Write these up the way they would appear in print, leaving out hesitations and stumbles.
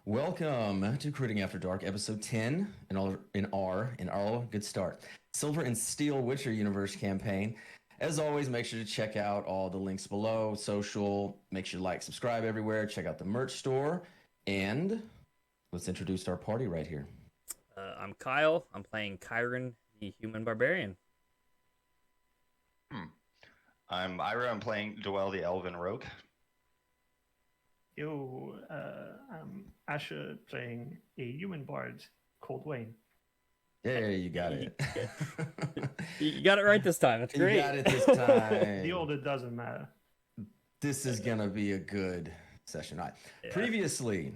Welcome to Recruiting After Dark, episode 10, in our good start. Silver and Steel Witcher Universe campaign. As always, make sure to check out all the links below, social, make sure to like, subscribe everywhere, check out the merch store, and let's introduce our party right here. I'm Kyle. I'm playing Kyron, the human barbarian. I'm Ira. I'm playing Dwell the Elven Rogue. Yo, I'm Asher playing a human bard called Wayne. Yeah, you got it. You got it right this time. That's great. You got it this time. The older doesn't matter. This is going to be a good session. All right. Yeah. Previously,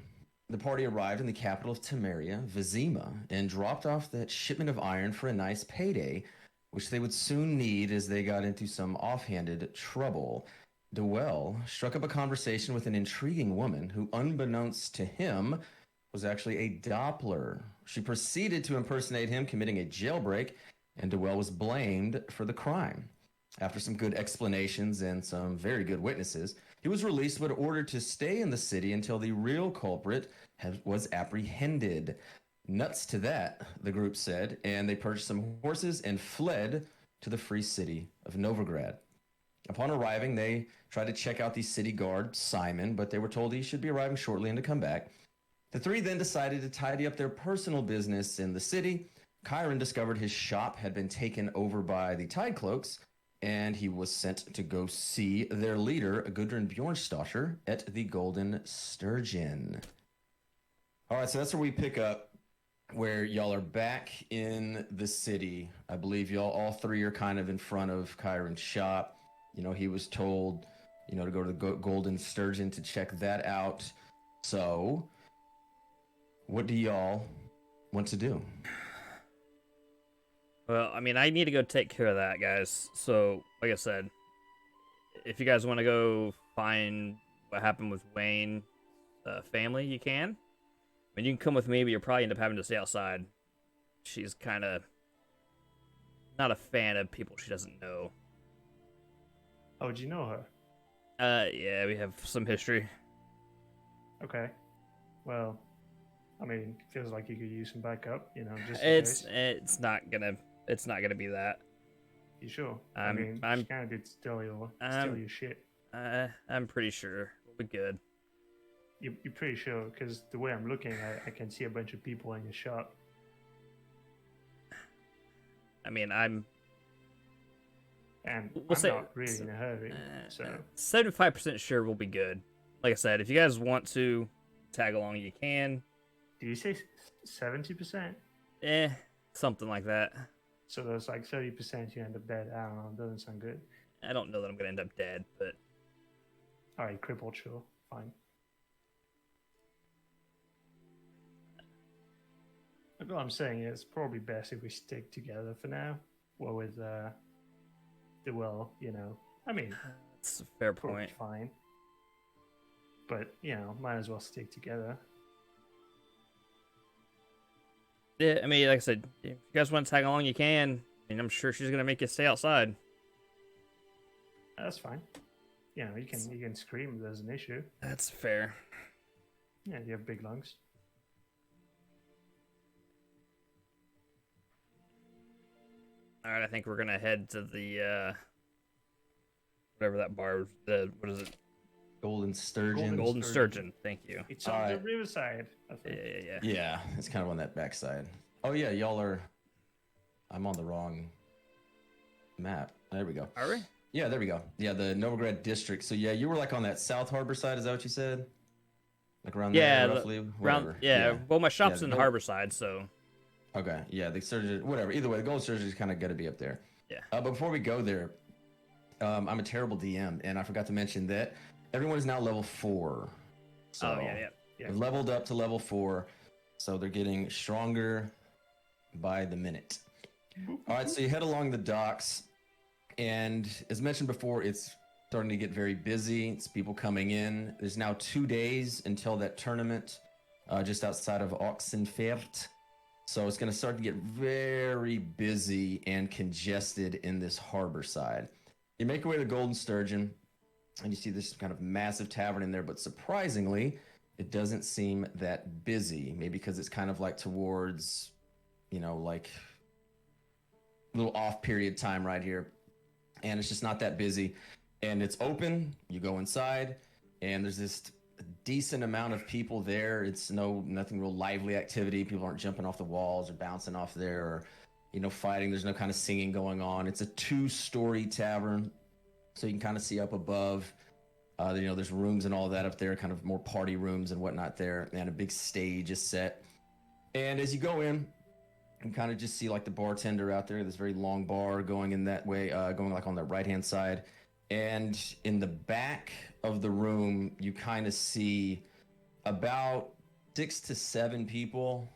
the party arrived in the capital of Temeria, Vizima, and dropped off that shipment of iron for a nice payday, which they would soon need as they got into some offhanded trouble. Dwell struck up a conversation with an intriguing woman who, unbeknownst to him, was actually a Doppler. She proceeded to impersonate him, committing a jailbreak, and Dwell was blamed for the crime. After some good explanations and some very good witnesses, he was released but ordered to stay in the city until the real culprit was apprehended. Nuts to that, the group said, and they purchased some horses and fled to the free city of Novigrad. Upon arriving, they tried to check out the city guard, Simon, but they were told he should be arriving shortly and to come back. The three then decided to tidy up their personal business in the city. Kyron discovered his shop had been taken over by the Tidecloaks, and he was sent to go see their leader, Gudron Bjornsdottir, at the Golden Sturgeon. All right, so that's where we pick up, where y'all are back in the city. I believe y'all, all three, are kind of in front of Kyron's shop. You know, he was told, to go to the Golden Sturgeon to check that out. So, what do y'all want to do? Well, I mean, I need to go take care of that, guys. So, like I said, if you guys want to go find what happened with Wayne's family, you can. I mean, you can come with me, but you'll probably end up having to stay outside. She's kind of not a fan of people she doesn't know. Oh, do you know her? Yeah, we have some history. Okay. Well, I mean, feels like you could use some backup, just in case. It's not gonna be that. You sure? I'm she kind of did steal your shit. I'm pretty sure we'll be good. You're pretty sure? Because the way I'm looking, I can see a bunch of people in your shop. I mean, I'm not really in a hurry, so 75% sure we'll be good. Like I said, if you guys want to tag along, you can. Did you say 70%? Something like that. So there's like 30% you end up dead. I don't know. It doesn't sound good. I don't know that I'm gonna end up dead, but all right, crippled, sure, fine. But what I'm saying is, it's probably best if we stick together for now. Well, with the I mean, that's a fair point. Fine, but might as well stick together. Yeah, I mean, like I said, if you guys want to tag along, you can. I mean, I'm sure she's gonna make you stay outside. That's fine. You can scream if there's an issue. That's fair. Yeah, you have big lungs. All right, I think we're gonna head to the whatever that bar. What is it? Golden Sturgeon. Golden Sturgeon. Thank you. It's on the riverside, I think. Yeah. Yeah, it's kind of on that backside. Oh yeah, I'm on the wrong map. There we go. Are we? Yeah, there we go. Yeah, the Novigrad district. So yeah, you were like on that South Harbor side. Is that what you said? Like around there, roughly. Well, my shop's in the harbor side, so. Okay. Yeah, the Sturgeon. Whatever. Either way, the Golden Sturgeon is kind of got to be up there. Yeah. But before we go there, I'm a terrible DM, and I forgot to mention that everyone is now level 4. So yeah. They've leveled up to level 4, so they're getting stronger by the minute. All right, so you head along the docks, and as mentioned before, it's starting to get very busy. It's people coming in. There's now 2 days until that tournament just outside of Oxenfurt. So it's going to start to get very busy and congested in this harbor side. You make your way to Golden Sturgeon, and you see this kind of massive tavern in there, but surprisingly, it doesn't seem that busy. Maybe because it's kind of like towards, like a little off period time right here. And it's just not that busy. And it's open. You go inside, and there's this decent amount of people there. It's nothing real lively activity. People aren't jumping off the walls or bouncing off there or, fighting. There's no kind of singing going on. It's a 2-story tavern, so you can kind of see up above. There's rooms and all that up there, kind of more party rooms and whatnot there, and a big stage is set. And as you go in, you can kind of just see like the bartender out there, this very long bar going in that way, going like on the right-hand side. And in the back of the room, you kind of see about 6 to 7 people.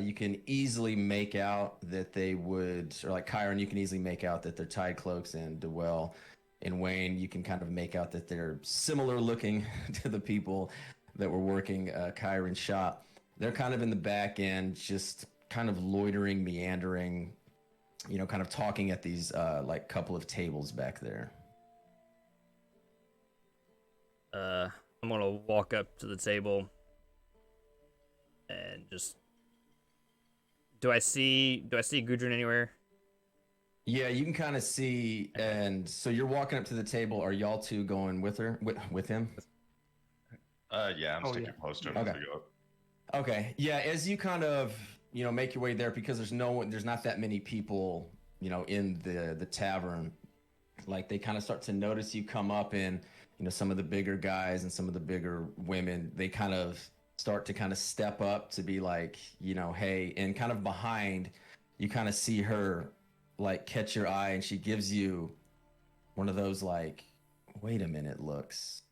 You can easily make out that they would, or like Kyron, you can easily make out that they're Tide Cloaks, and Dewell and Wayne, you can kind of make out that they're similar looking to the people that were working Kyron's shop. They're kind of in the back end, just kind of loitering, meandering, kind of talking at these like couple of tables back there. I'm gonna walk up to the table and just. Do I see Gudron anywhere? Yeah, you can kind of see, and so you're walking up to the table. Are y'all two going with her, with him? Yeah, I'm sticking close to him as we go up. Okay, yeah. As you kind of make your way there, because there's not that many people in the tavern. Like they kind of start to notice you come up, and some of the bigger guys and some of the bigger women, they kind of start to kind of step up to be like, hey, and kind of behind, you kind of see her like catch your eye, and she gives you one of those like, wait a minute looks.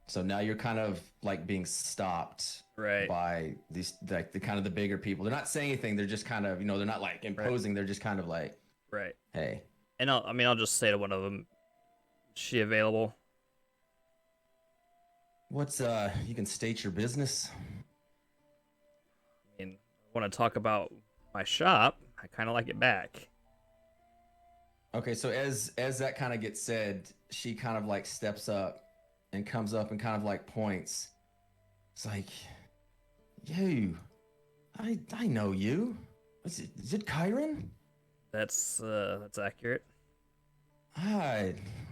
So now you're kind of like being stopped by these, like the kind of the bigger people. They're not saying anything. They're just kind of, they're not like imposing. They're just kind of like, hey. And I'll just say to one of them, is she available? What's you can state your business. I mean, I want to talk about my shop. I kind of like it back. Okay, so as that kind of gets said, she kind of like steps up and comes up and kind of like points. It's like, you, I know you. Is it Kyron? That's accurate.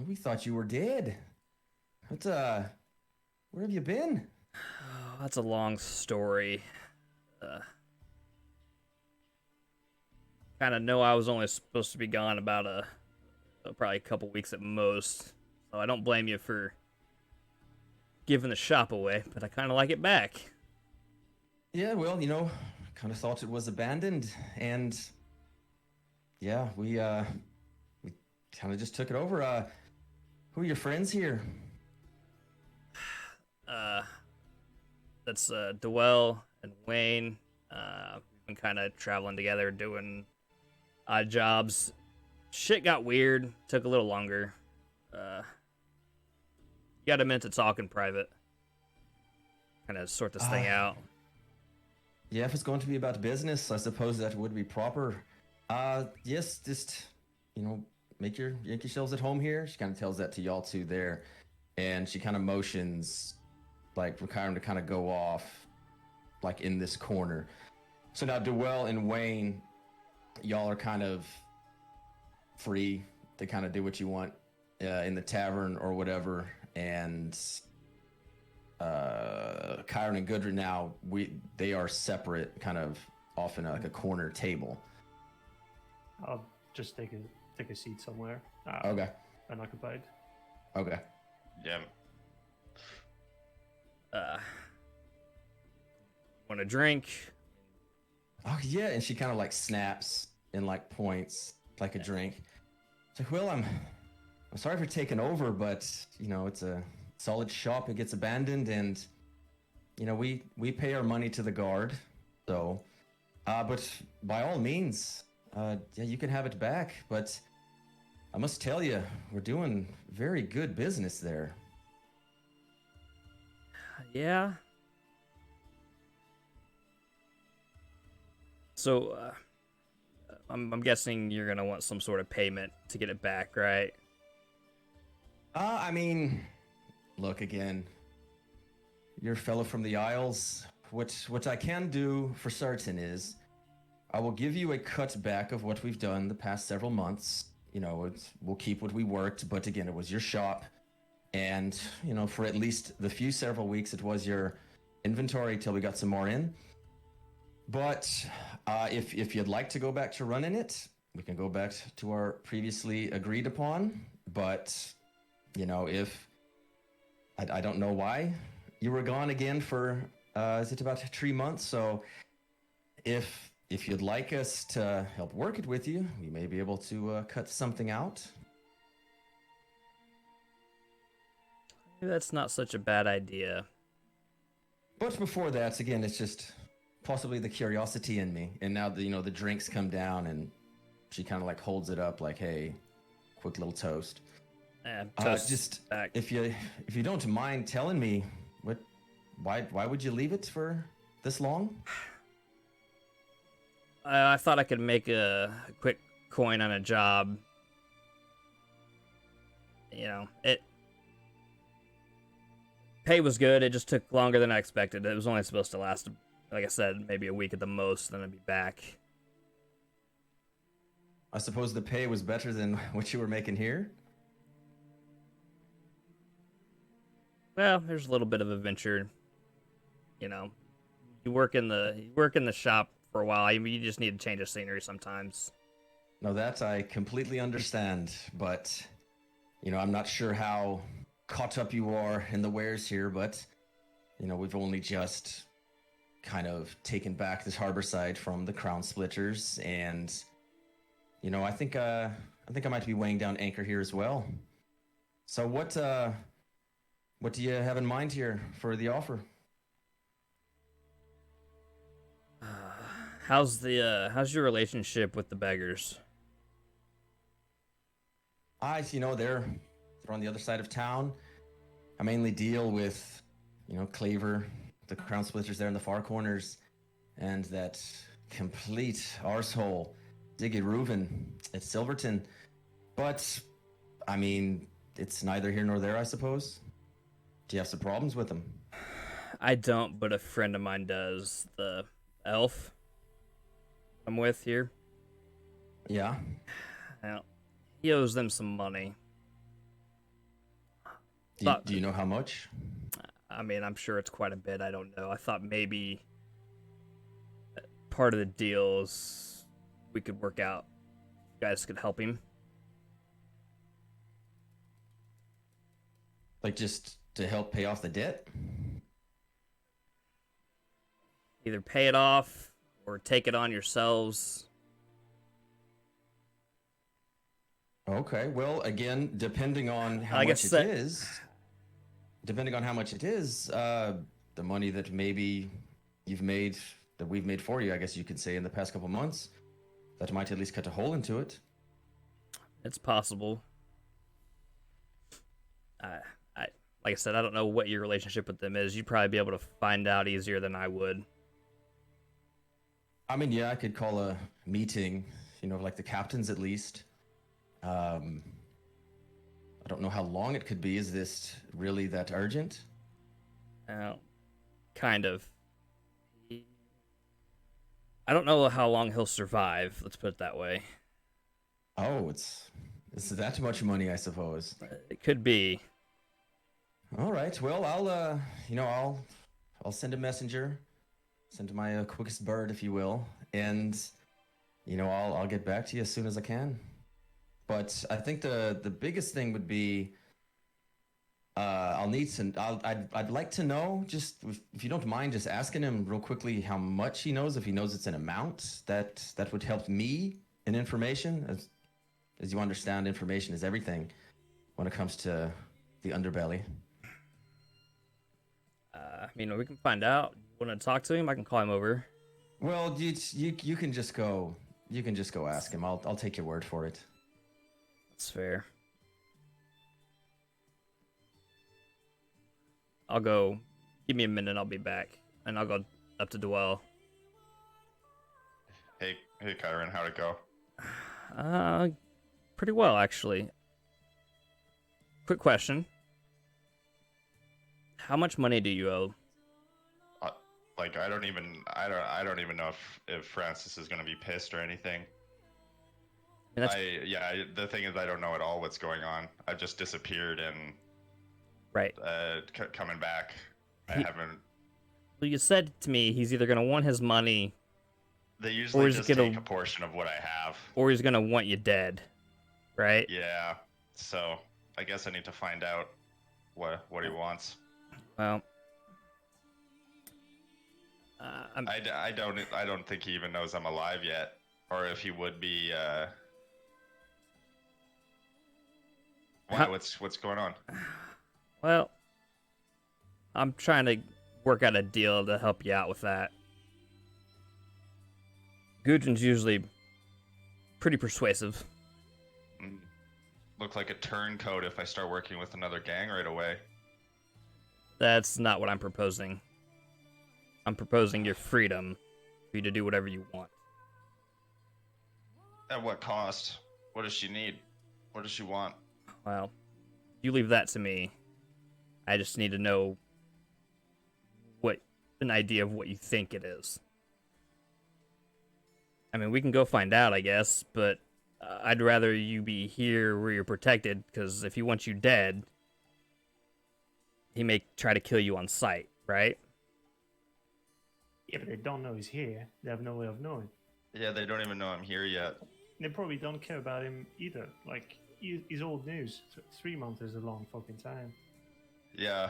We thought you were dead. What where have you been? Oh, that's a long story. Kind of know I was only supposed to be gone about probably a couple weeks at most. So I don't blame you for giving the shop away, but I kind of like it back. Yeah, well, kind of thought it was abandoned, and yeah, we kind of just took it over. Who are your friends here? That's Dewell and Wayne. We've been kind of traveling together, doing odd jobs. Shit got weird. Took a little longer. Got a minute to talk in private. Kind of sort this thing out. Yeah, if it's going to be about business, I suppose that would be proper. Yes, just make yourselves at home here. She kind of tells that to y'all two there, and she kind of motions like for Kyron to kind of go off like in this corner. So now Dewell and Wayne, y'all are kind of free to kind of do what you want in the tavern or whatever. And Kyron and Gudron now, they are separate, kind of off in like a corner table. I'll just take a seat somewhere. Okay. Unoccupied. Okay. Yeah. Want a drink? Oh yeah, and she kind of like snaps and like points like a drink. It's like, well, I'm sorry for taking over, but it's a solid shop. It gets abandoned, and we pay our money to the guard. So, but by all means, yeah, you can have it back. But I must tell you, we're doing very good business there. Yeah. So, I'm guessing you're gonna want some sort of payment to get it back, right? I mean, look again. your fellow from the Isles. What I can do for certain is I will give you a cut back of what we've done the past several months. We'll keep what we worked, but again, it was your shop. And, for at least the several weeks, it was your inventory till we got some more in. But if you'd like to go back to running it, we can go back to our previously agreed upon. But, if I don't know why you were gone again for is it about 3 months? So if you'd like us to help work it with you, we may be able to cut something out. Maybe that's not such a bad idea. But before that, again, it's just possibly the curiosity in me. And now the drinks come down, and she kind of like holds it up, like, "Hey, quick little toast." Toast Just back. if you don't mind telling me why would you leave it for this long? I thought I could make a quick coin on a job. Pay was good. It just took longer than I expected. It was only supposed to last, like I said, maybe a week at the most, then I'd be back. I suppose the pay was better than what you were making here. Well, there's a little bit of a venture. You work in the shop for a while. You just need to change of scenery sometimes. No, that I completely understand, but I'm not sure how caught up you are in the wares here, but we've only just kind of taken back this harbor side from the Crown Splitters, and I think I might be weighing down anchor here as well. So what do you have in mind here for the offer? How's your relationship with the beggars? They're on the other side of town. I mainly deal with, Claver, the Crown Splitters there in the far corners, and that complete arsehole, Diggy Reuven at Silverton. But, it's neither here nor there, I suppose. Do you have some problems with them? I don't, but a friend of mine does. The elf I'm with here. Yeah. Well, he owes them some money. Do you know how much? I'm sure it's quite a bit. I don't know. I thought maybe part of the deals we could work out. You guys could help him. Like just to help pay off the debt? Either pay it off or take it on yourselves. Okay, well, again, depending on how Like I much said- it is, the money that maybe we've made for you, I guess you could say, in the past couple months, that might at least cut a hole into it. It's possible. Like I said, I don't know what your relationship with them is. You'd probably be able to find out easier than I would. Yeah, I could call a meeting, like the captains at least. I don't know how long it could be. Is this really that urgent? Kind of. I don't know how long he'll survive. Let's put it that way. Oh, it's that much money, I suppose. It could be. All right. Well, I'll send a messenger, send my quickest bird, if you will, and I'll get back to you as soon as I can. But I think the biggest thing would be I'd like to know, just if you don't mind, just asking him real quickly how much he knows, if he knows it's an amount that would help me in information. As you understand, information is everything when it comes to the underbelly. We can find out. Want to talk to him? I can call him over. Well, you can just go. You can just go ask him. I'll take your word for it. That's fair. I'll go. Give me a minute. I'll be back, and I'll go up to Dwell. Hey, Kyron, how'd it go? Pretty well actually. Quick question. How much money do you owe Like I don't even know if Francis is gonna be pissed or anything. And that's The thing is I don't know at all what's going on. I've just disappeared and right. coming back. I He- haven't. Well, you said to me he's either gonna want his money They usually he's just gonna- take a portion of what I have. or he's gonna want you dead, right? Yeah. So I guess I need to find out what he wants. Well, I don't think he even knows I'm alive yet, or if he would be. Why? How- What's going on? well, I'm trying to work out a deal to help you out with that. Gudron's usually pretty persuasive. Look like a turncoat if I start working with another gang right away. That's not what I'm proposing. I'm proposing your freedom for you to do whatever you want. At what cost? What does she need? What does she want? Well, you leave that to me. I just need to know an idea of what you think it is. I mean, we can go find out, I guess, but I'd rather you be here where you're protected, because if he wants you dead, he may try to kill you on sight, right? Yeah, but they don't know he's here. They have no way of knowing. Yeah, they don't even know I'm here yet. They probably don't care about him either. Like, he's old news. 3 months is a long fucking time. Yeah,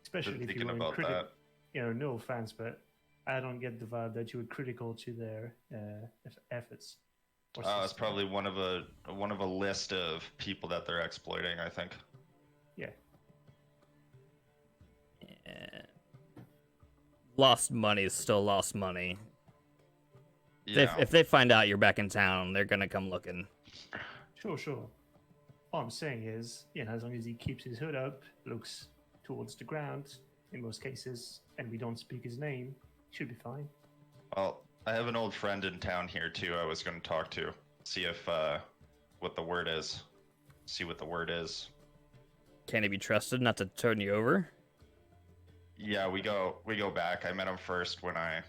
Especially been if you thinking were about critical. that. You know, no offense, but I don't get the vibe that you were critical to their efforts. Or It's system. probably one of a list of people that they're exploiting. I think. Yeah. Eh, lost money is still lost money. Yeah. If they find out you're back in town, they're gonna come looking. Sure. All I'm saying is, you know, as long as he keeps his hood up, looks towards the ground, in most cases, and we don't speak his name, should be fine. Well, I have an old friend in town here too. I was going to talk to, see if what the word is. See what the word is. Can he be trusted not to turn you over? Yeah, we go back. I met him first when I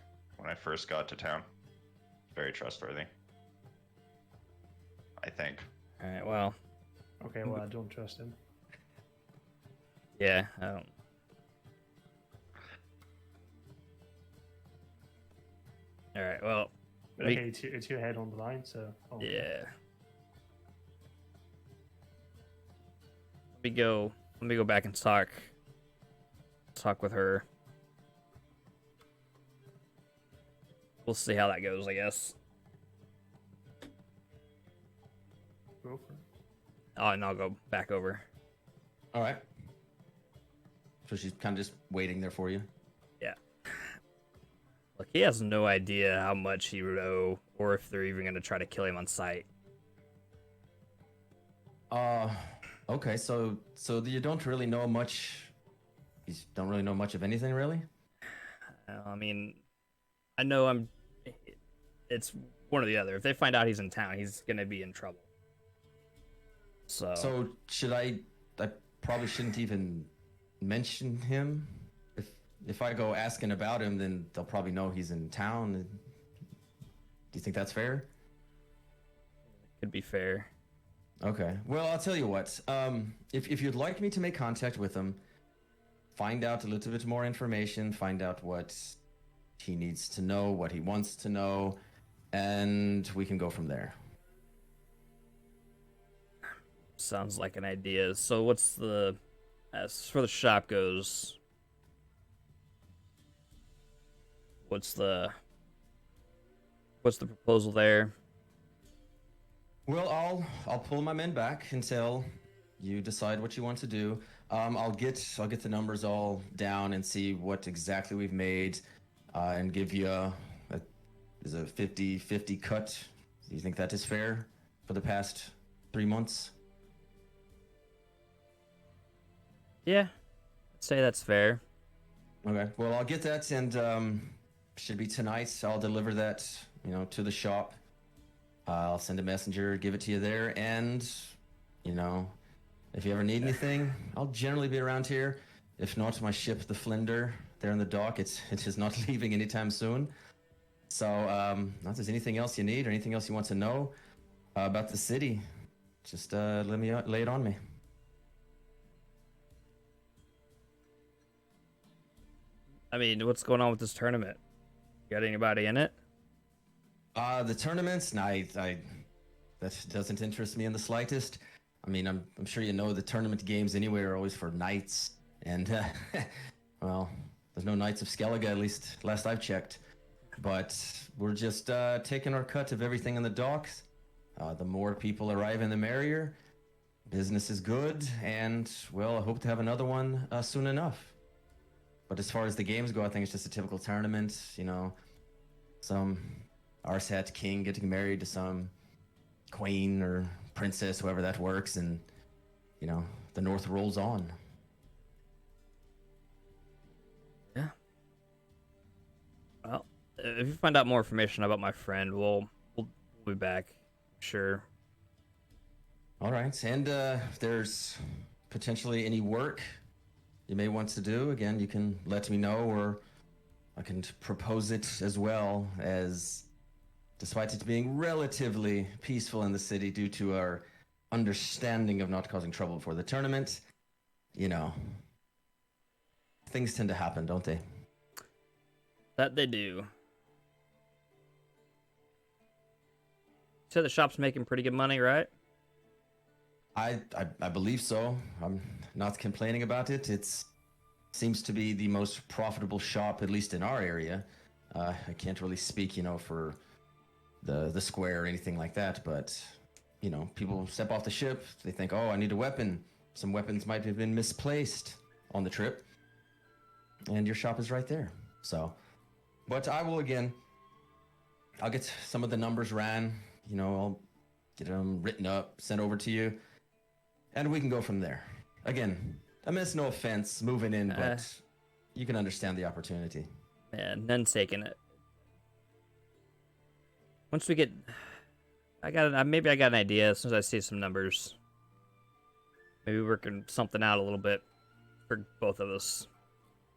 first got to town. Very trustworthy. I think. All right. Well, Okay, well, I don't trust him. yeah. I don't. All right. Well, But We- okay, it's your head on the line, so... yeah. Let me go back and talk with her. We'll see how that goes, I guess. Go for it. Oh, and I'll go back over. All right. So she's kind of just waiting there for you. Yeah. Look, he has no idea how much he would owe, or if they're even gonna try to kill him on sight. Okay. So you don't really know much. You don't really know much of anything, really. I mean, I know it's one or the other. If they find out he's in town, he's gonna be in trouble. So should I probably shouldn't even mention him. If I go asking about him, then they'll probably know he's in town. Do you think that's fair? Could be fair. Okay. Well, I'll tell you what. If you'd like me to make contact with him, find out a little bit more information, find out what he needs to know, what he wants to know, and we can go from there. Sounds like an idea. So as for the shop goes, what's the proposal there? Well, I'll pull my men back until you decide what you want to do. I'll get the numbers all down and see what exactly we've made, and give you a 50-50 cut. Do you think that is fair for the past 3 months? Yeah, I'd say that's fair. Okay. Well, I'll get that, and should be tonight. I'll deliver that, to the shop. I'll send a messenger, give it to you there, and if you ever need anything, I'll generally be around here. If not, my ship, the Flinder, there in the dock. It's just not leaving anytime soon. So, if there's anything else you need or anything else you want to know about the city, just lay it on me. I mean, what's going on with this tournament? Got anybody in it? The tournaments, that doesn't interest me in the slightest. I mean, I'm sure you know the tournament games anyway are always for knights, and well, there's no Knights of Skellige, at least last I've checked. But we're just taking our cut of everything in the docks. The more people arrive in, the merrier. Business is good, and well, I hope to have another one soon enough. But as far as the games go, I think it's just a typical tournament. You know, some Arsat king getting married to some queen or princess, whoever that works, and you know, the North rolls on. Yeah. Well, if you find out more information about my friend, we'll be back. Sure. All right, and if there's potentially any work you may want to do, again, you can let me know, or I can propose it as well, as despite it being relatively peaceful in the city due to our understanding of not causing trouble before the tournament, you know, things tend to happen, don't they? That they do. You said the shop's making pretty good money, right? I believe so. I'm not complaining about it. It seems to be the most profitable shop, at least in our area. I can't really speak, you know, for the square or anything like that, but you know, people step off the ship, they think, oh, I need a weapon. Some weapons might have been misplaced on the trip, and your shop is right there. So, but I'll get some of the numbers ran, you know, I'll get them written up, sent over to you, and we can go from there. Again, I mean, it's no offense moving in, but you can understand the opportunity. Yeah, none's taking it. Once we get, maybe I got an idea as soon as I see some numbers. Maybe working something out a little bit for both of us.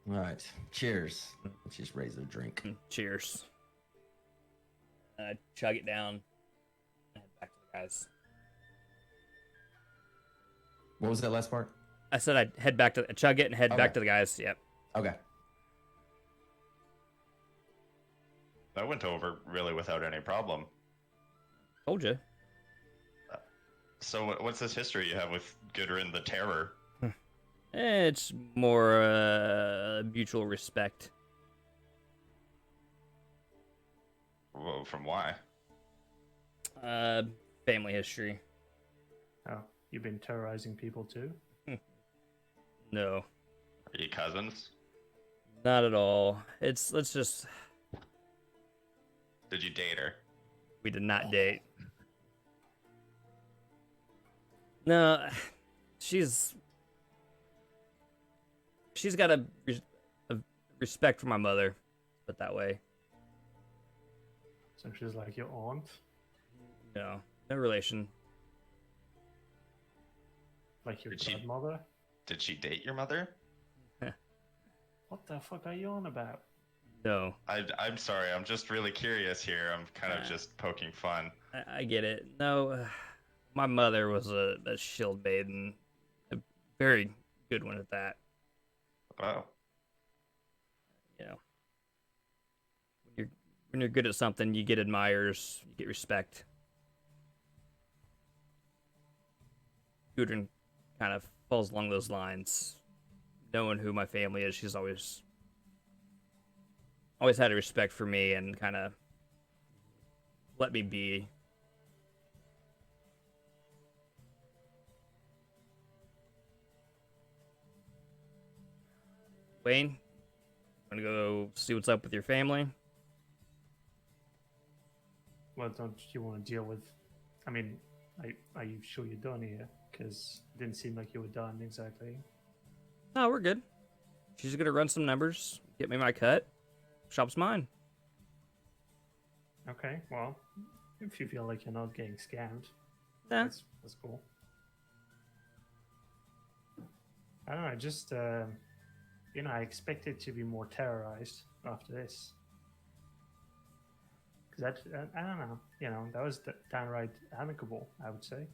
All right, cheers. Let's just raise a drink. Cheers. I chug it down and head back to the guys. What was that last part? I said I'd head back to chug it and head back to the guys. Yep. Okay. That went over really without any problem. Told you. So what's this history you have with Gudron the Terror? It's more mutual respect. Whoa, from why? Family history. Oh, you've been terrorizing people too? No, Are you cousins? not at all. Let's just. Did you date her? We did not date. No, she's got a respect for my mother, put it that way. So she's like your aunt? No relation. Like your Did she- godmother? Did she date your mother? What the fuck are you on about? No, I'm sorry. I'm just really curious here. I'm kind of just poking fun. I get it. No, my mother was a shield maiden, a very good one at that. Wow. You know, when you're good at something, you get admirers, you get respect. Gudrun kind of falls along those lines. Knowing who my family is, she's always had a respect for me and kind of let me be. Wayne, wanna go see what's up with your family? Well, don't you want to deal with... I mean, are you sure you're done here? Because it didn't seem like you were done exactly. No, we're good. She's gonna run some numbers, get me my cut. Shop's mine. Okay, well, if you feel like you're not getting scammed, Yeah. that's cool. I don't know, I expected to be more terrorized after this. Because I don't know, that was downright amicable, I would say.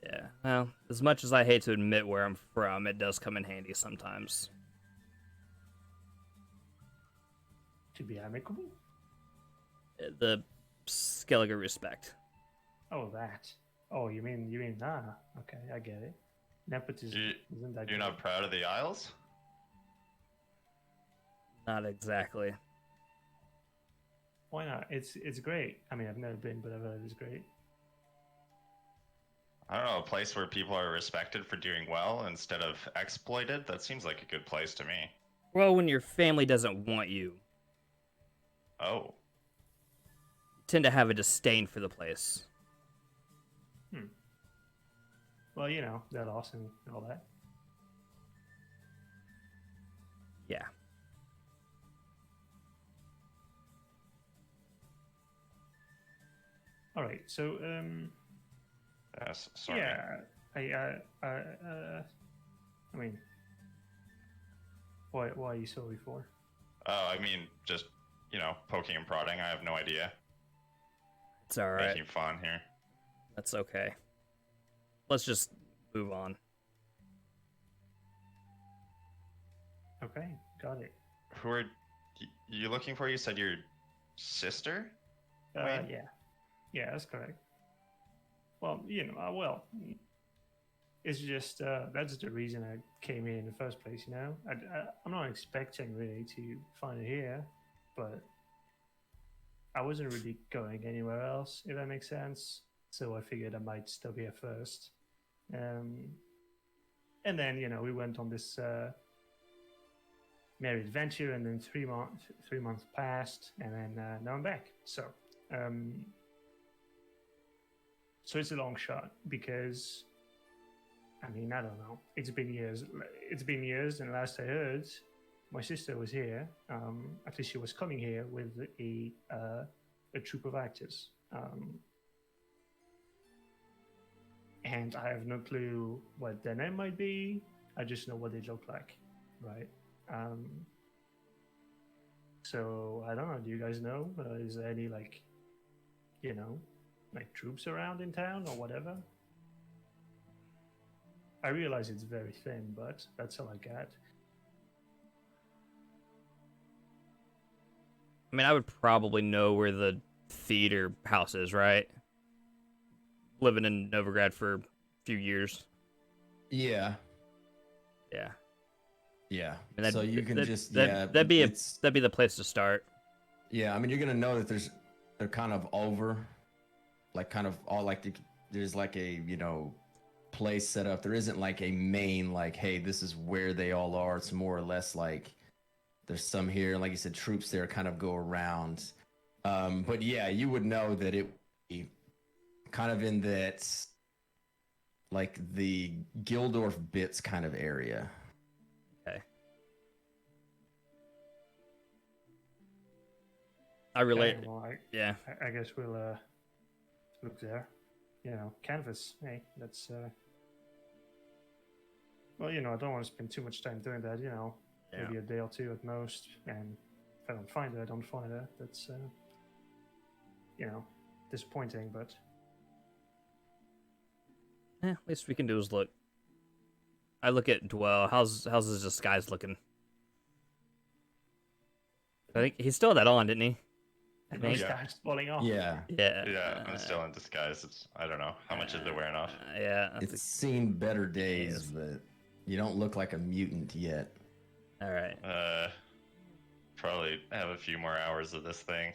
Yeah. Well, as much as I hate to admit where I'm from, it does come in handy sometimes. To be amicable? The Skellige respect. Oh, that. Oh, you mean, okay, I get it. Nepotism, isn't that You're good? not proud of the Isles? Not exactly. Why not? It's great. I mean, I've never been, but I've heard it's great. I don't know, a place where people are respected for doing well instead of exploited? That seems like a good place to me. Well, when your family doesn't want you, Oh. you tend to have a disdain for the place. Well, that loss and all that. Yeah. All right, so Yes, sorry. yeah, I mean, why are you sorry for? Oh, I mean, just, poking and prodding. I have no idea. It's alright. Making fun here. That's okay. Let's just move on. Okay, got it. Who are you looking for? You said your sister? Wayne? Yeah, that's correct. Well, it's just that's the reason I came here in the first place. I'm not expecting really to find it here, but I wasn't really going anywhere else, if that makes sense. So I figured I might stop here first, and then we went on this merry adventure, and then 3 months passed, and then now I'm back. So it's a long shot because, I mean, I don't know. It's been years. And last I heard, my sister was here. At least she was coming here with a troupe of actors. And I have no clue what their name might be. I just know what they look like, right? So I don't know. Do you guys know? Is there any like troops around in town or whatever? I realize it's very thin, but that's all I got. I mean, I would probably know where the theater house is, right? Living in Novigrad for a few years. Yeah. Yeah. Yeah. I mean, so you can that'd be the place to start. Yeah, I mean, you're gonna know that they're kind of over, like kind of all like there's like a place set up. There isn't like a main like, hey, this is where they all are. It's more or less like there's some here, like you said, troops there kind of go around. But yeah, you would know that it would be kind of in that like the Gildorf bits kind of area. Okay. I relate. Okay, well, Yeah. I guess we'll look there. Canvas. Hey, that's well, I don't want to spend too much time doing that. Maybe a day or two at most. And if I don't find it, I don't find it. That's disappointing. But At least we can do is look. I look at Dwell. How's his disguise looking? I think he still had that on, didn't he? I think. mustache falling off. Yeah. Yeah. Yeah, I'm still in disguise. I don't know. How much is it wearing off? Yeah. It's seen better days, but you don't look like a mutant yet. All right. Probably have a few more hours of this thing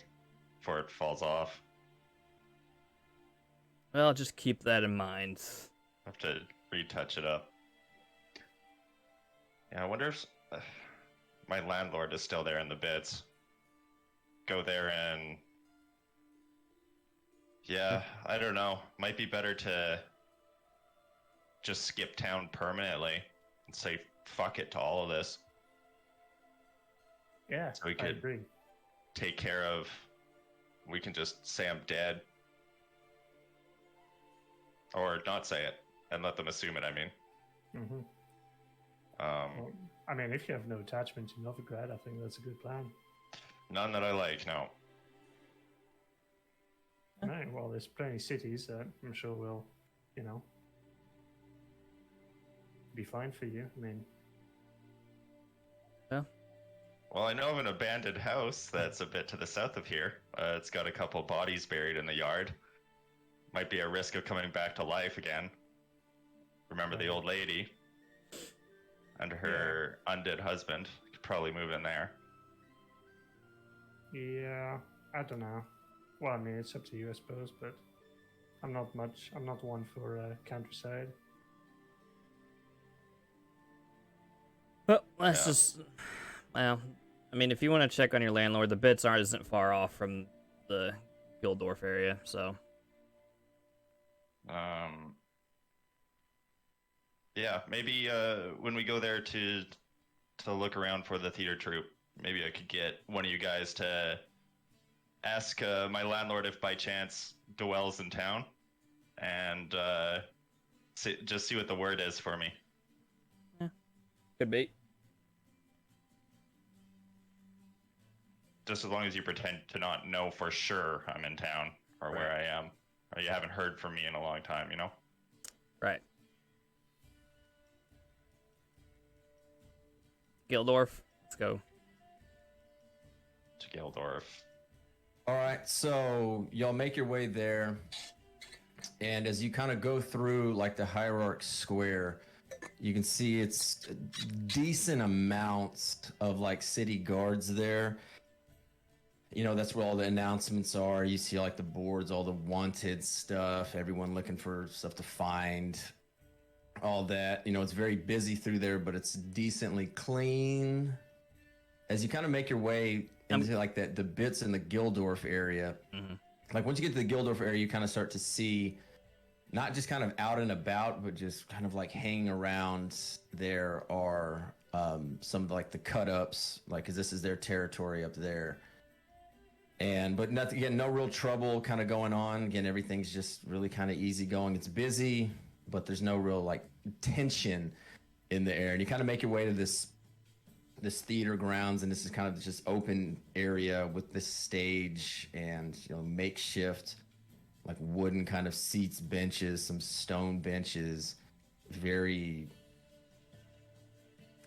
before it falls off. Well, just keep that in mind. Have to retouch it up. Yeah, I wonder if my landlord is still there in the bits. Go there and... Yeah, I don't know. Might be better to just skip town permanently and say fuck it to all of this. Yeah, So we I could agree. take care of... We can just say I'm dead. Or not say it and let them assume it, I mean. Mm-hmm. I mean, if you have no attachment to Novigrad, I think that's a good plan. None that I like, no. Right, well, there's plenty of cities that I'm sure will, be fine for you. I mean, Well, I know of an abandoned house that's a bit to the south of here. It's got a couple bodies buried in the yard. Might be a risk of coming back to life again. Remember the old lady and her undead husband? Could probably move in there. yeah, I don't know. Well, I mean, it's up to you, I suppose, but I'm not one for countryside. Well, let's Yeah. just. Well, I mean, if you want to check on your landlord, the bits isn't far off from the Gildorf area, so. Yeah, maybe when we go there to look around for the theater troupe, maybe I could get one of you guys to ask my landlord if by chance dwells in town, and just see what the word is for me. Could be. Just as long as you pretend to not know for sure I'm in town or where I am, or you haven't heard from me in a long time, you know? Right. Gildorf, let's go. To Gildorf. All right, so y'all make your way there, and as you kind of go through like the Hierarch Square, you can see it's decent amounts of like city guards there. You know, that's where all the announcements are. You see like the boards, all the wanted stuff, everyone looking for stuff to find, all that. You know, it's very busy through there, but it's decently clean. As you kind of make your way into like the bits in the Gildorf area, like once you get to the Gildorf area, you kind of start to see not just kind of out and about, but just kind of like hanging around. There are some of like the cut-ups, like because this is their territory up there. But nothing, again, no real trouble kind of going on. Again, everything's just really kind of easy going. It's busy, but there's no real like tension in the air. And you kind of make your way to this theater grounds, and this is kind of just open area with this stage and, you know, makeshift like wooden kind of seats, benches, some stone benches, very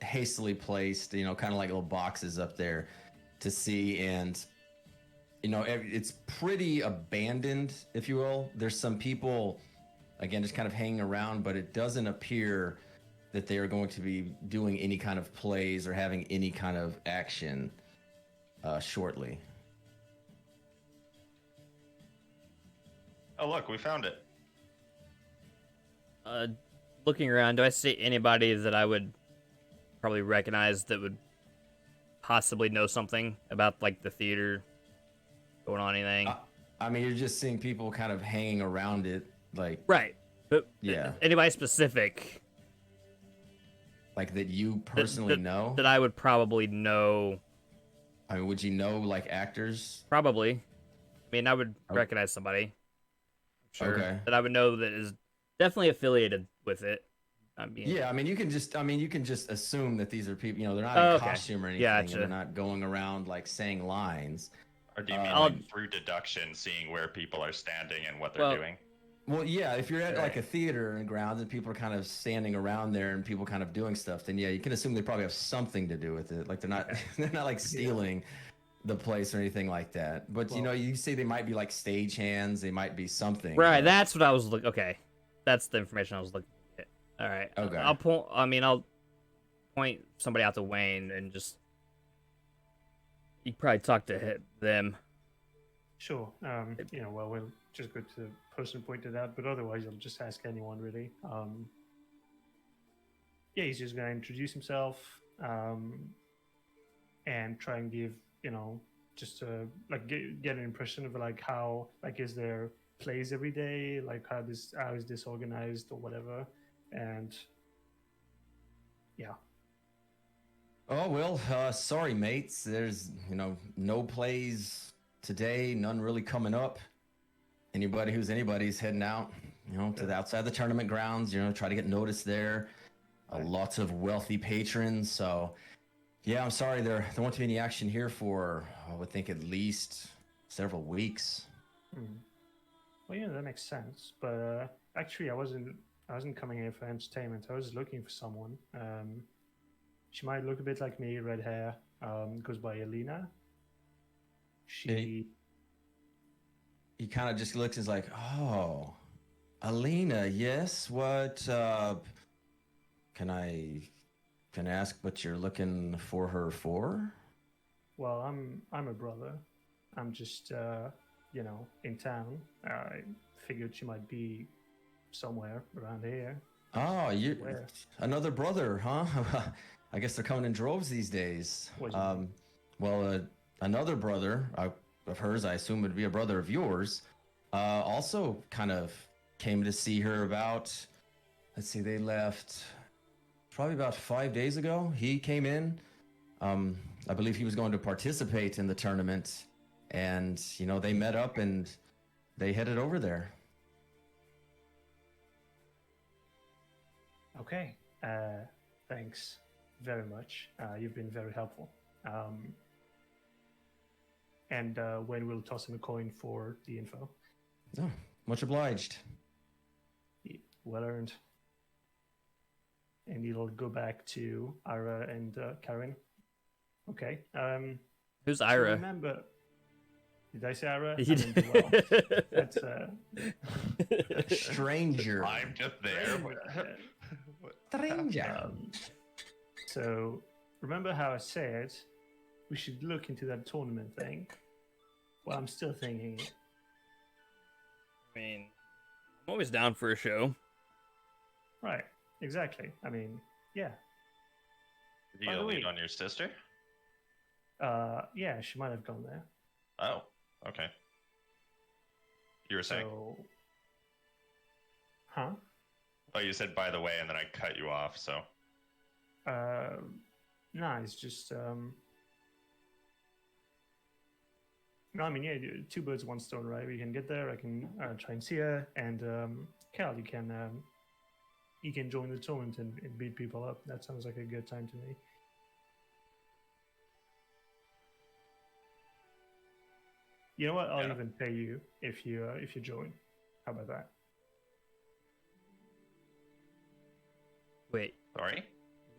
hastily placed, you know, kind of like little boxes up there to see. And you know, it's pretty abandoned, if you will. There's some people, again, just kind of hanging around, but it doesn't appear that they are going to be doing any kind of plays or having any kind of action shortly. Oh, look, we found it. Looking around, do I see anybody that I would probably recognize that would possibly know something about like the theater going on, anything? I mean, you're just seeing people kind of hanging around it, like right. But yeah, anybody specific like that you personally know? that I would probably know. I mean, would you know like actors? Probably. I mean, I would recognize somebody. Sure. Okay. That I would know that is definitely affiliated with it. I mean, yeah, I mean, you can just assume that these are people. You know, they're not in costume or anything. Gotcha. And they're not going around like saying lines. Or do you mean like through deduction, seeing where people are standing and what they're doing? Well, yeah, if you're at like a theater and grounds and people are kind of standing around there and people kind of doing stuff, then yeah, you can assume they probably have something to do with it. Like they're not like stealing the place or anything like that. But you know, you say they might be like stagehands, they might be something. Right, that's what I was looking. Okay, that's the information I was looking at. All right. Okay. I'll point somebody out to Wayne and just you probably talk to them. Sure. You know, well, we'll just go to the person pointed out, but otherwise, I'll just ask anyone really. Yeah, he's just going to introduce himself and try and give, you know, just like get an impression of like how, like, is there plays every day, like how is this organized or whatever, and yeah. Oh, well, sorry, mates. There's, you know, no plays today, none really coming up. Anybody's heading out, you know, to the outside the tournament grounds, you know, try to get noticed there. a lot of wealthy patrons. So, yeah, I'm sorry there won't be any action here for, I would think, at least several weeks. Well, yeah, that makes sense. But actually, I wasn't coming here for entertainment. I was looking for someone. She might look a bit like me, red hair. Goes by Elena. She. He kind of just looks and is like, oh, Alina, yes. What? Can I ask what you're looking for her for? Well, I'm a brother. I'm just in town. I figured she might be somewhere around here. Oh, you Where? another brother, huh? I guess they're coming in droves these days. What do you mean? Well, another brother of hers, I assume would be a brother of yours, also kind of came to see her about, let's see, they left probably about 5 days ago. He came in. I believe he was going to participate in the tournament, and, they met up and they headed over there. Okay. Thanks very much. You've been very helpful. And when we'll toss him a coin for the info. Oh, much obliged. Well earned. And it'll go back to Ira and Karen. Okay. Who's So Ira? remember, did I say Ira? You I didn't do well. did. That's Stranger. I'm just there. Stranger. So remember how I said we should look into that tournament thing? Well, I'm still thinking it. I mean, I'm always down for a show. Right, exactly. I mean, yeah. Did you By get the a lead way- on your sister? Yeah, she might have gone there. Oh, okay. You were saying? So, huh? Oh, you said by the way, and then I cut you off. So No, it's just no. I mean, yeah, two birds, one stone, right? We can get there. I can try and see her, and Cal, you can join the tournament and beat people up. That sounds like a good time to me. You know what? I'll Yeah. even pay you if you join. How about that? Wait, sorry.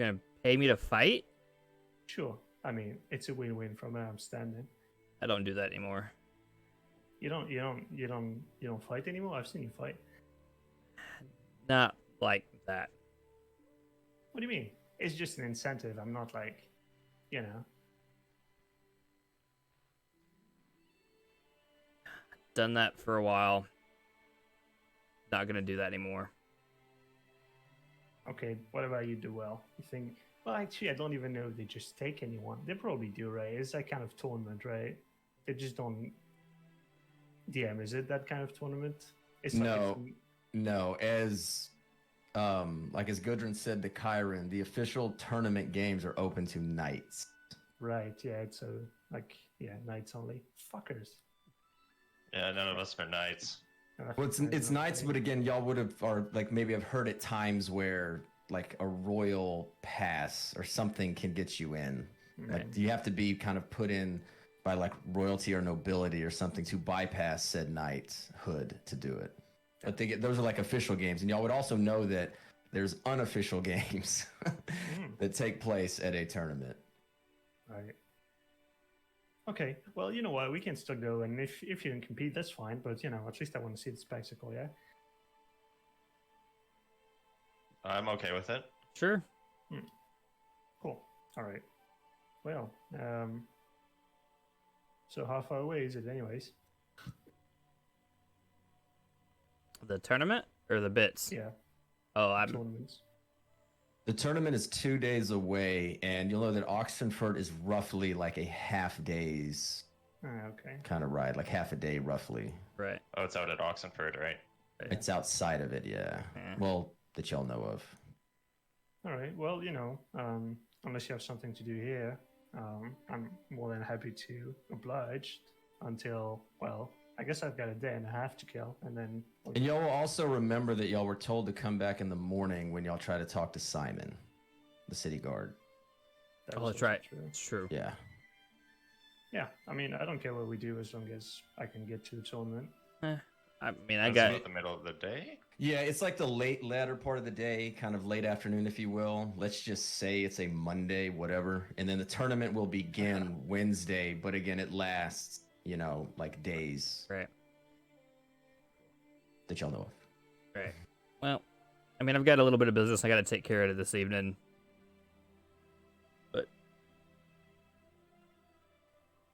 you're gonna pay me to fight? Sure. I mean, it's a win-win from where I'm standing. I don't do that anymore. You don't fight anymore. I've seen you fight. Not like that. What do you mean? It's just an incentive. I'm not like, you know. Done that for a while. Not gonna do that anymore. Okay, what about you do well? You think? Well, actually, I don't even know if they just take anyone. They probably do, right? It's that kind of tournament, right? They just don't. DM, is it that kind of tournament? It's like No. No, as Gudron said to Kyron, the official tournament games are open to knights. Right, yeah, it's nights only. Fuckers. Yeah, none of us are knights. Well, it's knights, but again, y'all would have, or maybe have heard at times where like a royal pass or something can get you in. Right. Like you have to be kind of put in by like royalty or nobility or something to bypass said knighthood to do it. But those are like official games, and y'all would also know that there's unofficial games that take place at a tournament. Right. Okay. Well, you know what? We can still go, and if you can compete, that's fine. But at least I want to see the spectacle. Yeah. I'm okay with it. Sure. Cool. All right. Well, so how far away is it, anyways? The tournament or the bits? Yeah. Oh, I'm Tournaments. The tournament is 2 days away, and you'll know that Oxenford is roughly like a half day's Okay. kind of ride, like half a day roughly. right. Oh, it's out at Oxenford, right? It's outside of it, yeah. Yeah. Well, that y'all know of. All right. Well, unless you have something to do here, I'm more than happy to oblige until, well, I guess I've got a day and a half to kill, and then. And y'all will also remember that y'all were told to come back in the morning when y'all try to talk to Simon, the city guard. Oh, that's right. It's true. Yeah. Yeah, I mean, I don't care what we do as long as I can get to the tournament. I mean, I That's got about the middle of the day. Yeah, it's like the latter part of the day, kind of late afternoon, if you will. Let's just say it's a Monday, whatever. And then the tournament will begin Wednesday, but again, it lasts, like days right. that y'all know of. Right. Well, I mean, I've got a little bit of business I got to take care of this evening. But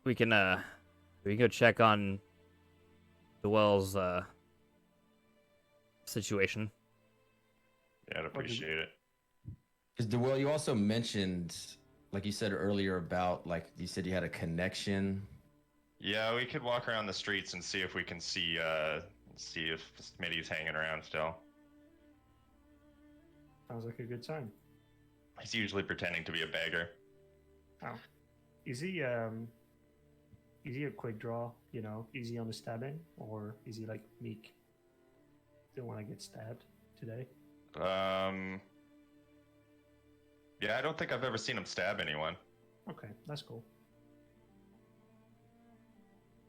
we can go check on Dwell's situation. Yeah, I'd appreciate it. Well, you also mentioned, like you said earlier about, like you said you had a connection. Yeah, we could walk around the streets and see if we can see if Smitty's hanging around still. Sounds like a good time. He's usually pretending to be a beggar. Oh, is he a quick draw? Easy on the stabbing, or is he like meek? Don't want to get stabbed today. Yeah, I don't think I've ever seen him stab anyone. Okay, that's cool.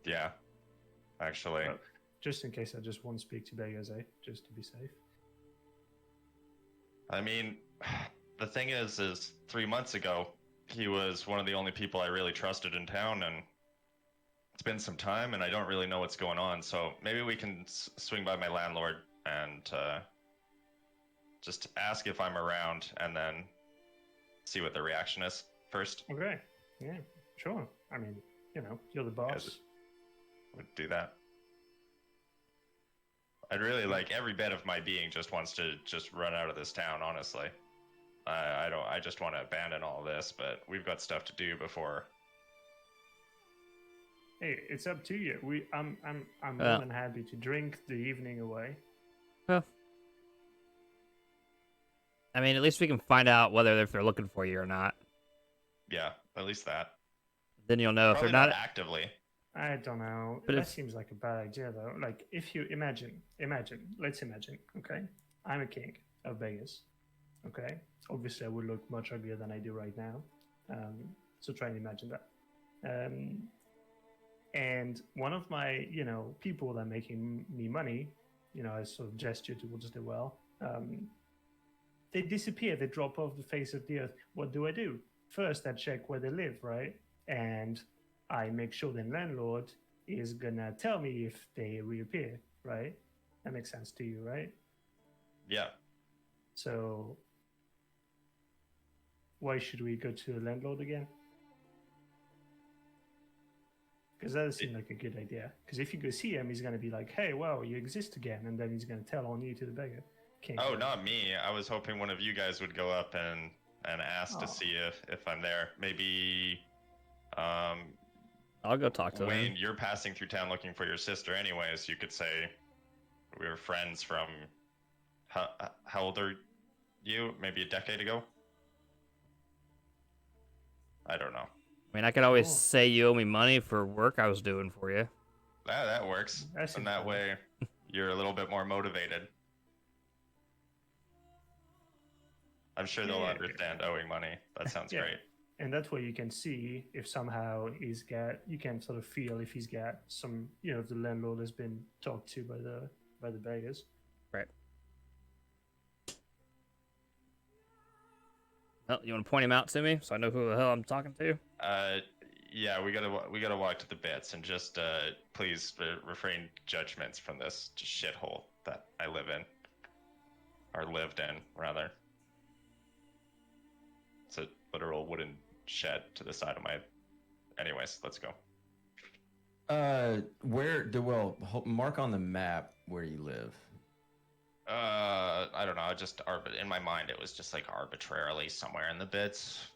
Yeah, actually. Just in case, I just want to speak to beggars, just to be safe. I mean, the thing is 3 months ago, he was one of the only people I really trusted in town, and it's been some time, and I don't really know what's going on. So maybe we can swing by my landlord and just ask if I'm around, and then see what the reaction is first. Okay, yeah, sure. I mean, you're the boss. Would do that. I'd really like every bit of my being just wants to just run out of this town, honestly. I just want to abandon all this, but we've got stuff to do before. Hey, it's up to you. I'm more than happy to drink the evening away. Well, I mean, at least we can find out whether if they're looking for you or not. Yeah, at least that. Then you'll know. Probably if they're not actively. I don't know. But that seems like a bad idea, though. Like, if you let's imagine, okay? I'm a king of Vegas, okay? Obviously, I would look much uglier than I do right now. So try and imagine that. And one of my, people that are making me money, as sort of gesture towards the well, they disappear. They drop off the face of the earth. What do? First, I check where they live, right? And I make sure the landlord is gonna tell me if they reappear, right? That makes sense to you, right? Yeah. So why should we go to the landlord again? Because that seems like a good idea. Because if you go see him, he's gonna be like, "Hey, well, you exist again," and then he's gonna tell on you to the beggar. Oh, not me. I was hoping one of you guys would go up and ask to see if I'm there. Maybe I'll go talk to Wayne, him. you're passing through town looking for your sister anyways. You could say we were friends from how old are you? Maybe a decade ago? I don't know. I mean, I could always say you owe me money for work I was doing for you. That works. And that way you're a little bit more motivated. I'm sure they'll understand owing money. That sounds great. And that's where you can see if somehow you can sort of feel if he's got some, if the landlord has been talked to by the beggars. Right. Well, you want to point him out to me so I know who the hell I'm talking to? Yeah, we gotta walk to the bits and just please refrain judgments from this shithole that I live in, or lived in rather. It's a literal wooden shed to the side of my. Anyways, let's go. Mark on the map where you live. I don't know. Just in my mind, it was just like arbitrarily somewhere in the bits.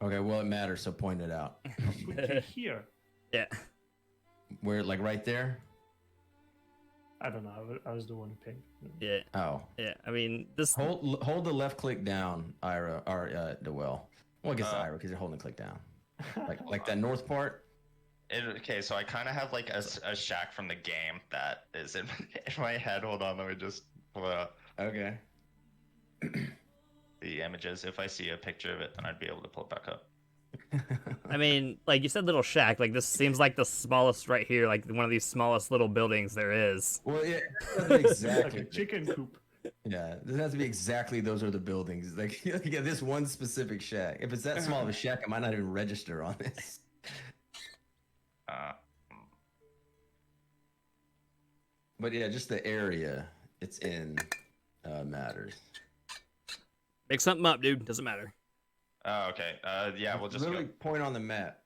Okay, well, it matters, so point it out. Put you here. Yeah. Where, like right there? I don't know. I was the one who picked. Yeah. Oh. Yeah. I mean, this. Hold the left click down, Ira, or Dewell. Well, I guess Ira, because you're holding the click down. Like that north part. Okay, so I kind of have like a shack from the game that is in, in my head. Hold on, let me just pull it up. Okay. The images. If I see a picture of it, then I'd be able to pull it back up. I mean, like you said, little shack. Like this seems like the smallest right here, like one of these smallest little buildings there is. Well, yeah, Like exactly. a chicken coop. Yeah, it has to be exactly those are the buildings. Like, yeah, this one specific shack. If it's that small of a shack, it might not even register on this. Uh, But yeah, just the area it's in matters. Make something up, dude. Doesn't matter. oh, okay. Yeah, we'll just Literally go. point on the map.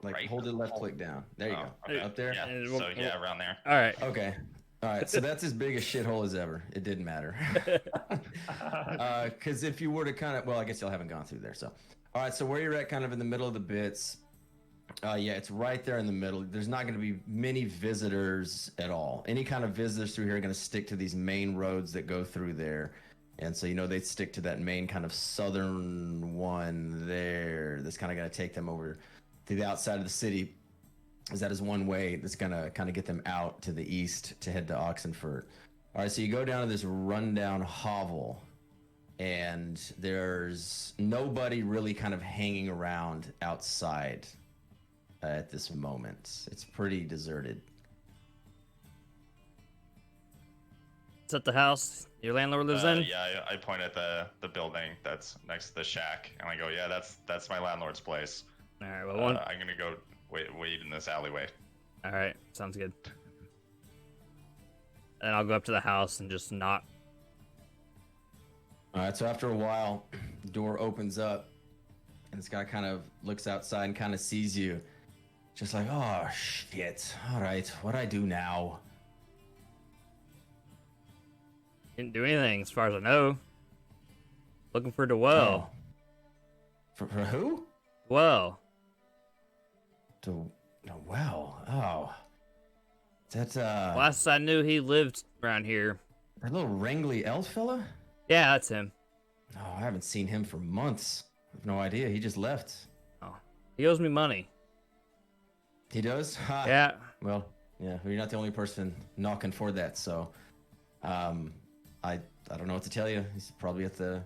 Like right? hold it left click down. There you Oh, go. okay. Up there. Yeah. And So yeah, around there. All right. Okay. All right. So that's as big a shithole as ever. It didn't matter. Because if you were to kind of, well, I guess y'all haven't gone through there. So, all right. So where you're at, kind of in the middle of the bits. Yeah, it's right there in the middle. There's not going to be many visitors at all. Any kind of visitors through here are going to stick to these main roads that go through there. And so, they'd stick to that main kind of southern one there. That's kind of going to take them over to the outside of the city. Is that is one way that's going to kind of get them out to the east to head to Oxenfurt. All right, so you go down to this rundown hovel. And there's nobody really kind of hanging around outside at this moment. It's pretty deserted. Is that the house your landlord lives in? Yeah, I point at the building that's next to the shack, and I go, yeah, that's my landlord's place. All right. Well, I'm gonna go wait in this alleyway. All right. Sounds good. And I'll go up to the house and just knock. All right, so after a while, the door opens up, and this guy kind of looks outside and kind of sees you. Just like, oh, shit. All right, what'd I do now? Didn't do anything, as far as I know. Looking for Dwell. Oh. For who? Dwell. Well, oh. That's, Last I knew, he lived around here. that little wrangly elf fella? Yeah, that's him. Oh, I haven't seen him for months. I have no idea. He just left. Oh, he owes me money. He does? Ha. Yeah. Well, yeah, you're not the only person knocking for that, so I don't know what to tell you. He's probably at the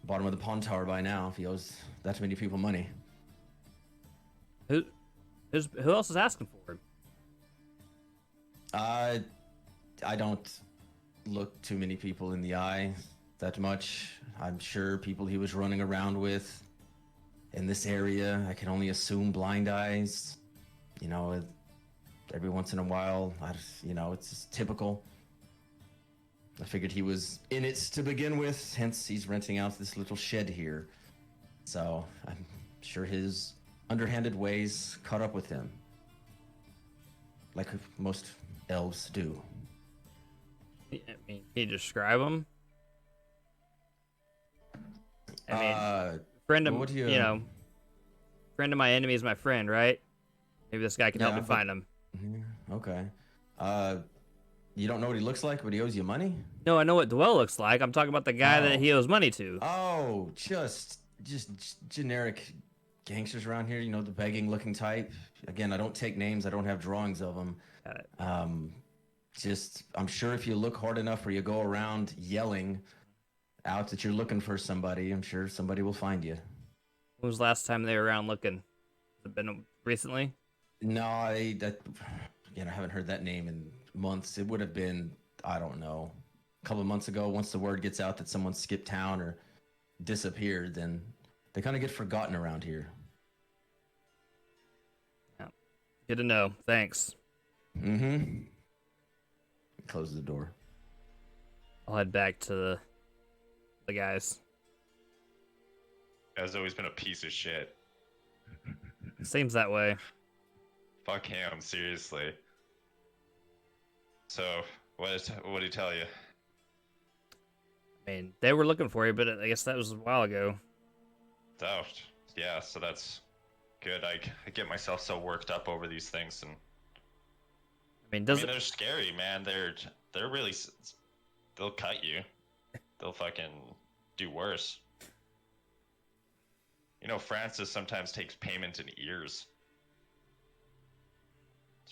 bottom of the pond tower by now if he owes that many people money. Who else is asking for him? I don't look too many people in the eye that much. I'm sure people he was running around with in this area, I can only assume blind eyes. Every once in a while, it's just typical. I figured he was in it to begin with, hence he's renting out this little shed here. So I'm sure his underhanded ways caught up with him. Like most elves do. I mean, can you describe him? I mean, friend of, what do you- friend of my enemy is my friend, right? Maybe this guy can help Yeah, me but- find him. Yeah, okay. You don't know what he looks like, but he owes you money? No, I know what Dwell looks like. I'm talking about the guy that Oh. he owes money to. Oh, just generic gangsters around here, the begging looking type. Again, I don't take names, I don't have drawings of them. Got it. I'm sure if you look hard enough or you go around yelling out that you're looking for somebody, I'm sure somebody will find you. When was the last time they were around looking? Has it been recently? No, I haven't heard that name in months. It would have been, I don't know, a couple of months ago. Once the word gets out that someone skipped town or disappeared, then they kind of get forgotten around here. Good to know. Thanks. Mm-hmm. Close the door. I'll head back to the guys. Guy's always been a piece of shit. Seems that way. Fuck him, seriously. So, what did he tell you? I mean, they were looking for you, but I guess that was a while ago. Oh, yeah, so that's good. I get myself so worked up over these things, and I mean, they're scary, man. They're really, they'll cut you. They'll fucking do worse. Francis sometimes takes payment in ears.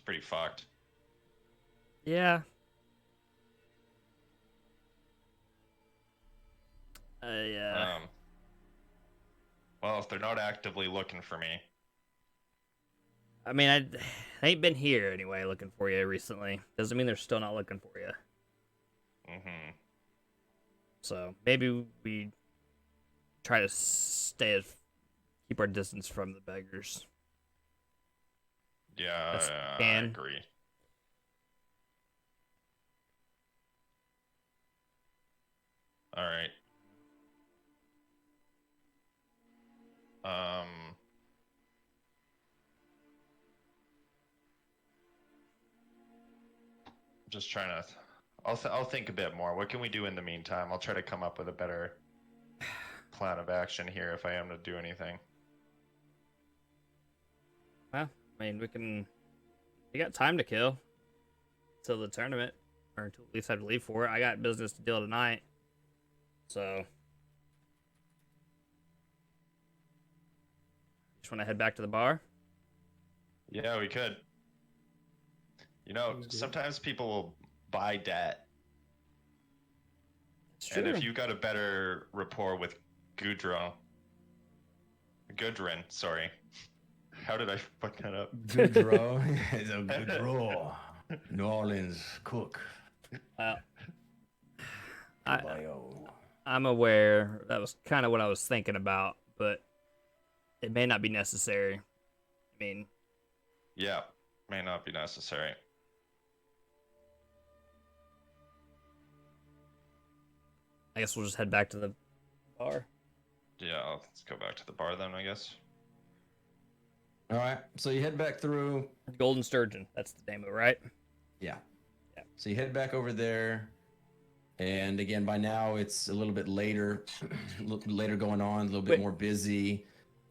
pretty fucked. Yeah. Yeah. Well, if they're not actively looking for me, I mean, I ain't been here anyway looking for you recently. Doesn't mean they're still not looking for you. mm-hmm. So maybe we try to keep our distance from the beggars. Yeah, Best I can. agree. All right. Just trying to. I'll think a bit more. What can we do in the meantime? I'll try to come up with a better plan of action here if I am to do anything. Well, I mean, we got time to kill till the tournament, or until at least I have to leave for it. I got business to deal tonight, so just want to head back to the bar. Yeah, we could. You know, Sounds good. sometimes people will buy debt. It's true. And if you got a better rapport with Gudron, sorry. How did I fuck that up? Gudron is a Gudron. New Orleans cook. I'm aware that was kind of what I was thinking about, but it may not be necessary. I mean, Yeah, may not be necessary. I guess we'll just head back to the bar. Yeah, let's go back to the bar then, I guess. All right, so you head back through. Golden Sturgeon, that's the name of it, right? Yeah. So you head back over there, and again, by now it's a little bit later, later going on, a little bit more busy.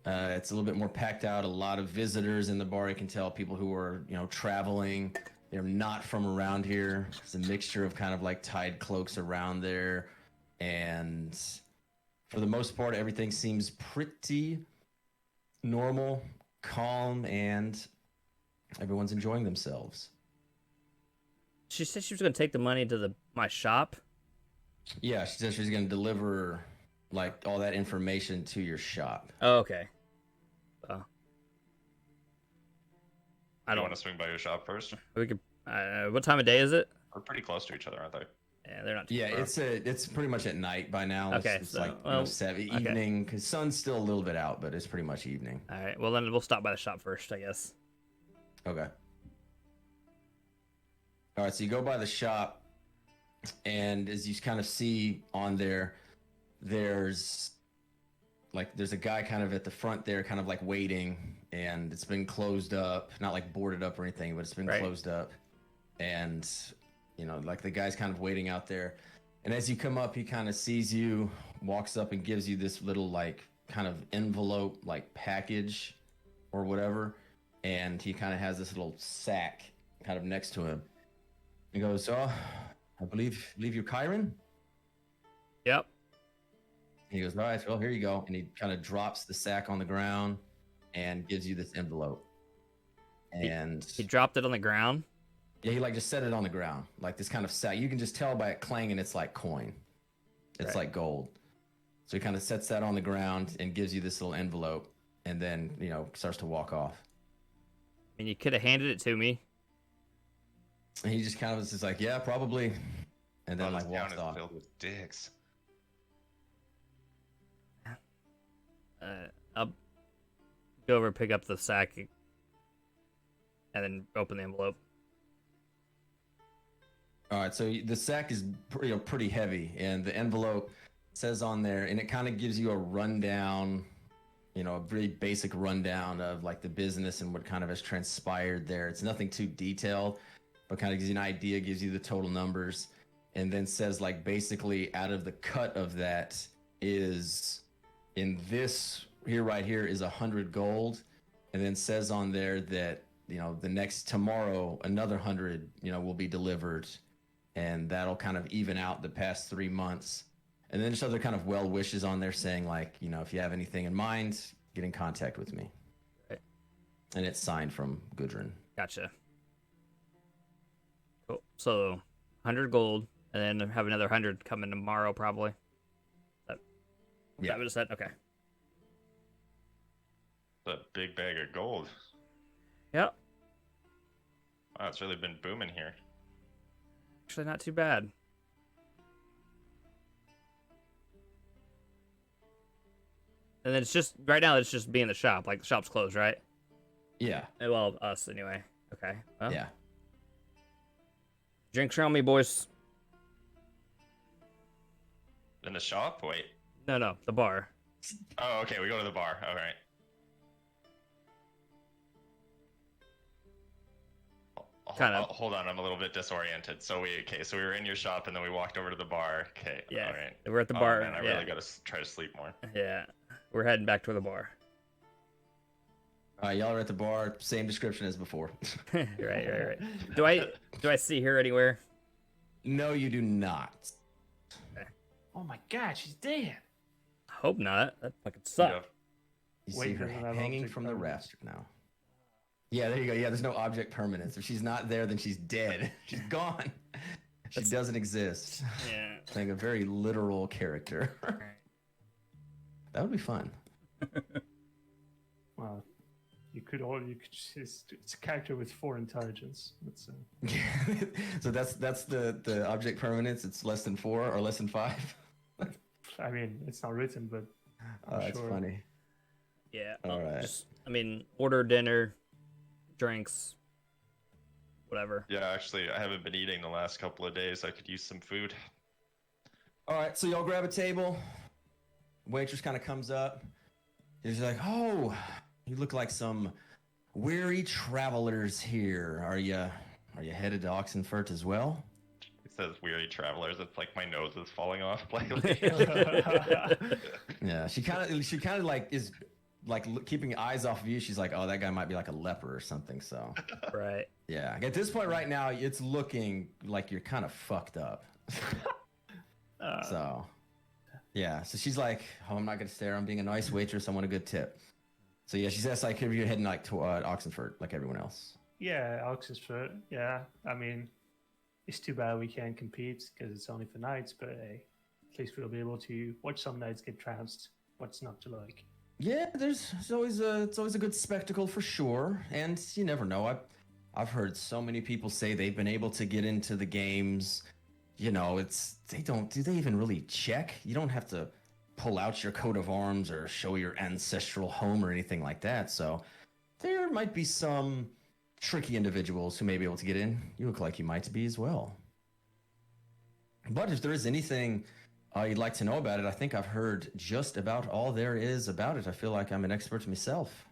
It's a little bit more packed out. A lot of visitors in the bar. You can tell people who are, traveling. They're not from around here. It's a mixture of kind of like tide cloaks around there, and for the most part, everything seems pretty normal, calm, and everyone's enjoying themselves. She said she was going to take the money to my shop. Yeah, she said she's going to deliver like all that information to your shop. Oh, okay. I don't want to swing by your shop first. We could. What time of day is it? We're pretty close to each other, aren't they? Yeah, they're not. Too Yeah, far. it's pretty much at night by now. Okay, it's so, like well, evening because sun's still a little bit out, but it's pretty much evening. All right. Well, then we'll stop by the shop first, I guess. Okay. All right, so you go by the shop, and as you kind of see on there, there's a guy kind of at the front there, kind of like waiting, and it's been closed up, not like boarded up or anything, but it's been closed up, and like the guy's kind of waiting out there, and as you come up, he kind of sees you, walks up, and gives you this little like kind of envelope, like package, or whatever, and he kind of has this little sack kind of next to him. He goes, "Oh, I believe you're Kyron." Yep. He goes, "All right, well, here you go." And he kind of drops the sack on the ground and gives you this envelope. And He dropped it on the ground. yeah, he like just set it on the ground, like this kind of sack. You can just tell by it clanging, it's like coin. It's like gold. So he kind of sets that on the ground and gives you this little envelope, and then starts to walk off. I mean, you could have handed it to me. And he just kind of is just like, "Yeah, probably," and then This like walks town is off. filled with dicks. I'll go over and pick up the sack, and then open the envelope. All right, so the sack is pretty heavy, and the envelope says on there, and it kind of gives you a rundown, a very basic rundown of like the business and what kind of has transpired there. It's nothing too detailed, but kind of gives you an idea, gives you the total numbers, and then says like basically out of the cut of that is in this here right here is 100 gold, and then says on there that the next tomorrow another 100 will be delivered, and that'll kind of even out the past 3 months. And then just other kind of well wishes on there saying like, if you have anything in mind, get in contact with me. Right. And it's signed from Gudron. Gotcha. Cool. So 100 gold, and then have another 100 coming tomorrow, probably. That Yeah. what it said. Okay. A big bag of gold. Yep. Wow, it's really been booming here. Actually, not too bad. And then it's just right now. It's just being the shop. Like the shop's closed, right? Yeah. Well, us anyway. Okay. Well, Yeah. drinks around me, boys. In the shop? Wait. No, the bar. Oh, okay. We go to the bar. All right. Kinda. Hold on, I'm a little bit disoriented. So we were in your shop and then we walked over to the bar. Okay. Yeah. All right. We're at the Oh, bar. man, I yeah. really gotta try to sleep more. Yeah. We're heading back to the bar. Y'all are at the bar. Same description as before. right. Do I see her anywhere? No, you do not. Oh my god, she's dead. Hope not. That fucking sucks. Yeah. You Wait, see her doesn't have hanging object from the permanence. rafter now. Yeah, there you go. Yeah, there's no object permanence. If she's not there, then she's dead. She's gone. She doesn't exist. Yeah. Playing a very literal character. That would be fun. Well, it's a character with 4 intelligence. That's So that's the object permanence. It's less than 4 or less than 5. I mean, it's not written, but I'm That's sure. funny. Yeah. All right. Order dinner, drinks, whatever. Yeah, actually, I haven't been eating the last couple of days. I could use some food. All right, so y'all grab a table. Waitress kind of comes up. She's like, "Oh, you look like some weary travelers here. Are you headed to Oxenfurt as well?" It says weary travelers. It's like my nose is falling off lately. Yeah, she kind of like is like keeping eyes off of you. She's like, "Oh, that guy might be like a leper or something." So, Right. yeah, at this point right now, it's looking like you're kind of fucked up. So, yeah, so she's like, "Oh, I'm not gonna stare. I'm being a nice waitress. I want a good tip." So yeah, she says like, "If you're heading like to Oxenfurt, like everyone else." Yeah, Oxford. Yeah, I mean, it's too bad we can't compete because it's only for nights. But hey, at least we'll be able to watch some nights get trounced. What's not to like? Yeah, it's always a good spectacle for sure, and you never know. I've heard so many people say they've been able to get into the games. You know, do they even really check? You don't have to pull out your coat of arms or show your ancestral home or anything like that. So there might be some tricky individuals who may be able to get in. You look like you might be as well. But if there is anything you'd like to know about it, I think I've heard just about all there is about it. I feel like I'm an expert myself.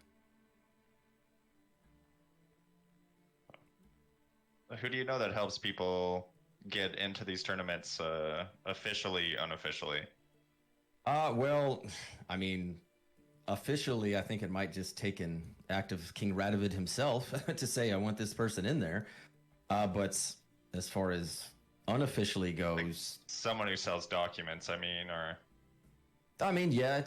Who do you know that helps people get into these tournaments officially, unofficially? Well, I mean, officially, I think it might just take an act of King Radovid himself to say, I want this person in there. But as far as unofficially goes, Someone who sells documents, I mean, or I mean, yeah,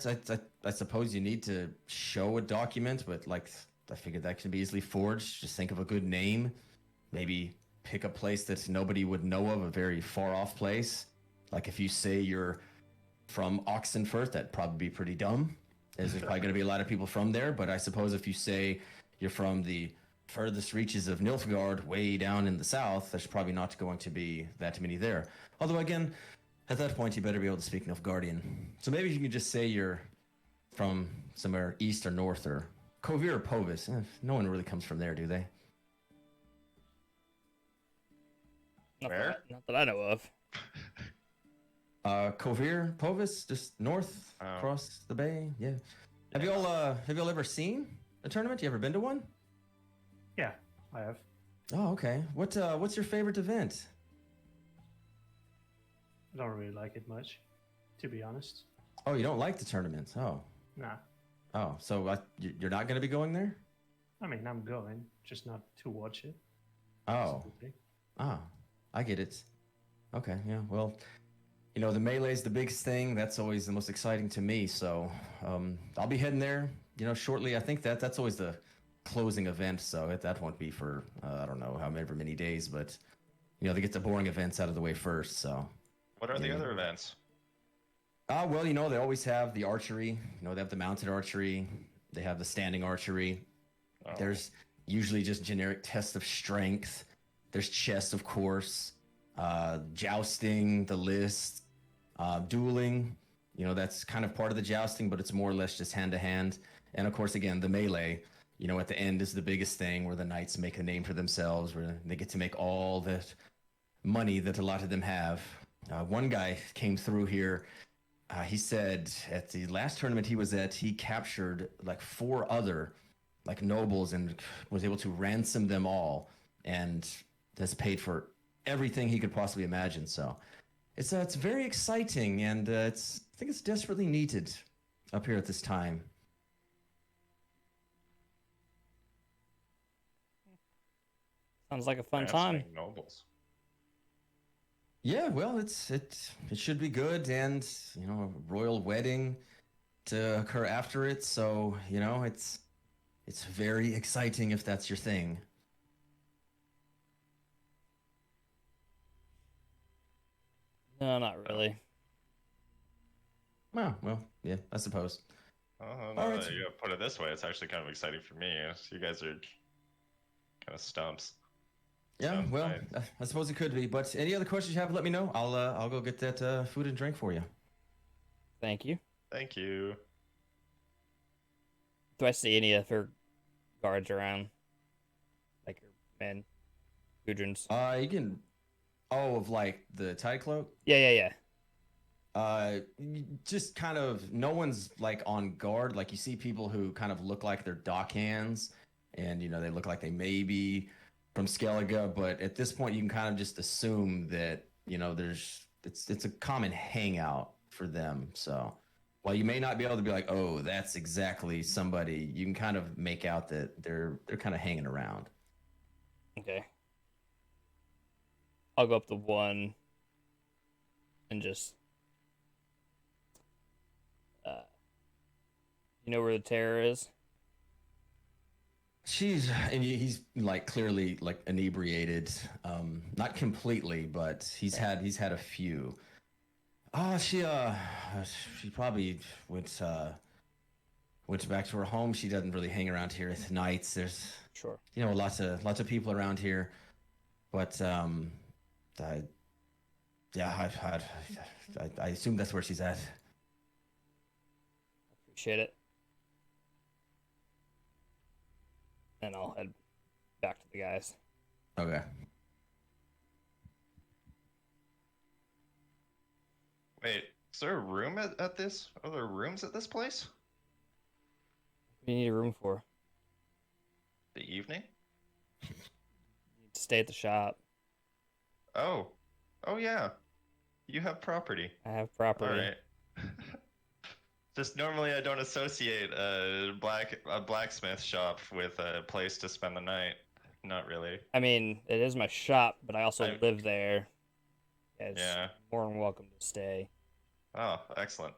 I suppose you need to show a document, but like, I figured that can be easily forged. Just think of a good name. Maybe pick a place that nobody would know of, a very far off place. Like if you say you're from Oxenfurt, that'd probably be pretty dumb, as there's probably going to be a lot of people from there. But I suppose if you say you're from the furthest reaches of Nilfgaard, way down in the south, there's probably not going to be that many there. Although again, at that point, you better be able to speak Nilfgaardian. So maybe you can just say you're from somewhere east or north, or Kovir or Povis. No one really comes from there, do they? Where? Not that I know of. Kovir, Povis, just north Oh. across the bay. Yeah. Have y'all ever seen a tournament? You ever been to one? Yeah, I have. Oh, okay. What's your favorite event? I don't really like it much, to be honest. Oh, you don't like the tournaments. Oh. Nah. Oh, so you're not going to be going there? I mean, I'm going, just not to watch it. Oh. Absolutely. Ah, I get it. Okay, yeah. Well, you know, the melee's the biggest thing. That's always the most exciting to me. So I'll be heading there, you know, shortly. I think that's always the closing event. So that won't be for, I don't know, however many days. But they get the boring events out of the way first. So, What are the Yeah. other events? well, they always have the archery. They have the mounted archery. They have the standing archery. Oh. There's usually just generic tests of strength. There's chess, of course. Jousting, the list, dueling. That's kind of part of the jousting, but it's more or less just hand to hand. And of course, again, the melee. At the end is the biggest thing where the knights make a name for themselves, where they get to make all that money that a lot of them have. One guy came through here. He said at the last tournament he was at, he captured like 4 other like nobles and was able to ransom them all, and has paid for everything he could possibly imagine. So it's very exciting, and I think it's desperately needed up here at this time. Sounds like a fun Ransoming time. Nobles. Yeah, well, it should be good, and a royal wedding to occur after it. So it's very exciting if that's your thing. No, not really. Oh, well, yeah, I suppose. Oh, All no, right. you put it this way, it's actually kind of exciting for me. You guys are kind of stumps. Yeah, Sounds well, nice. I suppose it could be. But any other questions you have, let me know. I'll go get that food and drink for you. Thank you. Thank you. Do I see any of her guards around? Like her men? Gudrons? You can. Oh, of like the tide cloak. Yeah. Just kind of no one's like on guard. Like you see people who kind of look like they're dock hands, and they look like they may be from Skellige, but at this point you can kind of just assume that it's a common hangout for them. So while you may not be able to be like, oh, that's exactly somebody, you can kind of make out that they're kind of hanging around. Okay. I'll go up to one and just you know where the terror is? And he's like clearly like inebriated, not completely, but he's had a few. She probably went back to her home. She doesn't really hang around here at nights. There's Sure. lots of people around here, but I assume that's where she's at. Appreciate it. And I'll head back to the guys. Okay. Wait, is there a room at this? Are there rooms at this place? What do you need a room for? The evening? You need to stay at the shop. Oh. Oh, yeah. You have property. I have property. All right. Just normally I don't associate a blacksmith shop with a place to spend the night. Not really. I mean, it is my shop, but I also I- live there. Yeah, it's Yeah. more than welcome to stay. Oh, excellent.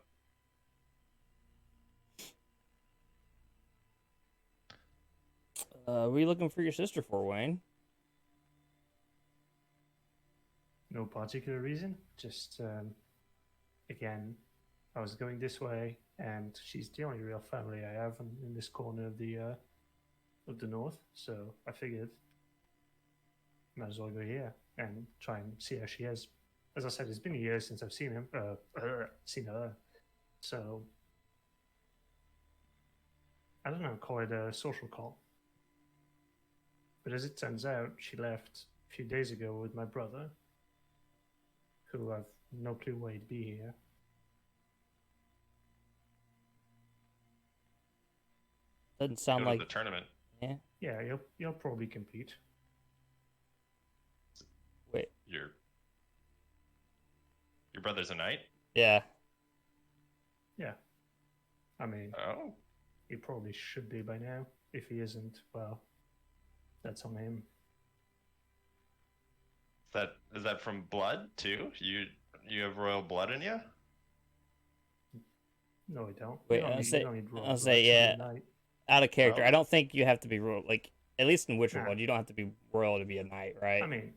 What are you looking for your sister for, Wayne? No particular reason. Just again, I was going this way, and she's the only real family I have in this corner of the north. So I figured, might as well go here and try and see how she is. As I said, it's been a year since I've seen seen her. So I don't know, call it a social call. But as it turns out, she left a few days ago with my brother, who I've no clue why he'd be here. Doesn't sound Go to like the tournament. yeah. Yeah, you'll probably compete. Wait, Your brother's a knight? yeah. Yeah. I mean, Oh. he probably should be by now. If he isn't, well, that's on him. Is that from blood too? You have royal blood in you? No, I don't. Wait, You don't I'll need- say- you don't need royal I'll blood say, to be yeah. a knight. Out of character. Oh. I don't think you have to be royal. Like, at least in Witcher Nah. World, you don't have to be royal to be a knight, right? I mean,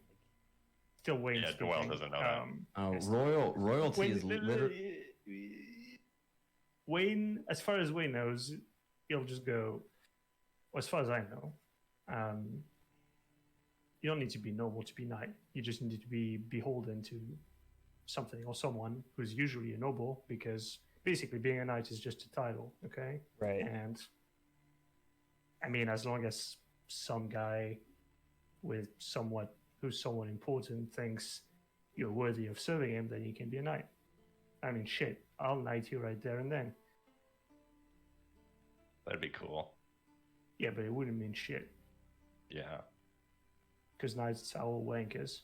still Wayne Yeah, speaking. Joel doesn't know that. Royalty is literally. Wayne, as far as Wayne knows, he'll just go. Well, as far as I know, you don't need to be noble to be knight. You just need to be beholden to something or someone who's usually a noble, because basically being a knight is just a title, okay? Right. And I mean, as long as some guy with who's somewhat important thinks you're worthy of serving him, then you can be a knight. I mean, shit, I'll knight you right there and then. That'd be cool. Yeah, but it wouldn't mean shit, Yeah. because knights are all wankers.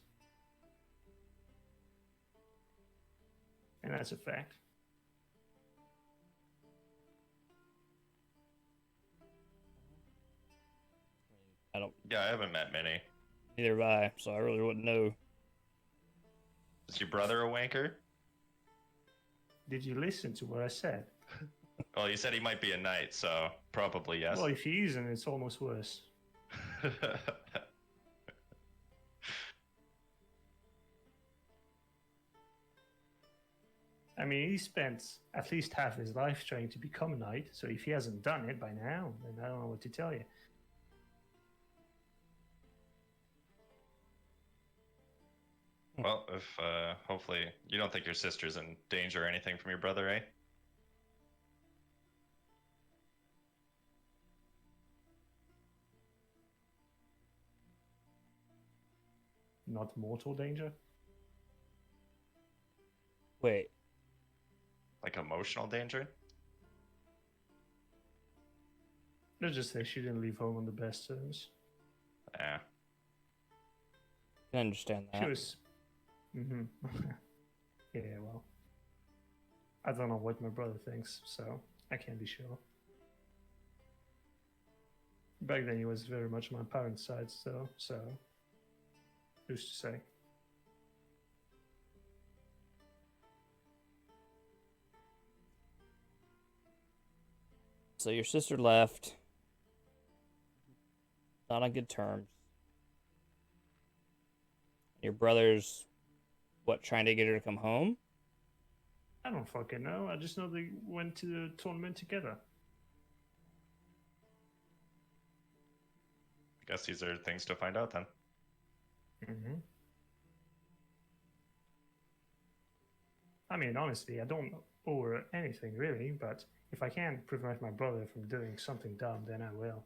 And that's a fact. I don't. Yeah, I haven't met many. Neither have I, so I really wouldn't know. Is your brother a wanker? Did you listen to what I said? Well, you said he might be a knight, so probably yes. Well, if he isn't, it's almost worse. I mean, he spent at least half his life trying to become a knight, so if he hasn't done it by now, then I don't know what to tell you. Well, if hopefully you don't think your sister's in danger or anything from your brother, eh? Not mortal danger? Wait, Like emotional danger? Let's just say she didn't leave home on the best terms. Yeah. I can understand that. She was. Mm-hmm. Yeah, well. I don't know what my brother thinks, so I can't be sure. Back then, he was very much on my parents' side still, so. Who's to say? So your sister left. Not on good terms. Your brother's, what, trying to get her to come home? I don't fucking know. I just know they went to the tournament together. I guess these are things to find out then. Mm-hmm. I mean, honestly, I don't owe her anything really, but if I can prevent my brother from doing something dumb, then I will.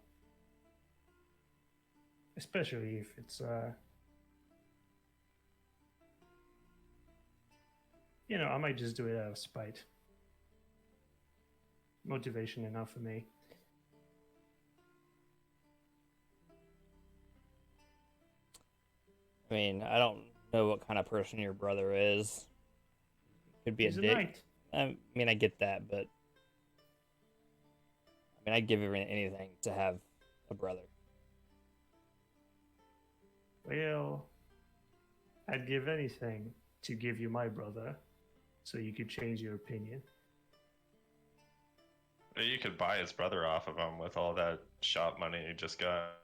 Especially if it's, you know, I might just do it out of spite. Motivation enough for me. I mean, I don't know what kind of person your brother is. Could be He's a a dick. knight. I mean, I get that, but I mean, I'd give anything to have a brother. Well, I'd give anything to give you my brother, so you could change your opinion. You could buy his brother off of him with all that shop money you just got.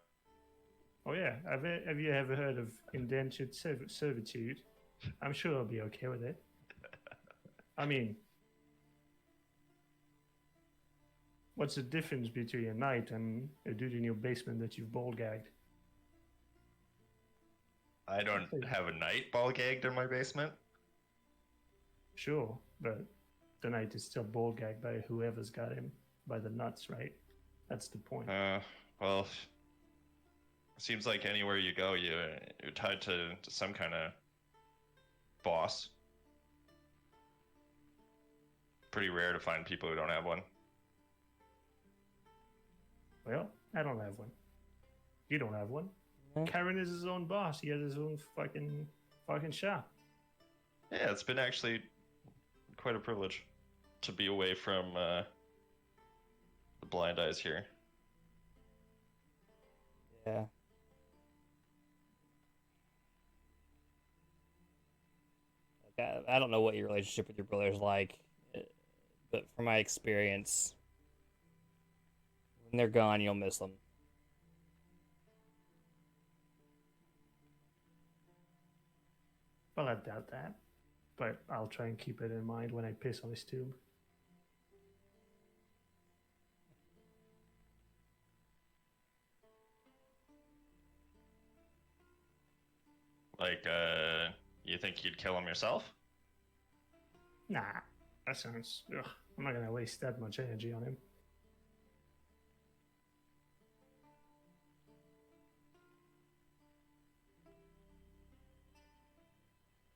Oh yeah, have you ever heard of indentured servitude? I'm sure I'll be okay with it. I mean, what's the difference between a knight and a dude in your basement that you've ball gagged? I don't have a knight ball gagged in my basement. Sure, but the knight is still ball gagged by whoever's got him by the nuts, right? That's the point. Well, seems like anywhere you go, you're tied to some kind of boss. Pretty rare to find people who don't have one. Well, I don't have one. You don't have one. Yeah. Karen is his own boss. He has his own fucking shop. Yeah, it's been actually quite a privilege to be away from the blind eyes here. Yeah. Like, I don't know what your relationship with your brother is like, but from my experience, when they're gone, you'll miss them. Well, I doubt that. But I'll try and keep it in mind when I piss on his tomb. Like, you think you'd kill him yourself? Nah, that sounds... Ugh, I'm not going to waste that much energy on him.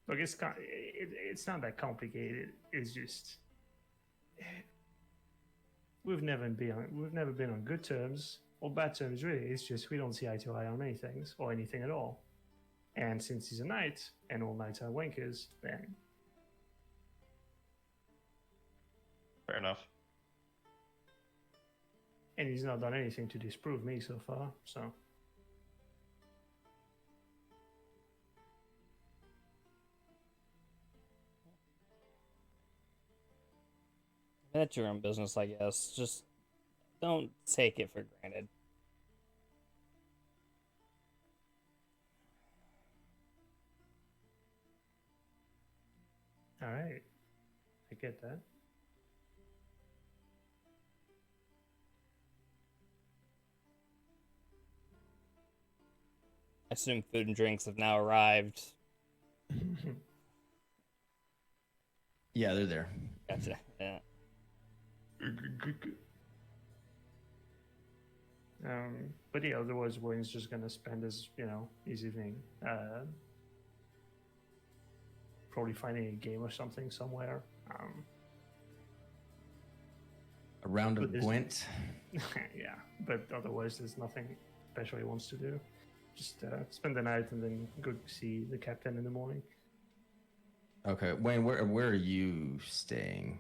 Look, it's not that complicated. It's just... We've never been on good terms or bad terms, really. It's just we don't see eye to eye on many things or anything at all. And since he's a knight and all knights are wankers, then Fair enough. and he's not done anything to disprove me so far. So That's your own business, I guess. Just don't take it for granted. all right, I get that. I assume food and drinks have now arrived. Yeah, they're there. Gotcha. Yeah. But yeah, otherwise Wayne's just gonna spend his his evening probably finding a game or something somewhere. A round of But this- Gwent. Yeah, but otherwise there's nothing special he wants to do. Just spend the night and then go see the captain in the morning. Okay, Wayne, where are you staying?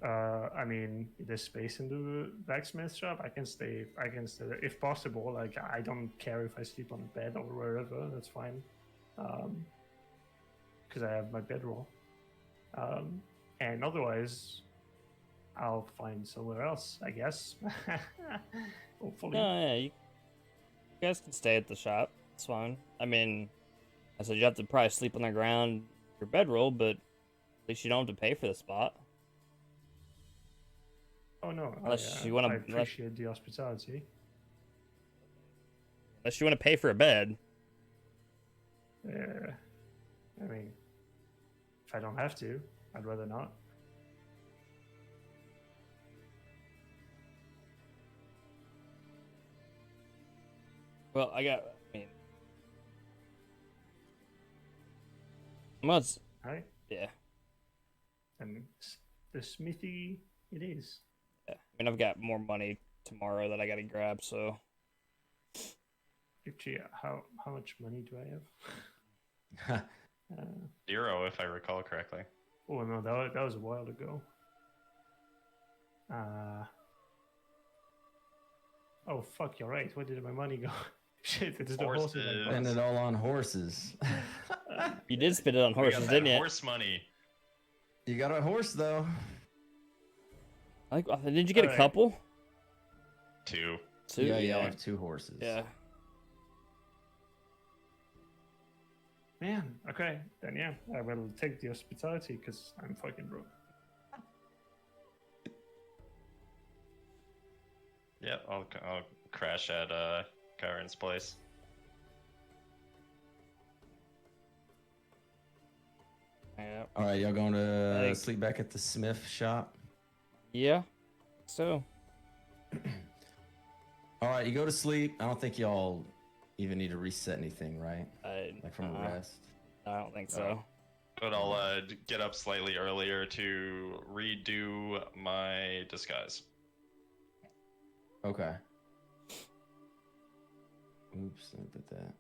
I mean, there's space in the blacksmith shop. I can stay there if possible. Like, I don't care if I sleep on a bed or wherever. That's fine. Because I have my bedroll. And otherwise, I'll find somewhere else, I guess. Hopefully. No, yeah, you guys can stay at the shop. It's fine. I mean, I said you have to probably sleep on the ground, your bedroll, but at least you don't have to pay for the spot. Oh no, Unless you I wanna- appreciate the hospitality. Unless you want to pay for a bed. I mean, if I don't have to, I'd rather not. Well, I mean, Muds. Right? Yeah. And the smithy it is. Yeah. I mean, I've got more money tomorrow that I got to grab, so. Actually, how much money do I have? 0, if I recall correctly. Oh no, that was a while ago. Oh fuck, you're right. Where did my money go? Shit, it's the horses. Horses. Spend it all on horses. You did spend it on We got horses, that didn't you? horse money. You got a horse though. Like, did you get a Alright. couple? 2. Two. Yeah, you have 2 horses. Yeah. Man, okay, then yeah, I will take the hospitality because I'm fucking broke. Yep, I'll crash at Kyron's place. Yeah. All right, y'all going to Like- sleep back at the Smith shop? Yeah. So. All right, you go to sleep. I don't think y'all even need to reset anything, right? Like from a uh-uh. rest. I don't think so. But I'll get up slightly earlier to redo my disguise. Okay. Oops, let me put that.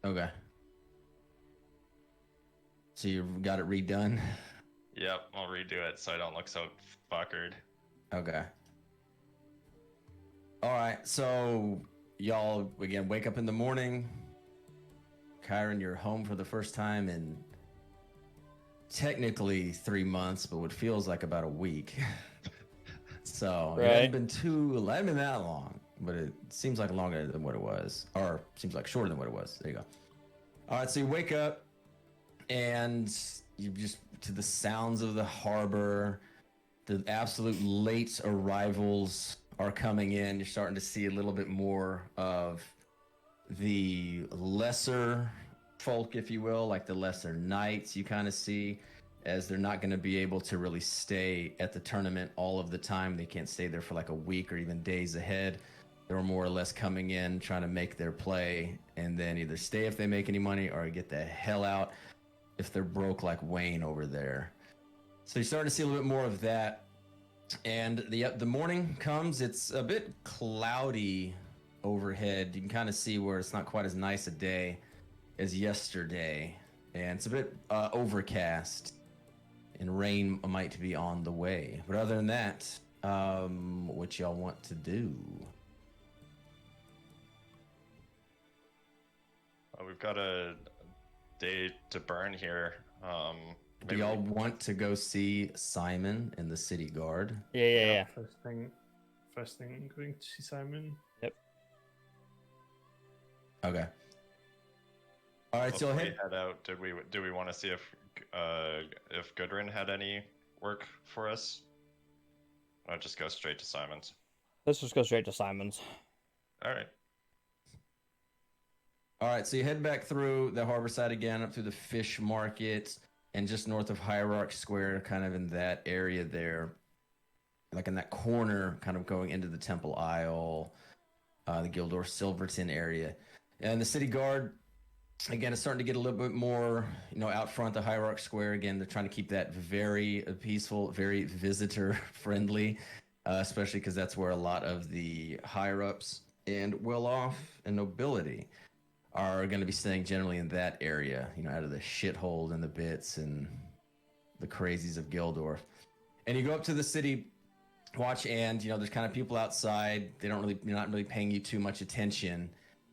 Okay. So you got it redone? Yep, I'll redo it so I don't look so fuckered. Okay. All right, so y'all again wake up in the morning. Kyron, you're home for the first time in technically 3 months, but what feels like about a week. So it Right. hasn't been that long. but it seems like longer than what it was, or seems like shorter than what it was. There you go. All right, so you wake up, and you just to the sounds of the harbor. The absolute late arrivals are coming in. You're starting to see a little bit more of the lesser folk, if you will, like the lesser knights you kind of see, as they're not going to be able to really stay at the tournament all of the time. They can't stay there for like a week or even days ahead. They're more or less coming in, trying to make their play, and then either stay if they make any money or get the hell out if they're broke like Wayne over there. So you're starting to see a little bit more of that. And the morning comes. It's a bit cloudy overhead. You can kind of see where it's not quite as nice a day as yesterday. And it's a bit overcast. And rain might be on the way. But other than that, what y'all want to do? We've got a day to burn here. Do y'all want to go see Simon and the city guard? Yeah. First thing, going to see Simon. Yep. Okay. All right, so before we head out, do we want to see if Gudron had any work for us? Or just go straight to Simon's? Let's just go straight to Simon's. All right. All right, so you head back through the harbor side again, up through the fish market, and just north of Hierarch Square, kind of in that area there, like in that corner, kind of going into the Temple Isle, the Gildor Silverton area. And the city guard, again, is starting to get a little bit more, out front, the Hierarch Square. Again, they're trying to keep that very peaceful, very visitor-friendly, especially because that's where a lot of the higher-ups and well-off and nobility are going to be staying generally in that area, out of the shithole and the bits and the crazies of Gildorf. And you go up to the city watch, and there's kind of people outside. They're not really paying you too much attention.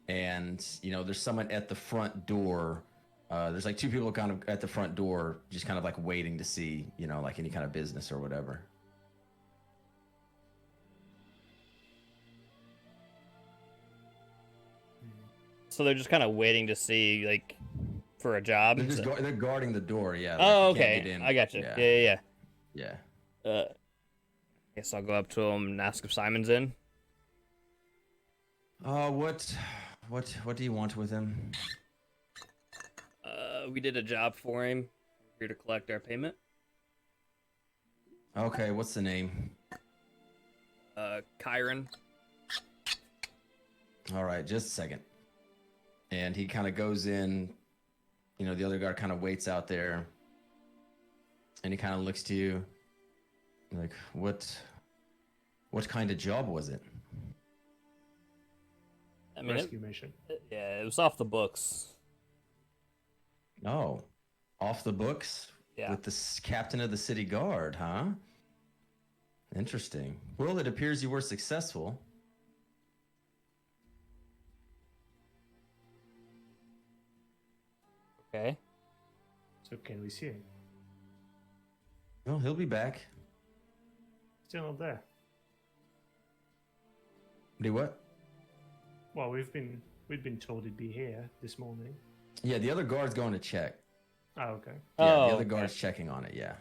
And there's someone at the front door. There's like two people kind of at the front door, just kind of like waiting to see, like any kind of business or whatever. So they're just kind of waiting to see, like, for a job. They're guarding the door. Yeah. Oh, like, you can't okay. get in. I got you. Yeah. Guess I'll go up to him and ask if Simon's in. What do you want with him? We did a job for him. We're here to collect our payment. Okay, what's the name? Kyron. All right, just a second. And he kind of goes in, the other guard kind of waits out there, and he kind of looks to you like, what kind of job was it? I mean, rescue mission. It was off the books. Oh, off the books? Yeah. With the captain of the city guard, huh? Interesting. Well, it appears you were successful. Okay. So can we see him? Well, he'll be back. Still not there. Do what? Well, we've been told he'd be here this morning. Yeah, the other guard's going to check. Oh, okay. Yeah, the other guard's checking on it, yeah.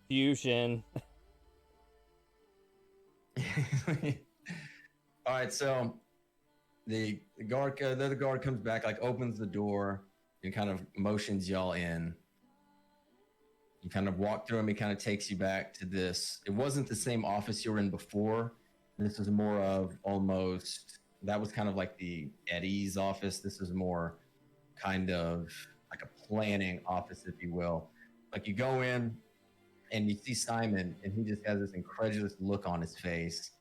Fusion. All right, so the other guard comes back, like opens the door and kind of motions y'all in. You kind of walk through him. He kind of takes you back to this. It wasn't the same office you were in before. This was more of almost, that was kind of like the Eddie's office. This is more kind of like a planning office, if you will. Like you go in and you see Simon, and he just has this incredulous look on his face.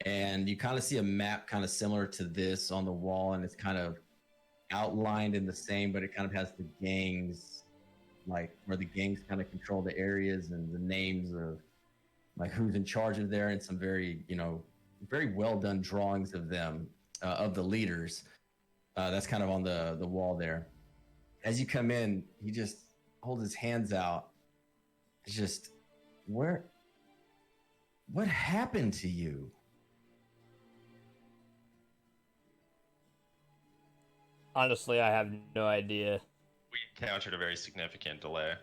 And you kind of see a map kind of similar to this on the wall, and it's kind of outlined in the same, but it kind of has the gangs, like where the gangs kind of control the areas and the names of like who's in charge of there, and some very, very well done drawings of them, of the leaders. That's kind of on the wall there. As you come in, he just holds his hands out. It's just, what happened to you? Honestly, I have no idea. We encountered a very significant delay.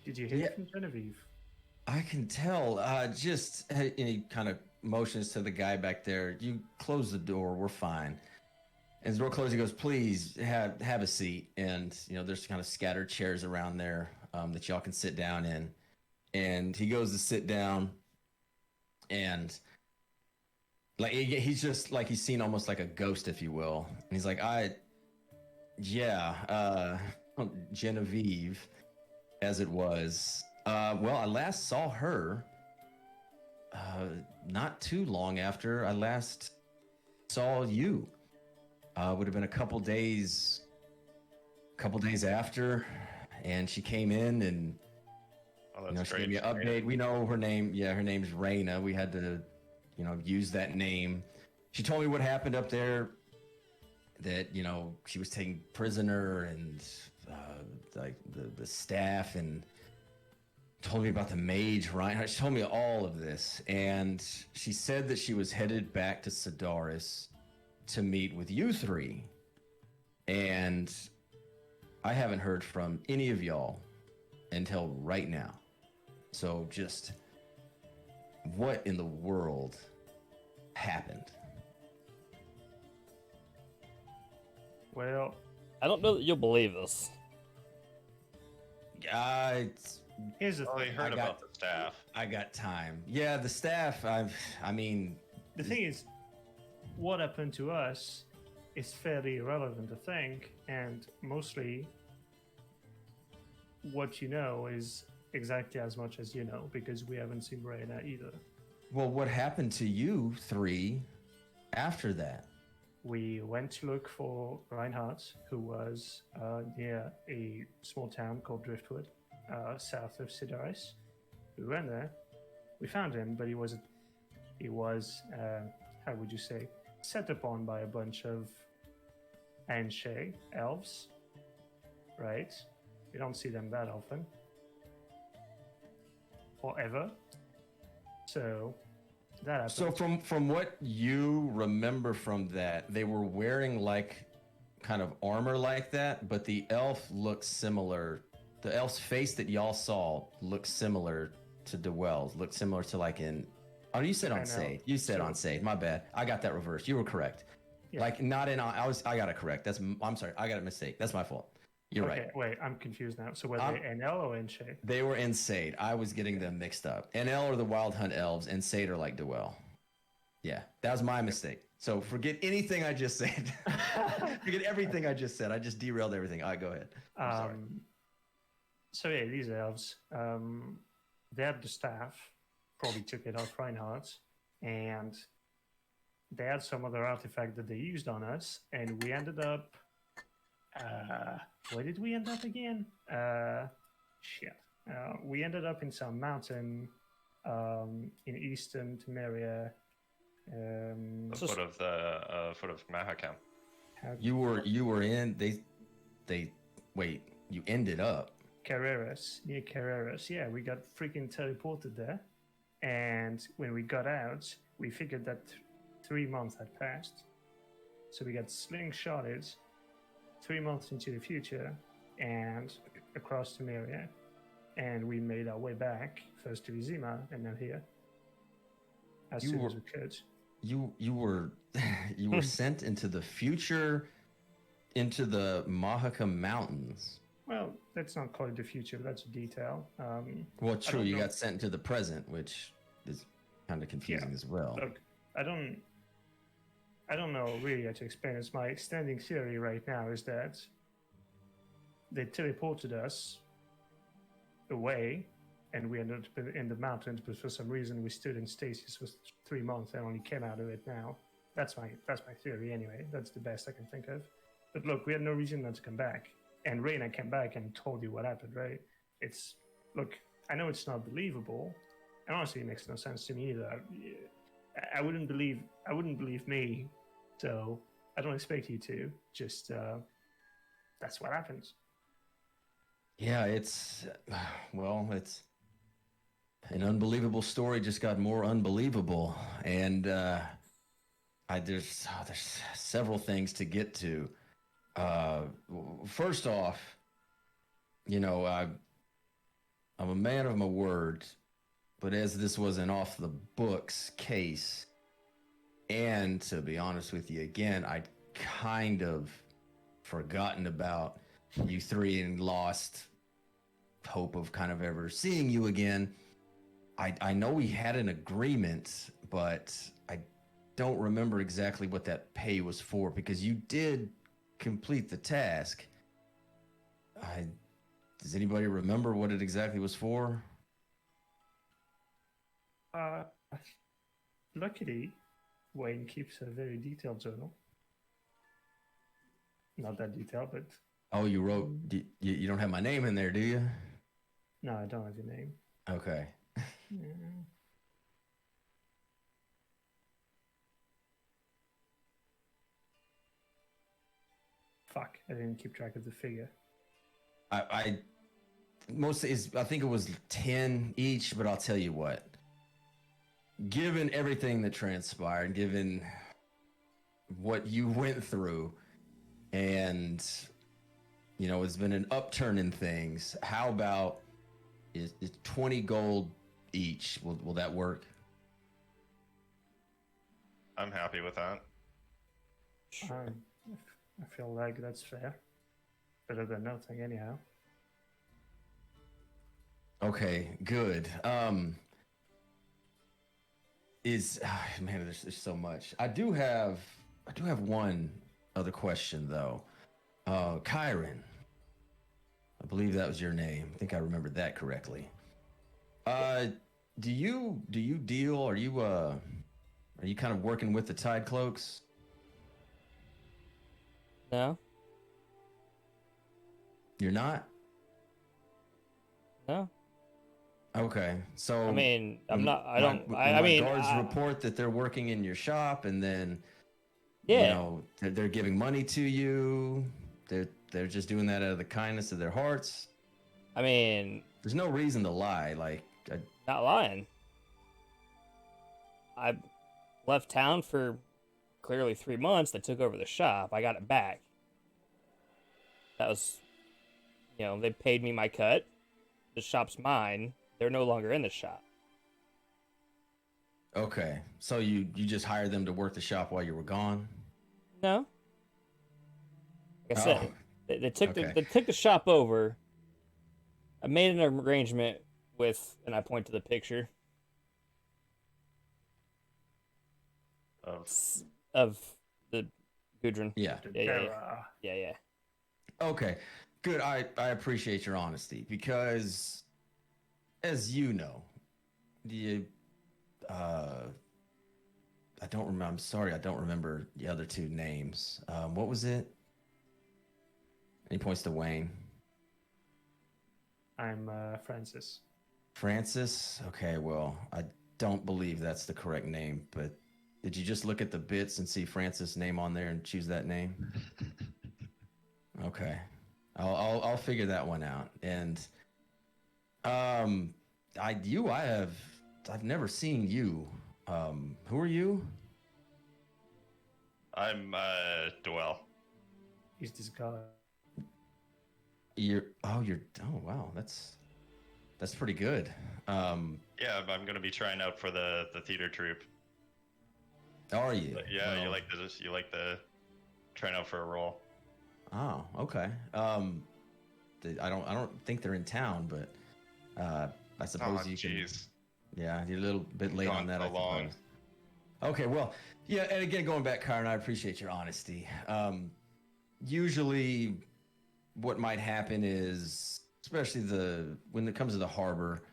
Did you hear Yeah. from Genevieve? I can tell. Just any kind of motions to the guy back there. You close the door. We're fine. And the door closes. He goes, "Please have a seat." And there's kind of scattered chairs around there that y'all can sit down in. And he goes to sit down, and like he's just like he's seen almost like a ghost, if you will. And he's like, Genevieve, as it was. Well, I last saw her not too long after I last saw you. Would have been a couple days after, and she came in and Oh, that's she great. gave me an update. We know her name. Yeah, her name's Raina. We had to, use that name. She told me what happened up there. That she was taken prisoner, and like the staff, and told me about the mage, right? She told me all of this, and she said that she was headed back to Sidaris to meet with you three. And I haven't heard from any of y'all until right now. So just what in the world happened? Well, I don't know that you'll believe this. here's the Oh, they thing. heard about the staff. I got time. Yeah, the staff. I mean, The thing is, what happened to us is fairly irrelevant, I think, and mostly what you know is exactly as much as you know, because we haven't seen Raina either. well, what happened to you three after that? We went to look for Reinhardt, who was near a small town called Driftwood, south of Sidaris. We went there. We found him, but he was, how would you say, set upon by a bunch of Anshe elves, right? We don't see them that often, or ever. So that happened. So from what you remember from that, they were wearing like kind of armor like that, but the elf looks similar. The elf's face that y'all saw looks similar to Dwell's. Looked similar to like in. Oh, you said I on know. Sade. You said So- on Sade. My bad. I got that reversed. You were correct. Yeah. Like not in. I got it correct. I'm sorry. I got a mistake. That's my fault. You're Okay, right. wait, I'm confused now. So were I'm- they NL or Anshe? They were in Sade. I was getting them mixed up. NL are the Wild Hunt elves, and Sade are like Dwell. Yeah, that was my mistake. So forget anything I just said. Forget everything I just said. I just derailed everything. All right, go ahead. I'm sorry. So yeah, these elves, they had the staff, probably took it off Reinhardt, and they had some other artifact that they used on us, and we ended up. Where did we end up again? Shit. We ended up in some mountain in eastern Temeria. The foot of Mahakam. You were in. They wait. You ended up. Carreras, near Carreras. Yeah, we got freaking teleported there. And when we got out, we figured that 3 months had passed. So we got slingshotted 3 months into the future and across Temeria. And we made our way back, first to Vizima and then here. As You soon were- as we could. You were you were sent into the future, into the Mahakam Mountains. Well, let's not call it the future, that's a detail. Well, true. don't You know. got sent into the present, which is kind of confusing as well. Look, I don't know really how to explain this. My standing theory right now is that they teleported us away, and we ended up in the mountains. But for some reason, we stood in stasis for 3 months and only came out of it now. That's my theory anyway. That's the best I can think of. But look, we had no reason not to come back, and Reina came back and told you what happened, right? Look. I know it's not believable. And honestly, it makes no sense to me either. I wouldn't believe me, so I don't expect you to. Just that's what happens. Yeah, it's it's an unbelievable story. Just got more unbelievable, and there's several things to get to. First off, you know, I'm a man of my word, but as this was an off the books case, and to be honest with you, again, I'd kind of forgotten about you three and lost hope of kind of ever seeing you again. I know we had an agreement, but I don't remember exactly what that pay was for because you did complete the task. Does anybody remember what it exactly was for? Luckily, Wayne keeps a very detailed journal. Not that detailed, but Oh, you wrote. You don't have my name in there, do you? no, I don't have your name. Okay. Yeah. Fuck, I didn't keep track of the figure. I mostly is. I think it was 10 each, but I'll tell you what. Given everything that transpired, given what you went through, and you know, it's been an upturn in things. How about is 20 gold each? Will that work? I'm happy with that. Sure. I feel like that's fair. Better than nothing, anyhow. Okay, good. Man, there's so much. I do have one other question though. Kyron, I believe that was your name. I think I remembered that correctly. Do you deal? Are you kind of working with the Tide Cloaks? No, You're not? no. Okay, so I mean, I'm not. I don't. When I my mean, guards report that they're working in your shop, and then yeah. you know they're giving money to you. They're just doing that out of the kindness of their hearts. I mean, There's no reason to lie. Like, not lying. I left town for clearly 3 months. They took over the shop. I got it back. That was, they paid me my cut. The shop's mine. They're no longer in the shop. okay, so you just hired them to work the shop while you were gone? No. Like I said, they took okay. they took the shop over. I made an arrangement with, and I point to the picture of the Gudron. Yeah. Yeah. Okay, good. I appreciate your honesty because, as you know, I don't remember. I'm sorry, I don't remember the other two names. What was it? And he points to Wayne. I'm Francis. Francis? Okay, well, I don't believe that's the correct name, but did you just look at the bits and see Francis' name on there and choose that name? Okay. I'll figure that one out. And I've never seen you. Who are you? I'm Doel. He's this guy. Oh wow, that's pretty good. Yeah, I'm gonna be trying out for the theater troupe. Are you? But yeah, Well, you like the trying out for a role. Oh, okay. I don't think they're in town, but I suppose you can. Jeez. Yeah, you're a little bit late on that. So I long. suppose. Okay, well, yeah, and again, going back, Kyron, I appreciate your honesty. Usually, what might happen is, especially when it comes to the harbor,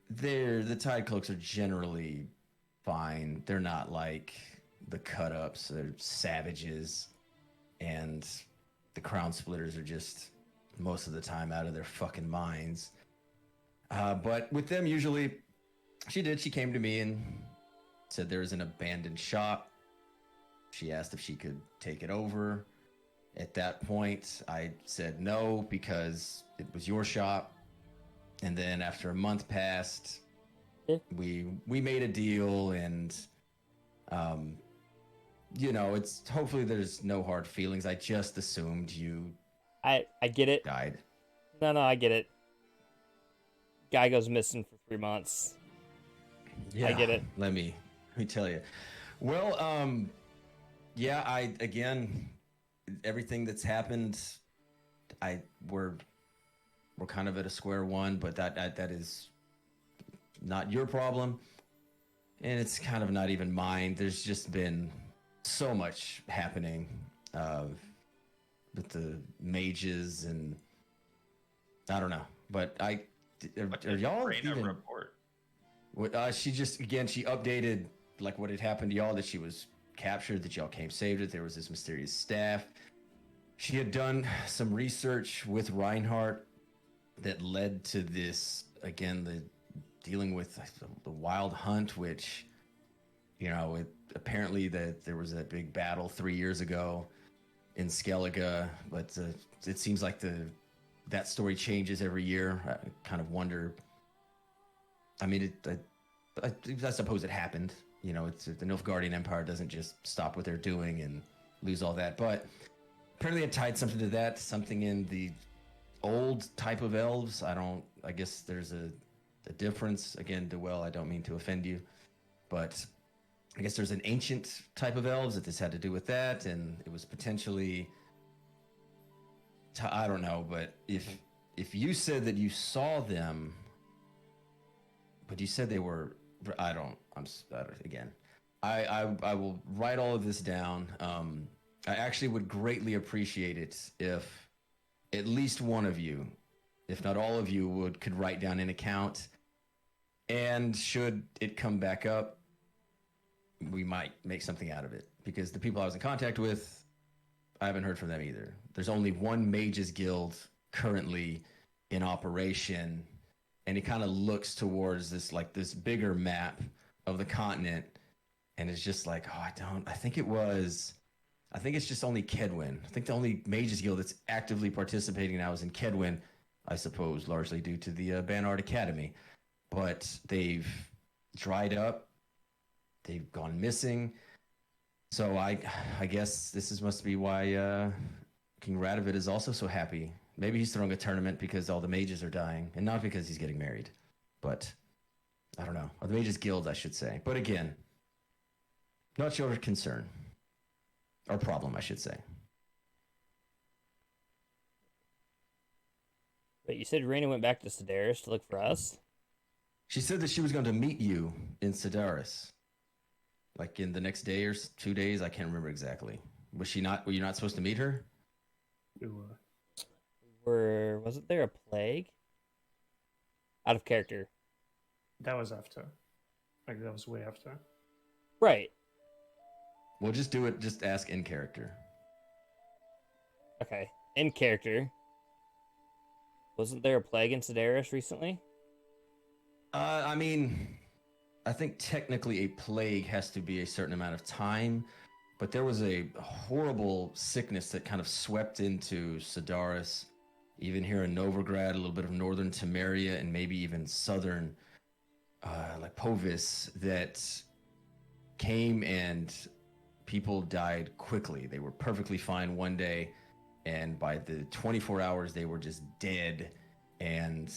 the Tide Cloaks are generally fine. They're not like the cut ups. They're savages, and the Crown Splitters are just most of the time out of their fucking minds. But with them, usually, she came to me and said there was an abandoned shop. She asked if she could take it over. At that point, I said no because it was your shop. And then after a month passed, we made a deal, and you know, it's hopefully there's no hard feelings. I just assumed you I get it. died. No, I get it. Guy goes missing for 3 months. Yeah, I get it. Let me tell you. Well, yeah, again, everything that's happened, we're kind of at a square one, but that is not your problem, and it's kind of not even mine. There's just been so much happening with the mages, and I don't know. But are y'all Raina even? report. She just she updated like what had happened to y'all, that she was captured, that y'all came saved it. There was this mysterious staff. She had done some research with Reinhardt that led to this again, the dealing with the wild hunt, which apparently that there was a big battle 3 years ago in Skellige, but it seems like that story changes every year. I kind of wonder. I mean, I suppose it happened. It's the Nilfgaardian Empire doesn't just stop what they're doing and lose all that. But apparently it tied something to that, something in the old type of elves. I guess there's a difference. Again, Dewell, I don't mean to offend you, but I guess there's an ancient type of elves that this had to do with that, and it was potentially, I don't know, but if you said that you saw them, but you said they were, again, I will write all of this down. I actually would greatly appreciate it if at least one of you, if not all of you, could write down an account, and should it come back up, we might make something out of it, because the people I was in contact with, I haven't heard from them either. There's only one Mages Guild currently in operation, and it kind of looks towards this bigger map of the continent, and it's just like, I think it's just only Kedwin. I think the only Mages Guild that's actively participating now is in Kedwin, I suppose, largely due to the Banard Academy. But they've dried up. They've gone missing. So I guess must be why King Radovid is also so happy. Maybe he's throwing a tournament because all the mages are dying, and not because he's getting married. But I don't know. Or the Mages Guild, I should say. But again, not your concern. Or problem, I should say. But you said Raina went back to Sedaris to look for us? She said that she was going to meet you in Sedaris. Like in the next day or 2 days, I can't remember exactly. Were you not supposed to meet her? We were. Wasn't there a plague? Out of character. That was after. Like, that was way after. Right. Well, just do it. Just ask in character. Okay. In character. Wasn't there a plague in Sedaris recently? I mean, I think technically a plague has to be a certain amount of time, but there was a horrible sickness that kind of swept into Sedaris, even here in Novigrad, a little bit of northern Temeria, and maybe even southern, like Povis, that came and people died quickly. They were perfectly fine one day, and by the 24 hours, they were just dead, and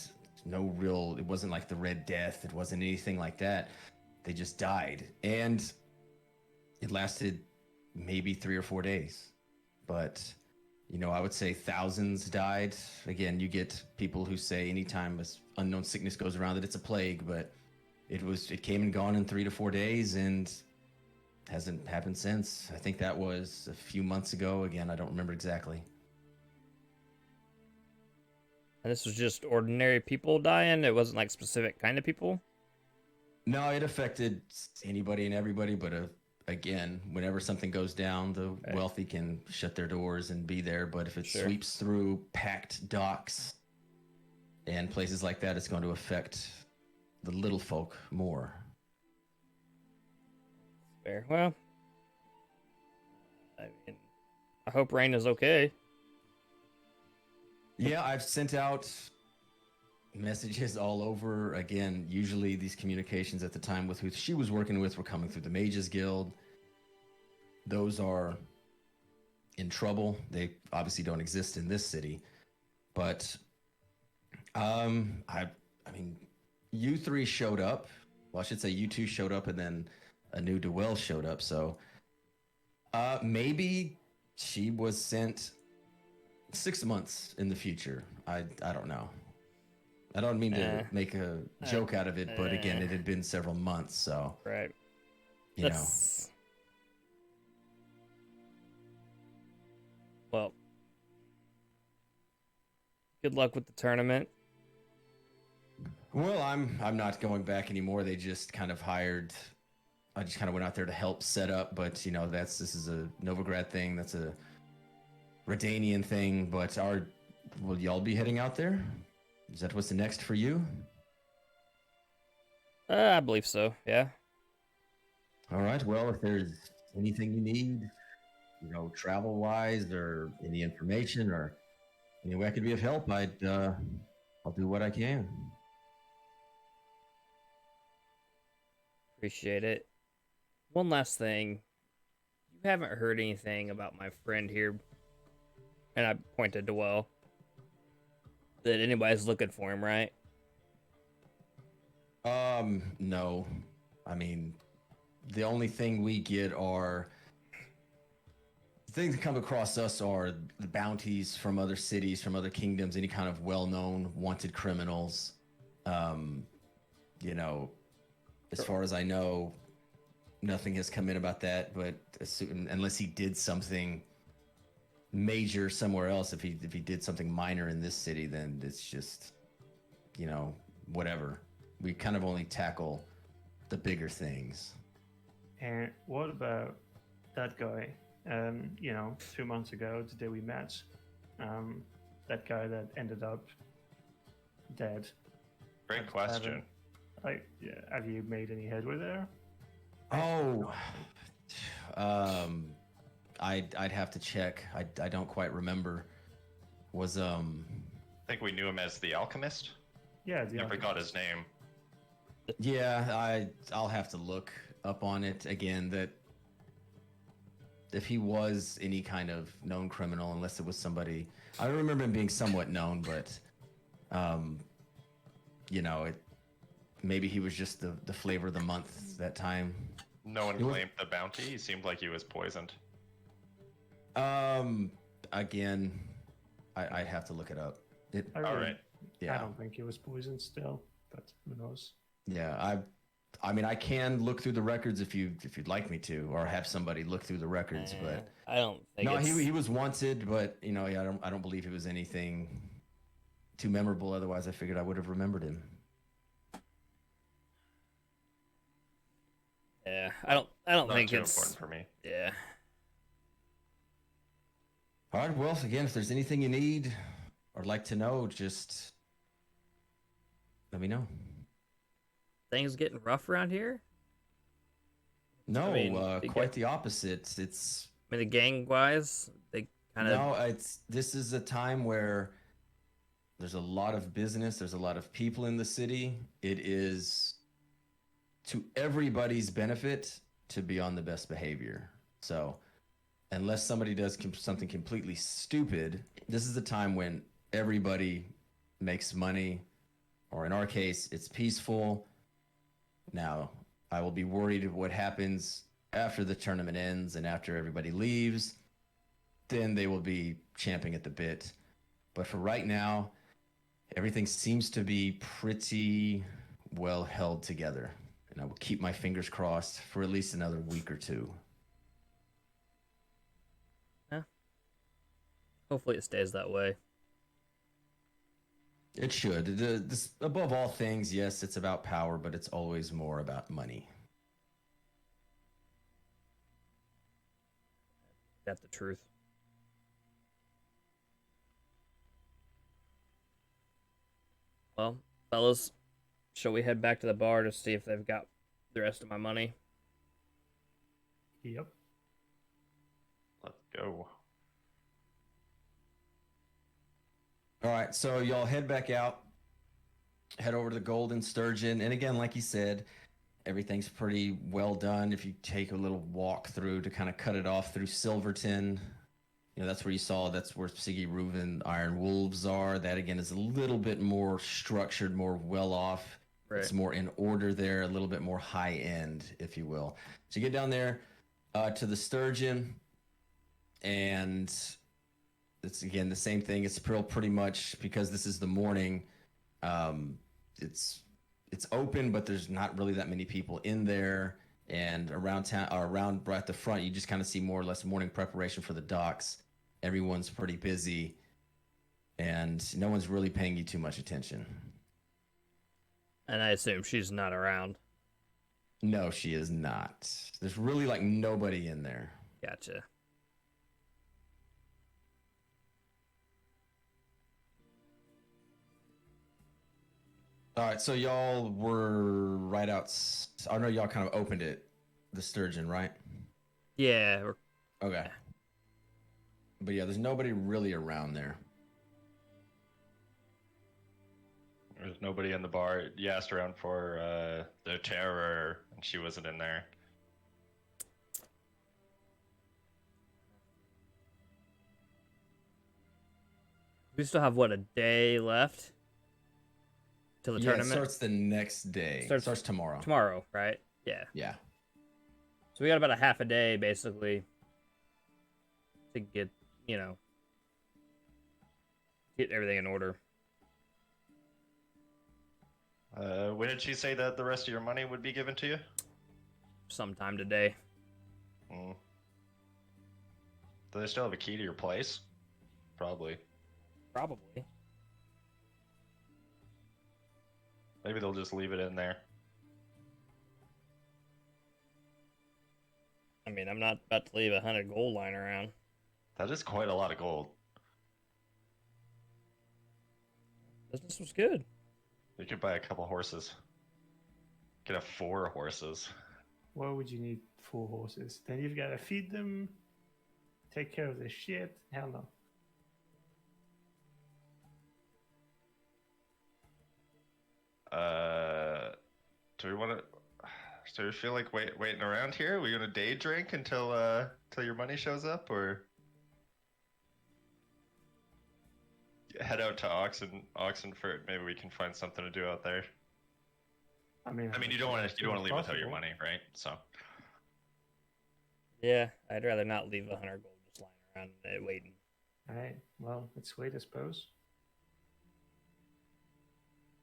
it wasn't like the Red Death. It wasn't anything like that. They just died. And it lasted maybe 3 or 4 days. But, I would say thousands died. Again, you get people who say anytime this unknown sickness goes around that it's a plague, but it came and gone in 3 to 4 days, and hasn't happened since. I think that was a few months ago. Again, I don't remember exactly. And this was just ordinary people dying? It wasn't like specific kind of people? No, it affected anybody and everybody, but again, whenever something goes down, the wealthy can shut their doors and be there, but if it sweeps through packed docks and places like that, it's going to affect the little folk more. Fair. Well, I mean, I hope Rain is okay. Yeah, I've sent out messages all over. Again, usually these communications at the time with who she was working with were coming through the Mages Guild. those are in trouble. They obviously don't exist in this city, but I mean, you three showed up. Well, I should say you two showed up, and then a new Dwell showed up. So maybe she was sent 6 months in the future. I don't know. I don't mean to make a joke out of it, but again, it had been several months, so Right. you know. Well, good luck with the tournament. Well, I'm not going back anymore. They just kind of hired. I just kind of went out there to help set up, but you know this is a Novigrad thing. That's a Redanian thing. But will y'all be heading out there? Is that what's the next for you? I believe so. Yeah. All right. Well, if there's anything you need, you know, travel wise, or any information, or any way I could be of help, I'll do what I can. Appreciate it. One last thing. You haven't heard anything about my friend here, and I pointed to Well, that anybody's looking for him, right? No. I mean, the only thing we get are things that come across us are the bounties from other cities, from other kingdoms, any kind of well-known wanted criminals. You know, as far as I know, nothing has come in about that, but unless he did something major somewhere else, if he did something minor in this city, then it's just, you know, whatever. We kind of only tackle the bigger things. And what about that guy? You know, 2 months ago, the day we met, that guy that ended up dead. Great question. Have you made any headway there? Oh, I'd have to check. I don't quite remember. Was I think we knew him as the Alchemist. Yeah, Never got his name. Yeah, I'll have to look up on it again. That if he was any kind of known criminal, unless it was somebody, I remember him being somewhat known, but you know, maybe he was just the flavor of the month that time. No one claimed the bounty. He seemed like he was poisoned. Again, I'd have to look it up. All right. Yeah. I don't think he was poisoned still, but who knows? Yeah, I mean, I can look through the records if you'd like me to, or have somebody look through the records. But I don't think. no, he was wanted, but you know, I don't believe it was anything too memorable. Otherwise, I figured I would have remembered him. Yeah, I don't Not think too it's important for me. Yeah. All right. Well, again, if there's anything you need or like to know, just let me know. Things getting rough around here. No, I mean, quite the opposite. I mean, the gang wise, they kind of. No, this is a time where there's a lot of business. There's a lot of people in the city. It is to everybody's benefit to be on the best behavior. So unless somebody does something completely stupid, this is the time when everybody makes money, or in our case, it's peaceful. Now, I will be worried of what happens after the tournament ends and after everybody leaves. Then they will be champing at the bit. But for right now, everything seems to be pretty well held together. And I will keep my fingers crossed for at least another week or two. Yeah. Hopefully it stays that way. It should. Above all things, yes, it's about power, but it's always more about money. That's the truth. Well, fellas, shall we head back to the bar to see if they've got the rest of my money? Yep. Let's go. All right, so y'all head back out, head over to the Golden Sturgeon, and again, like you said, everything's pretty well done. If you take a little walk through to kind of cut it off through Silverton, that's where that's where Siggy Reuven Iron Wolves are. That again is a little bit more structured, more well off. Right. It's more in order there, a little bit more high end, if you will. So you get down there to the Sturgeon, and it's again the same thing. It's pretty much, because this is the morning. It's open, but there's not really that many people in there. And around town, or around right at the front, you just kind of see more or less morning preparation for the docks. Everyone's pretty busy, and no one's really paying you too much attention. And I assume she's not around. No, she is not. There's really like nobody in there. Gotcha. All right, so y'all were right out. I know y'all kind of opened it, the Sturgeon, right? Yeah. Okay. But yeah, there's nobody really around there. There's nobody in the bar. You asked around for the Terror, and she wasn't in there. We still have, what, a day left till the tournament? It starts the next day. Starts tomorrow. Tomorrow, right? Yeah. Yeah. So we got about a half a day, basically, to get, get everything in order. When did she say that the rest of your money would be given to you? Sometime today. Do they still have a key to your place? Probably. Probably. Maybe they'll just leave it in there. I mean, I'm not about to leave 100 gold lying around. That is quite a lot of gold. Business was good. You could buy a couple horses. You could have 4 horses. Why would you need 4 horses? Then you've got to feed them, take care of their shit. Hell no. Do we want to? Do we feel like waiting around here? Are we gonna day drink until your money shows up, or head out to Oxenford? Maybe we can find something to do out there. I mean, you don't want to leave without your money, right? So. Yeah, I'd rather not leave 100 gold just lying around waiting. All right. Well, let's wait, I suppose.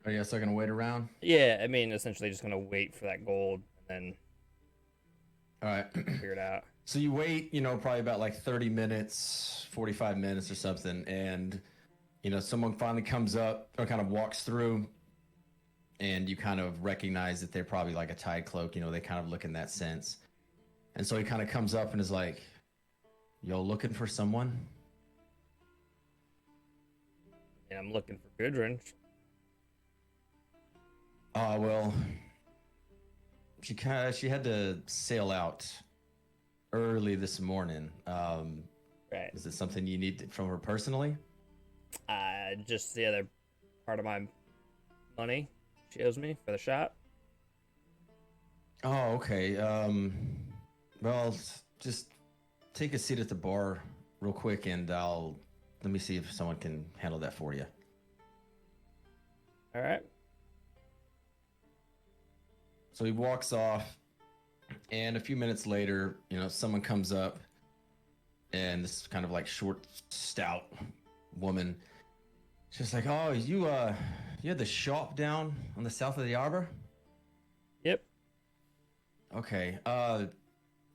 Are you guys still gonna wait around? Yeah, I mean, essentially just gonna wait for that gold and All right. then figure it out. So you wait, probably about like 30 minutes, 45 minutes or something, and someone finally comes up or kind of walks through, and you kind of recognize that they're probably like a tide cloak. They kind of look in that sense. And so he kind of comes up and is like, "Yo, looking for someone?" And I'm looking for Gudron. Well, she had to sail out early this morning. Right. Is it something you need from her personally? Just the other part of my money she owes me for the shop. Oh, okay. Well, just take a seat at the bar real quick, and let me see if someone can handle that for you. All right. So he walks off, and a few minutes later, someone comes up, and this kind of like short, stout woman. She's like, "Oh, you had the shop down on the south of the arbor?" Yep. Okay.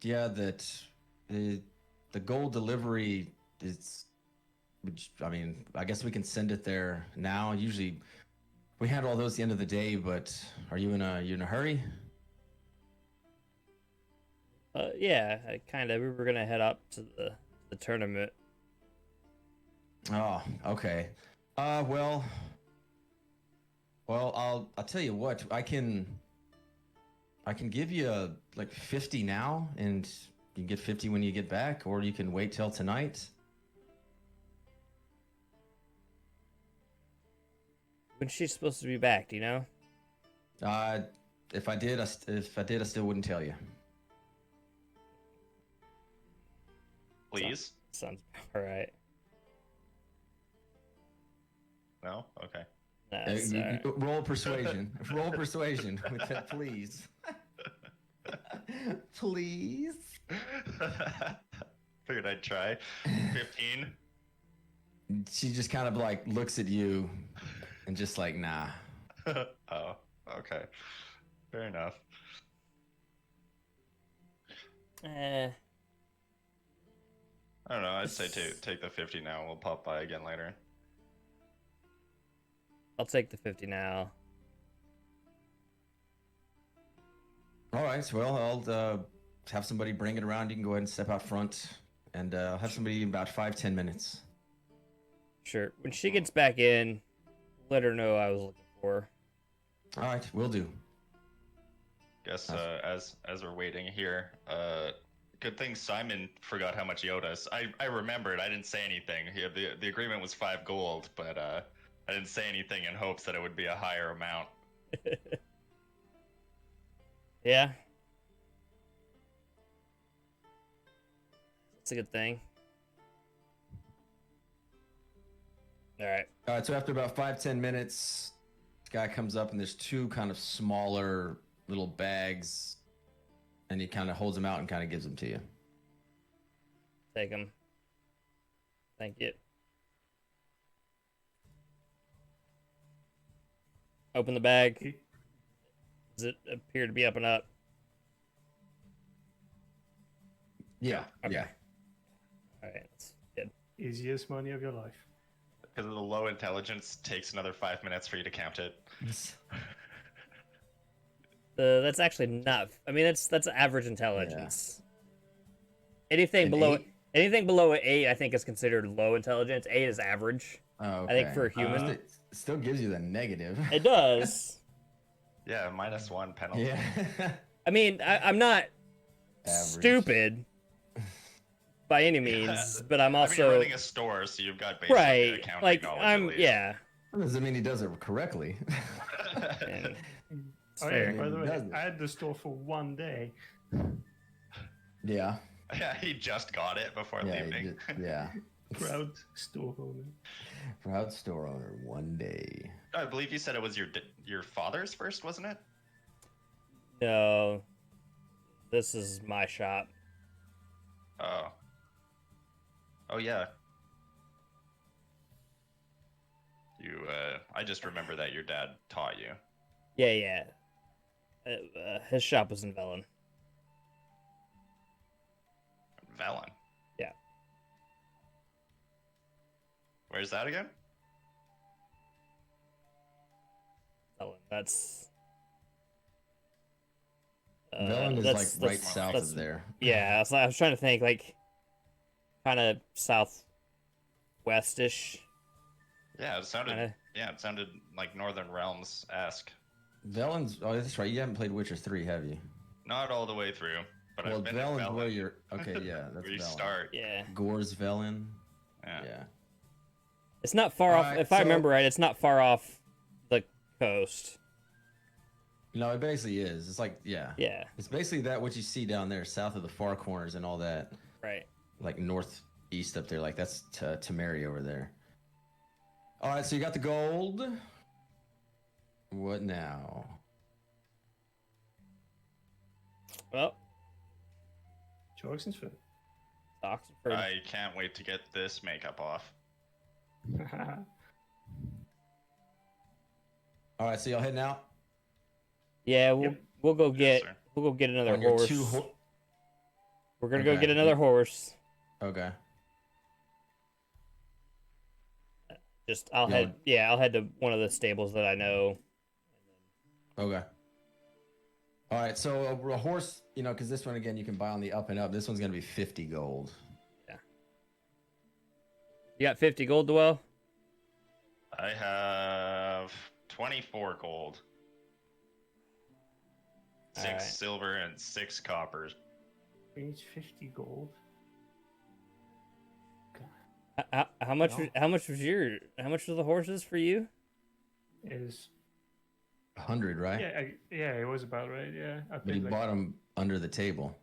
Yeah, that the gold delivery is. I mean, I guess we can send it there now. Usually, we handle all those at the end of the day. But are you in a hurry? Yeah, we were gonna head up to the tournament. Oh, okay. Well, I'll tell you what. I can give you like 50 now, and you can get 50 when you get back, or you can wait till tonight. When's she supposed to be back? Do you know? If I did, I still wouldn't tell you. Please? Sounds all right. No? Okay. That's all right. Roll persuasion. Roll persuasion with that, please. Please. Figured I'd try. 15. She just kind of like looks at you and just like, nah. Oh, okay. Fair enough. Eh, I don't know. I'd say take the 50 now. We'll pop by again later. I'll take the 50 now. All right. So, well, I'll have somebody bring it around. You can go ahead and step out front, and I'll have somebody in about 5-10 minutes. Sure. When she gets back in, let her know I was looking for her. All right, will do. Guess as we're waiting here, good thing Simon forgot how much he owed us. I remembered. I didn't say anything. The agreement was 5 gold, but I didn't say anything in hopes that it would be a higher amount. Yeah. That's a good thing. All right. All right, so after about 5-10 minutes, this guy comes up and there's 2 kind of smaller little bags, and he kind of holds them out and kind of gives them to you. Take them. Thank you. Open the bag. Does it appear to be up and up? Yeah, Okay. yeah. All right. That's good. Easiest money of your life. Because of the low intelligence, takes another 5 minutes for you to count it. That's actually not. I mean, that's average intelligence. Anything An below 8? anything below an 8, I think, is considered low intelligence. 8 is average. Oh, okay. I think for a human, It still gives you the negative. it does. Yeah, -1 penalty. Yeah. I mean, I'm not Average. stupid by any means, but I'm I mean, also you're running a store, so you've got basic right. accounting Like knowledge. I'm, at least. yeah. That doesn't mean he does it correctly. And it's Oh, fair. yeah, by the way, Does it? I had the store for 1 day. Yeah. Yeah, he just got it before Yeah. leaving. Yeah. Proud store owner. Proud store owner, 1 day. I believe you said it was your father's first, wasn't it? No, this is my shop. Oh. Oh yeah. You. I just remember that your dad taught you. Yeah, yeah. His shop was in Velen. Velen. Yeah. Where's that again? Velen. That's. Velen is that's- like right that's- south that's- of there. Yeah, I was trying to think, like, kind of southwestish. Yeah, it sounded. Kinda. Yeah, it sounded like Northern Realms-esque. Velen's. Oh, that's right. You haven't played Witcher 3, have you? Not all the way through, but Well, I've been Velen's in Velen. where you're. Okay, yeah, that's Where you Velen. start. Yeah, Gore's Velen. Yeah. Yeah. it's not far off. Alright, If I so- remember right, it's not far off the coast. No, it basically is. It's like, yeah. Yeah, It's basically that what you see down there, south of the far corners and all that, right. like northeast up there. Like that's Temeria over there. All right, so you got the gold. What now? Well, Jorgensen's Oxford. I can't wait to get this makeup off. All right, so y'all heading out Yeah, we'll go Yes, get sir. another on your horse. 2 We're gonna go Okay. get another horse. Okay. Just I'll Yeah. head to one of the stables that I know. Okay. All right, so a horse, you know, because this one again you can buy on the up and up. This one's gonna be 50 gold. You got 50 gold, Dwell? I have 24 gold. 6 Alright. silver and 6 coppers. Each 50 gold. How much? No. How much was the horses for you? Is 100, right? Yeah, it was about right. Yeah, I But you paid bought them under the table.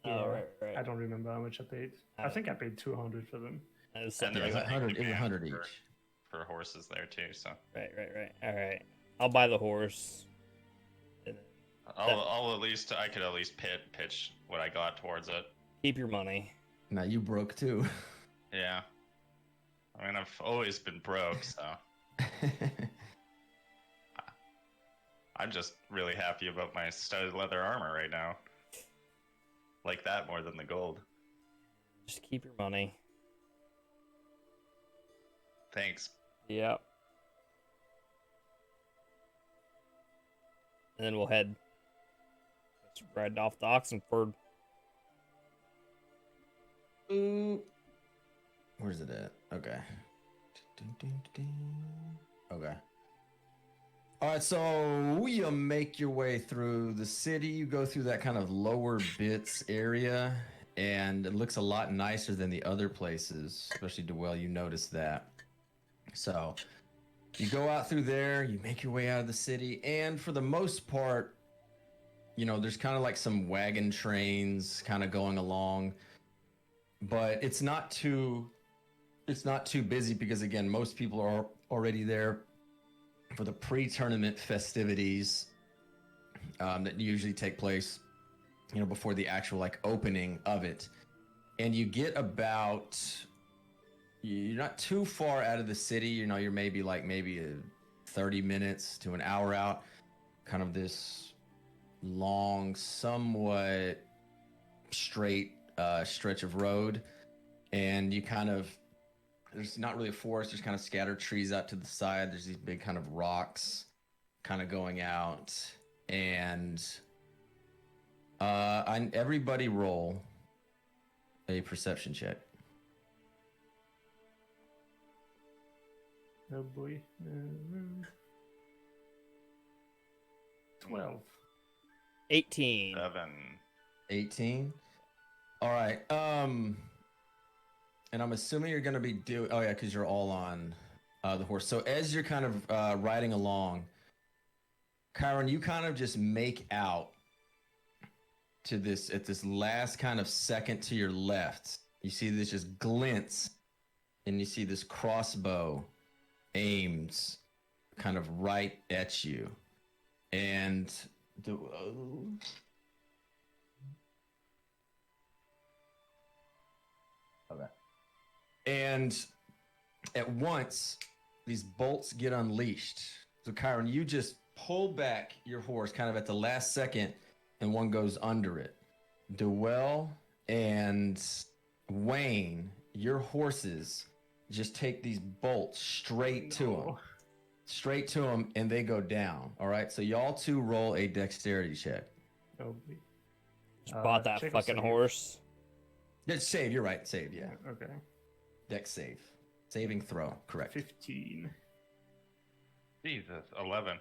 Oh, right. I don't remember how much I paid. I Oh. think I paid 200 for them. That was And something there Yeah, was like a that. it was 100 for, each. for horses there too. So Right. All right. I'll buy the horse. And then I'll at least I could at least pitch what I got towards it. keep your money. Now you broke too. Yeah. I mean, I've always been broke, so I'm just really happy about my studded leather armor right now. Like that more than the gold. Just keep your money. Thanks. Yep. And then we'll head right off to Oxenford. Ooh. Where's it at? Okay. Okay. All right, so you make your way through the city. You go through that kind of lower bits area, and it looks a lot nicer than the other places, especially Dwell. You notice that. So you go out through there, you make your way out of the city, and for the most part, you know, there's kind of like some wagon trains kind of going along, but it's not too busy because again, most people are already there for the pre-tournament festivities that usually take place, you know, before the actual like opening of it. And you get about, you're not too far out of the city, you know, you're maybe 30 minutes to an hour out, kind of this long, somewhat straight stretch of road. And you kind of, there's not really a forest, there's kind of scattered trees out to the side. There's these big kind of rocks kind of going out. And everybody roll a perception check. Oh boy. 12. 18. 7. 18. All right. And I'm assuming you're going to be doing, oh yeah, because you're all on the horse. So as you're kind of riding along, Kyron, you kind of just make out to this, at this last kind of second to your left, you see this just glints, and you see this crossbow aims kind of right at you. And okay. And at once, these bolts get unleashed. So, Kyron, you just pull back your horse kind of at the last second, and one goes under it. Dwell and Wayne, your horses just take these bolts straight to them. Straight to them, and they go down. All right, so y'all two roll a dexterity check. Oh boy. Just bought that check a fucking save. horse. Yeah, save, you're right, save, yeah. Okay. Dex save. Saving throw, correct. 15. Jesus, 11.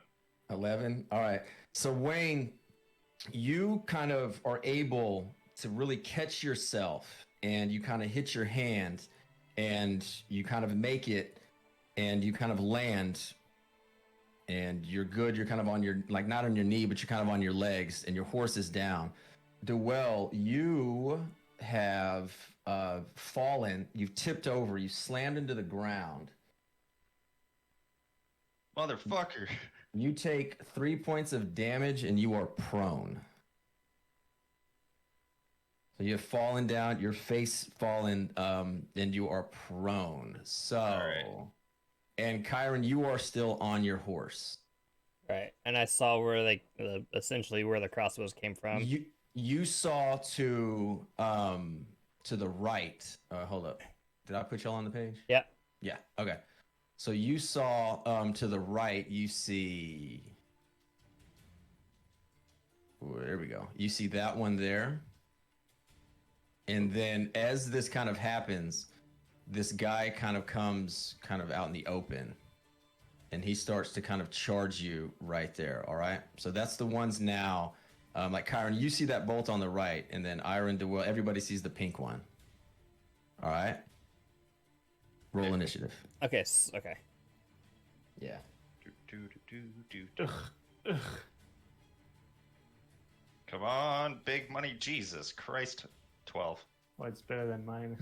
11. All right. So Wayne, you kind of are able to really catch yourself, and you kind of hit your hand, and you kind of make it, and you kind of land, and you're good. You're kind of on your, like, not on your knee, but you're kind of on your legs, and your horse is down. Dwell, you have fallen. You've tipped over. You slammed into the ground. Motherfucker. You take 3 points of damage, and you are prone. So you have fallen down, your face fallen, and you are prone. So, right. And Kyron, you are still on your horse. Right. And I saw where essentially where the crossbows came from. You saw to the right. Hold up. Did I put y'all on the page? Yeah. Yeah. Okay. So you saw to the right. You see. There we go. You see that one there. And then as this kind of happens, this guy kind of comes kind of out in the open, and he starts to kind of charge you right there. All right. So that's the ones now. Like Kyron, you see that bolt on the right, and then Iron, DeWill, everybody sees the pink one. All right. Roll initiative. Okay. Okay. Yeah. Ugh. Come on, big money, Jesus Christ. 12. Well, it's better than mine.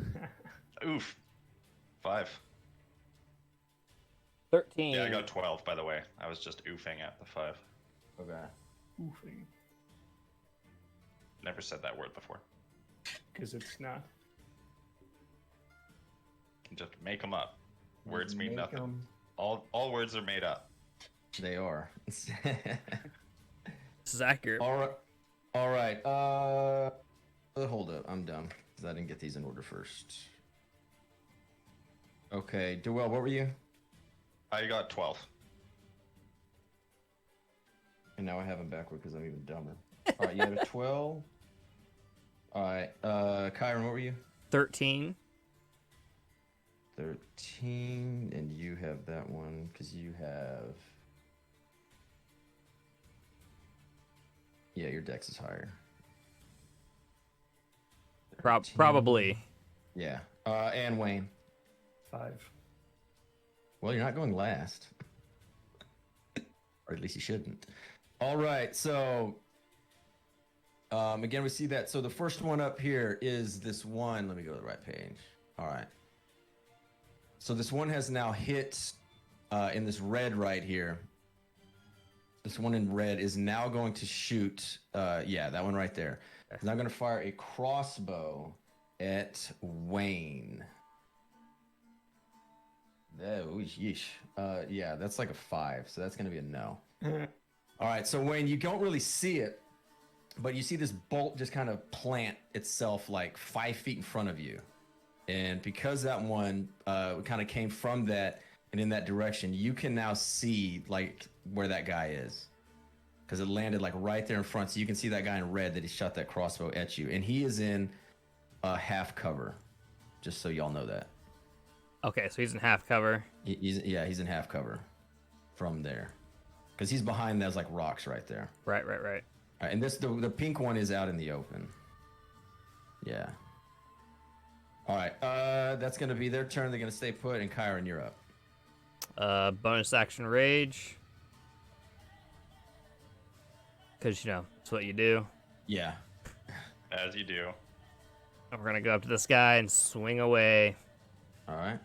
Oof. 5. 13. Yeah, I got 12, by the way. I was just oofing at the 5. Okay. Oofing. Never said that word before. Because it's not. Just make them up. Words mean Make nothing. 'em. All words are made up. They are. This is accurate. All right. Hold up. I'm dumb because I didn't get these in order first. Okay, Duell, what were you? I got 12. And now I have them backward because I'm even dumber. All right, you had a 12. All right, Kyron, what were you? 13. 13, and you have that one because you have. Yeah, your dex is higher. 13. Probably. Yeah. And Wayne. 5. Well, you're not going last. Or at least you shouldn't. All right, so again, we see that. So the first one up here is this one. Let me go to the right page. All right. So this one has now hit in this red right here. This one in red is now going to shoot. Yeah, that one right there. It's now going to fire a crossbow at Wayne. Oh, yeesh. Yeah, that's like a 5, so that's going to be a no. All right, so Wayne, you don't really see it, but you see this bolt just kind of plant itself like 5 feet in front of you. And because that one kind of came from that and in that direction, you can now see like where that guy is. Because it landed like right there in front. So you can see that guy in red that he shot that crossbow at you. And he is in half cover, just so y'all know that. Okay, so he's in half cover. He's in half cover from there. Because he's behind those like rocks right there. Right. All right, and the pink one is out in the open. Yeah. All right, that's going to be their turn. They're going to stay put, and Kyron, you're up. Bonus action rage. Because, that's what you do. Yeah. As you do. And we're going to go up to this guy and swing away. All right.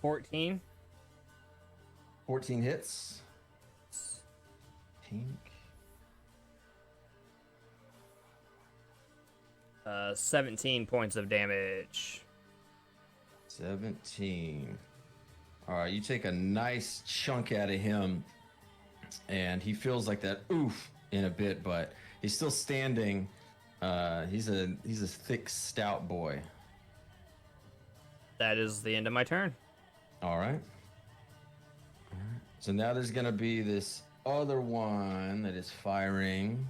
$14. 14 hits. Pink. 17 points of damage. 17. All right, you take a nice chunk out of him, and he feels like that oof in a bit, but he's still standing. He's a thick, stout boy. That is the end of my turn. All right. So now there's gonna be this other one that is firing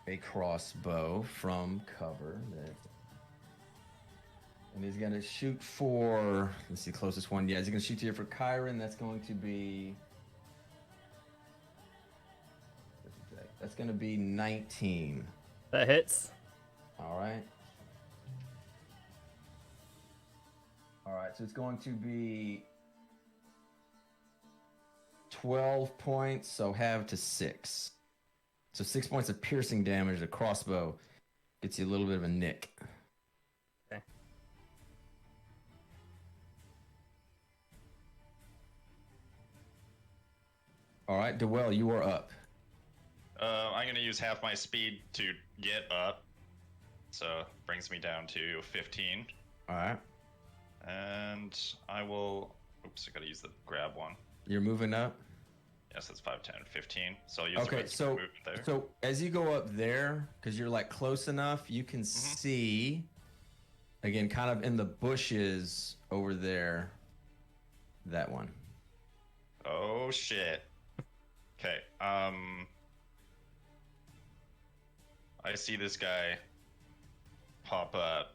a crossbow from cover. And he's gonna shoot for, let's see, closest one. Yeah, he's gonna shoot here for Kyron. That's going to be, that's gonna be 19. That hits. All right. All right, so it's going to be 12 points, so halve to 6. So 6 points of piercing damage. The crossbow gets you a little bit of a nick. Okay. All right, Dewell, you are up. I'm going to use half my speed to get up. So brings me down to 15. All right. And I will... Oops, I got to use the grab one. You're moving up. Yes, that's 5, 10, 15. So I'll use Okay, the so move there. so as you go up there, because you're like close enough, you can see, again, kind of in the bushes over there, that one. Oh, shit. Okay, I see this guy pop up.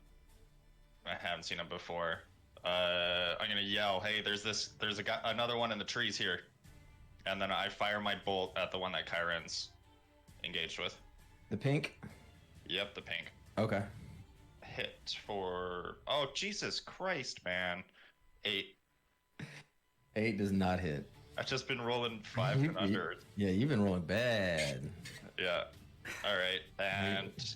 I haven't seen him before. I'm gonna yell, "Hey, there's a guy, another one in the trees here," and then I fire my bolt at the one that Kyron's engaged with. The pink? Yep, the pink. Okay. hit for... Oh, Jesus Christ, man. 8. 8 does not hit. I've just been rolling 5 and under. Yeah, you've been rolling bad. Yeah. All right. And...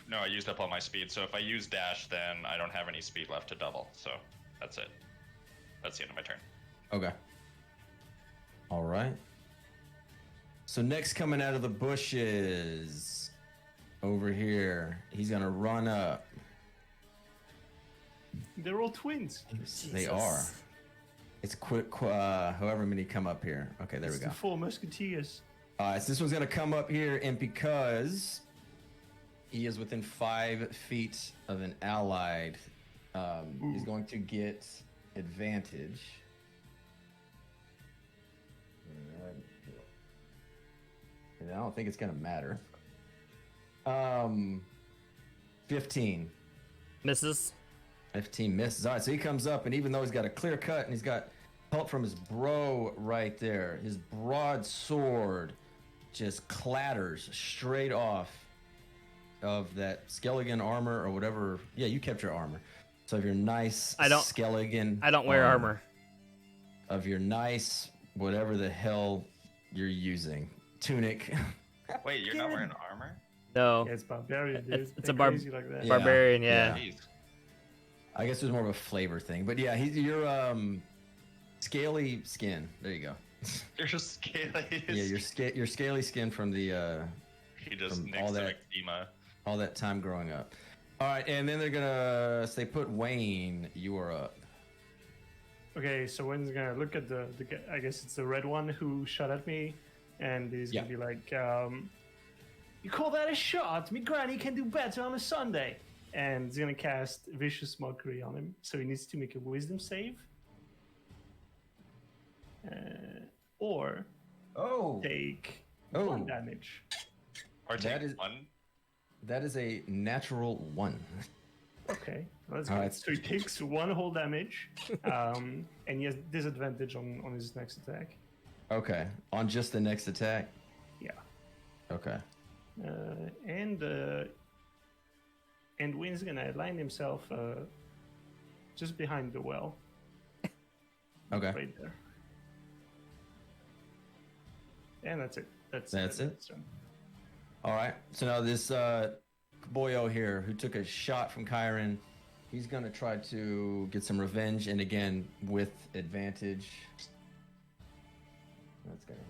No, I used up all my speed. So if I use dash, then I don't have any speed left to double. So that's it. That's the end of my turn. Okay. All right. So next coming out of the bushes over here, he's gonna run up. They're all twins. They are. It's quick. However many come up here. Okay, there we go. The 4 musketeers. So this one's gonna come up here, and because he is within 5 feet of an allied, he's going to get advantage. And I don't think it's gonna matter. 15. Misses. 15 misses. All right, so he comes up, and even though he's got a clear cut and he's got help from his bro right there, his broadsword just clatters straight off of that skeleton armor or whatever. Yeah, you kept your armor. So of your nice skeleton. I don't wear armor. Of your nice whatever the hell you're using. Tunic. Wait, you're not wearing armor? No. Yeah, it's barbarian, dude. It's a like that. barbarian, yeah. Jeez. I guess there's more of a flavor thing, but yeah, you're scaly skin. There you go. You're just scaly. Yeah, your scaly skin from the He just from nicks some eczema. all that time growing up. All right, and then they're gonna say, "Put Wayne, you are up." Okay, so Wayne's gonna look at the I guess it's the red one who shot at me, and he's gonna be like, "You call that a shot? Me granny can do better on a Sunday." And he's gonna cast Vicious Mockery on him, so he needs to make a Wisdom save. Or take 1 damage. Or take is- 1. That is a natural 1. Okay, that's All good. right. So he takes 1 whole damage, and he has disadvantage on his next attack. Okay, on just the next attack. Yeah. Okay. And Wayne's gonna line himself just behind the well. Okay. Right there. And that's it. That's it? All right. So now this boyo here, who took a shot from Kyron, he's gonna try to get some revenge, and again with advantage. That's gonna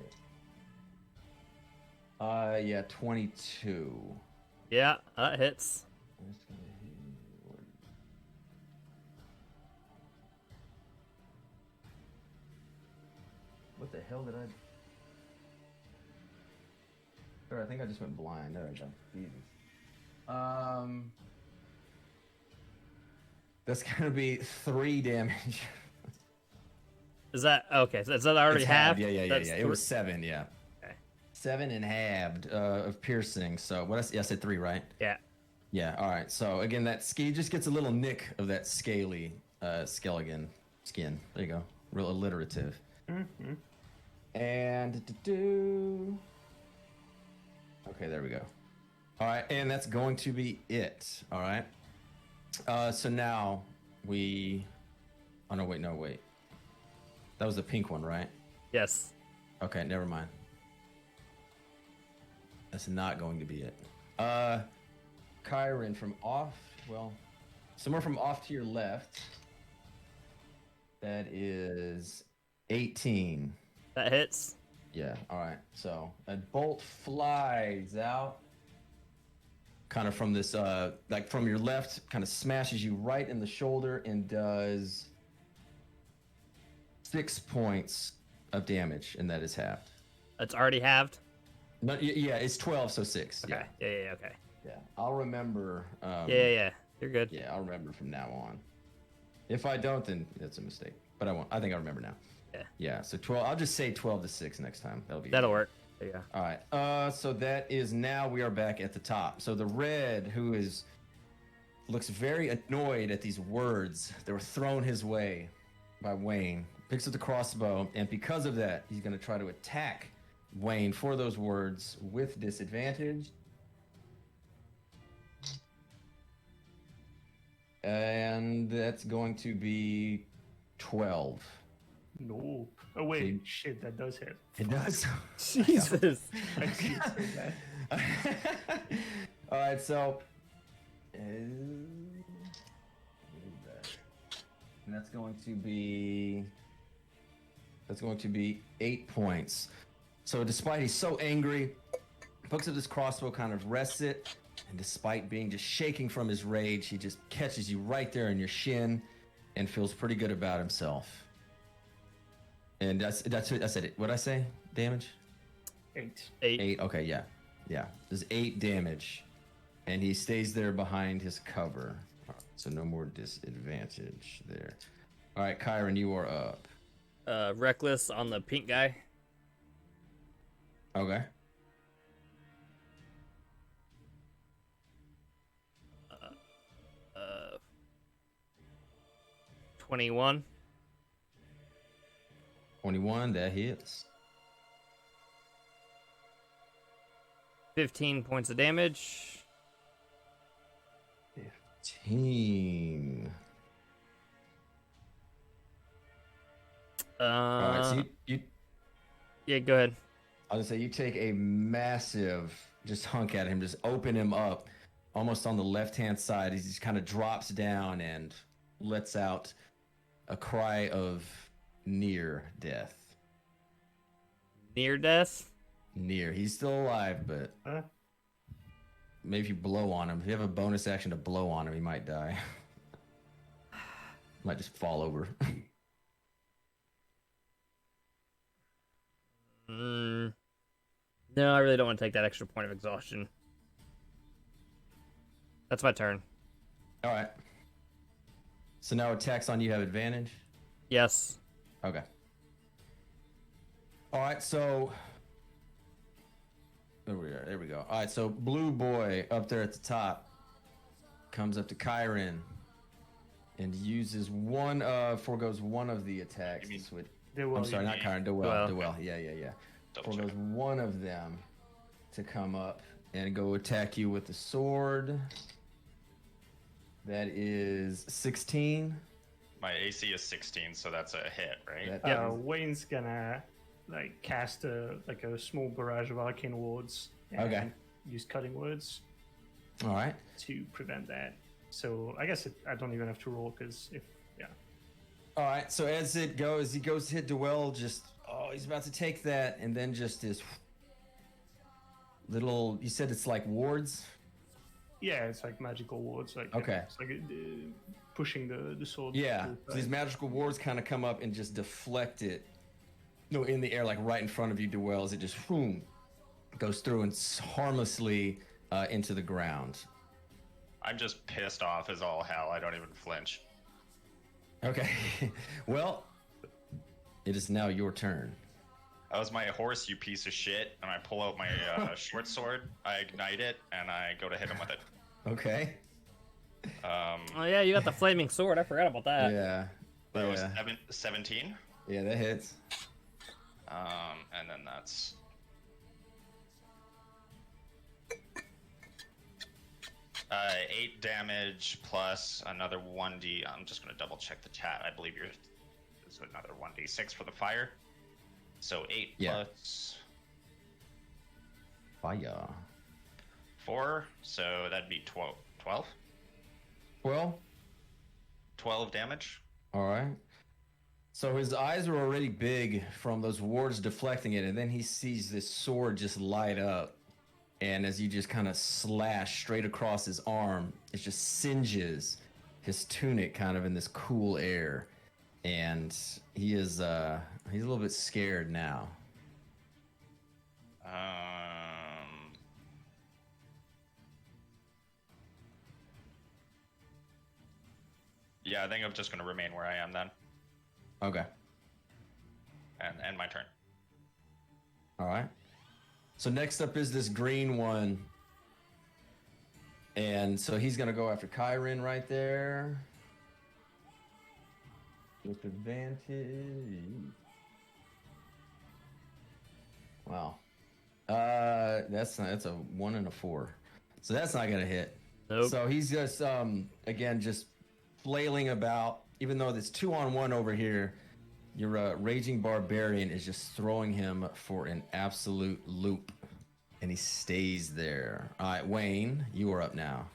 hit. Yeah, 22. Yeah, that hits. That's gonna hit. What the hell did I? Or I think I just went blind. There I go. Jesus. That's gonna be 3 damage. Is that okay? So is that already It's half? Yeah. That's It was 7. Yeah. Okay. 7 and halved of piercing. So what? I said 3, right? Yeah. Yeah. All right. So again, that just gets a little nick of that scaly skeleton skin. There you go. Real alliterative. Mm-hmm. And okay, there we go. All right, and that's going to be it. All right. So now we. Oh no! Wait. That was the pink one, right? Yes. Okay, never mind. That's not going to be it. Kyron from off. Well, somewhere from off to your left. That is 18. That hits. Yeah, all right. So a bolt flies out, kind of from this, like from your left, kind of smashes you right in the shoulder and does 6 points of damage, and that is halved. That's already halved. No, yeah, it's 12, so 6. Okay. Yeah. Okay. Yeah. I'll remember. Yeah. You're good. Yeah, I'll remember from now on. If I don't, then that's a mistake. But I won't. I think I remember now. Yeah. Yeah. So 12. I'll just say 12 to 6 next time. That'll work. There you go. All right. So that is now we are back at the top. So the red, who looks very annoyed at these words that were thrown his way by Wayne, picks up the crossbow, and because of that, he's going to try to attack Wayne for those words with disadvantage. And that's going to be 12. No. Oh wait, shit, that does hit. It does. Jesus. I see it so bad. All right, so and that's going to be 8 points. So despite he's so angry, picks up this crossbow, kind of rests it, and despite being just shaking from his rage, he just catches you right there in your shin and feels pretty good about himself. And that's it. What'd I say? Damage? 8. 8. Okay, yeah. There's 8 damage, and he stays there behind his cover. So no more disadvantage there. All right, Kyron, you are up. Reckless on the pink guy. Okay. 21. 21, that hits. 15 points of damage. 15. All right, so you Yeah, go ahead. I was gonna say you take a massive just hunk at him, just open him up almost on the left-hand side. He just kind of drops down and lets out a cry of near death. Near death? Near. He's still alive, but maybe if you blow on him, if you have a bonus action to blow on him, he might die. Might just fall over. No, I really don't want to take that extra point of exhaustion. That's my turn. All right. So now attacks on you have advantage? Yes. Okay. All right, so there we go. All right, so blue boy up there at the top comes up to Kyron and uses forgoes one of the attacks. You mean to switch. Dewell, I'm sorry, you not mean- Kyron, Dewell. Yeah. Double Forgoes check. one of them to come up and go attack you with the sword. That is 16. My AC is 16, so that's a hit, right? That is- Wayne's gonna like cast a small barrage of arcane wards and Okay. use cutting words all right. to prevent that. So I guess I don't even have to roll because All right, so as he goes to hit Dewell, he's about to take that, and then just this little, you said it's like wards? it's like magical wards. Like Okay. it's like pushing the sword. Yeah, to the so these side. magical wards kind of come up and just deflect it. No, in the air, like right in front of you, Dewell, as it just boom, goes through and harmlessly into the ground. I'm just pissed off as all hell. I don't even flinch. Okay, well, it is now your turn. That was my horse, you piece of shit. And I pull out my short sword, I ignite it, and I go to hit him with it. Okay. Oh yeah, you got the flaming sword. I forgot about that. Yeah. That was Yeah. 17. Yeah, that hits. And then that's 8 damage plus another 1d. I'm just gonna double check the chat. I believe there's another 1d6 for the fire. So 8 Yeah. plus Fire. 4, so that'd be 12. 12? Well, 12 damage. all right. So his eyes are already big from those wards deflecting it, and then he sees this sword just light up. And as you just kind of slash straight across his arm, it just singes his tunic kind of in this cool air. And he's a little bit scared now. Yeah, I think I'm just gonna remain where I am then, Okay. and end my turn. All right. So next up is this green one. And so he's going to go after Kyron right there. With advantage. Wow. That's a 1 and a 4, so that's not gonna hit. Nope. So he's just again just flailing about. Even though there's 2-on-1 over here, your raging barbarian is just throwing him for an absolute loop, and he stays there. All right, Wayne, you are up now.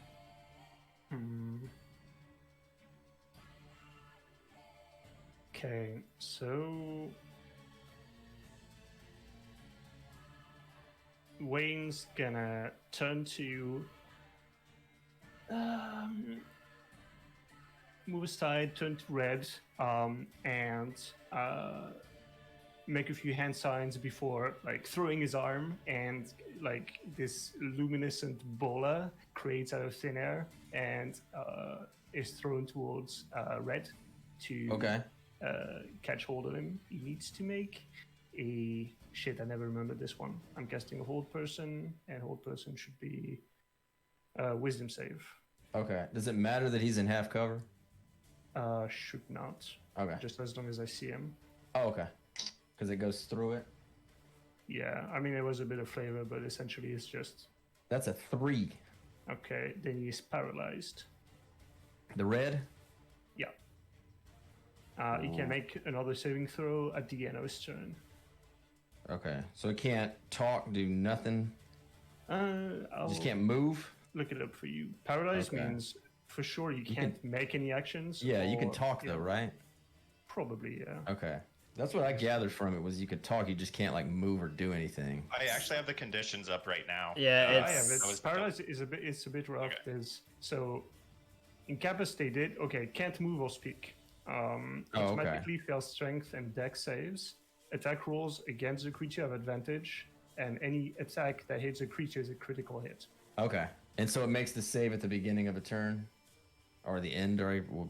Okay, so Wayne's gonna turn to move aside, turn to red, and make a few hand signs before like throwing his arm, and like this luminescent bola creates out of thin air and is thrown towards red to Okay. catch hold of him. He needs to make a shit. I never remembered this one. I'm casting a hold person, and hold person should be wisdom save. Okay. Does it matter that he's in half cover? Should not. Okay. Just as long as I see him. Oh, okay. Because it goes through it. Yeah, I mean, there was a bit of flavor, but essentially it's just... That's a 3. Okay, then he's paralyzed. The red? Yeah. He can make another saving throw at the end of his turn. Okay. So it can't talk, do nothing. I'll Just can't move. look it up for you. Paralyzed Okay. means for sure you can't make any actions. Yeah, you can or- talk yeah, though, right? Probably, yeah. Okay. That's what I gathered from it was you could talk, you just can't like move or do anything. I actually have the conditions up right now. Yeah, I it's have it. I was- Paralyzed is a bit. It's a bit rough. Okay. There's so incapacitated. Okay, can't move or speak. okay. Automatically fails strength and dex saves. Attack rolls against the creature have advantage, and any attack that hits a creature is a critical hit. Okay. And so it makes the save at the beginning of a turn? Or the end, or will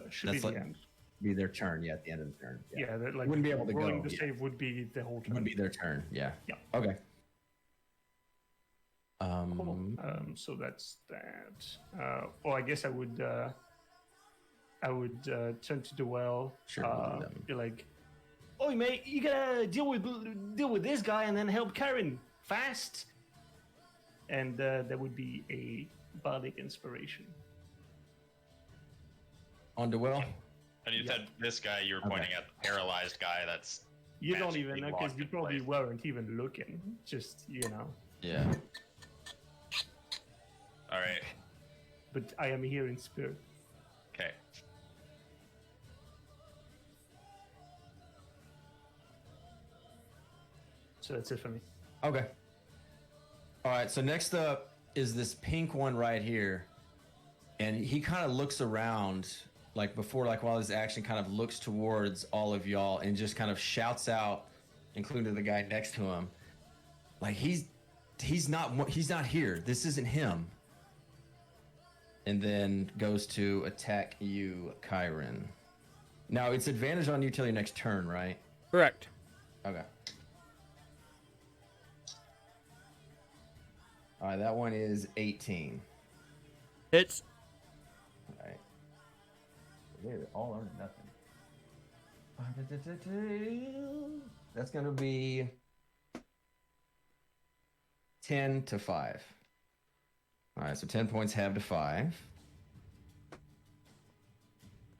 Should be That's the like- end. be their turn, yeah, at the end of the turn. Yeah, that, like Wouldn't be able to rolling go, the yeah. save would be the whole It turn. would be their turn, yeah. Yeah. Okay. Cool. So that's that. Or I guess I would turn to the well. Sure, we'll do that. Be like, "Oh, mate, you gotta deal with this guy and then help Karen fast." And that would be a bardic inspiration. On to well? And you Yeah. said this guy, you were pointing at the paralyzed guy that's You don't even magically know because locked you in probably place. weren't even looking. Just Yeah. All right. But I am here in spirit. Okay. So that's it for me. Okay. All right. So next up is this pink one right here, and he kind of looks around, like before, like while his action kind of looks towards all of y'all and just kind of shouts out, including the guy next to him, like he's not here. This isn't him. And then goes to attack you, Kyron. Now it's advantage on you till your next turn, right? correct. Okay. All right, that one is 18. Hits. All right. They're all or nothing. That's going to be 10 to 5. All right, so 10 points halved to 5.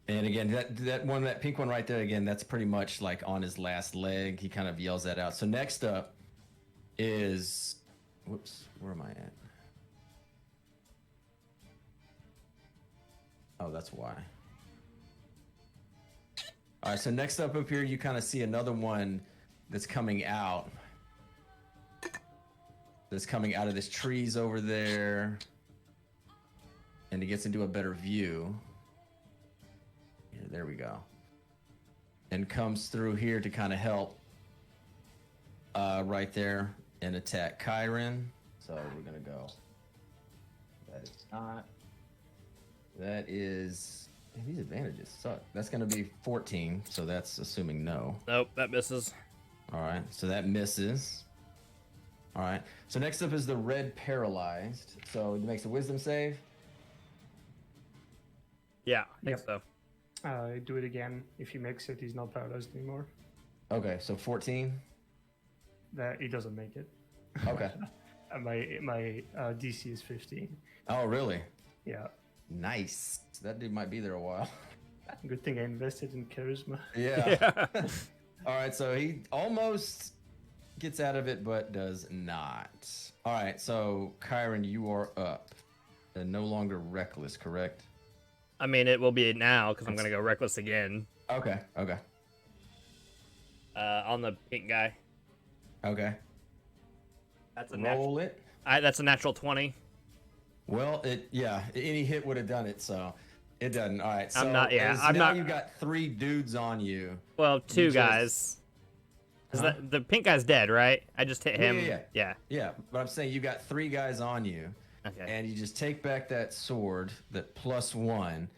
And again, that pink one right there, again, that's pretty much like on his last leg. He kind of yells that out. So next up is, whoops, where am I at? Oh, that's why. All right, so next up here, you kind of see another one that's coming out. That's coming out of this trees over there. And he gets into a better view. Here, there we go. And comes through here to kind of help right there and attack Kyron. So we're going to go. That is not. That is. Man, these advantages suck. That's going to be 14. So that's assuming no. Nope, that misses. All right. So that misses. All right. So next up is the red paralyzed. So he makes a wisdom save. Yeah, I think Yep. so. Do it again. If he makes it, he's not paralyzed anymore. Okay. So 14. that he doesn't make it. Okay. And my DC is 15. Oh, really? Yeah. Nice. That dude might be there a while. Good thing I invested in charisma. Yeah. All right, so he almost gets out of it, but does not. All right, so Kyron, you are up. And no longer reckless, correct? I mean, it will be now because I'm gonna go reckless again. Okay. On the pink guy. Okay. That's a Roll it. That's a natural 20. Well, any hit would have done it, so it doesn't. All right, so I'm not. Yeah, I'm now not. You got 3 dudes on you. Well, 2 You just- guys. 'Cause Huh? the pink guy's dead, right? I just hit him. Yeah, but I'm saying you got 3 guys on you, Okay. and you just take back that sword, that +1,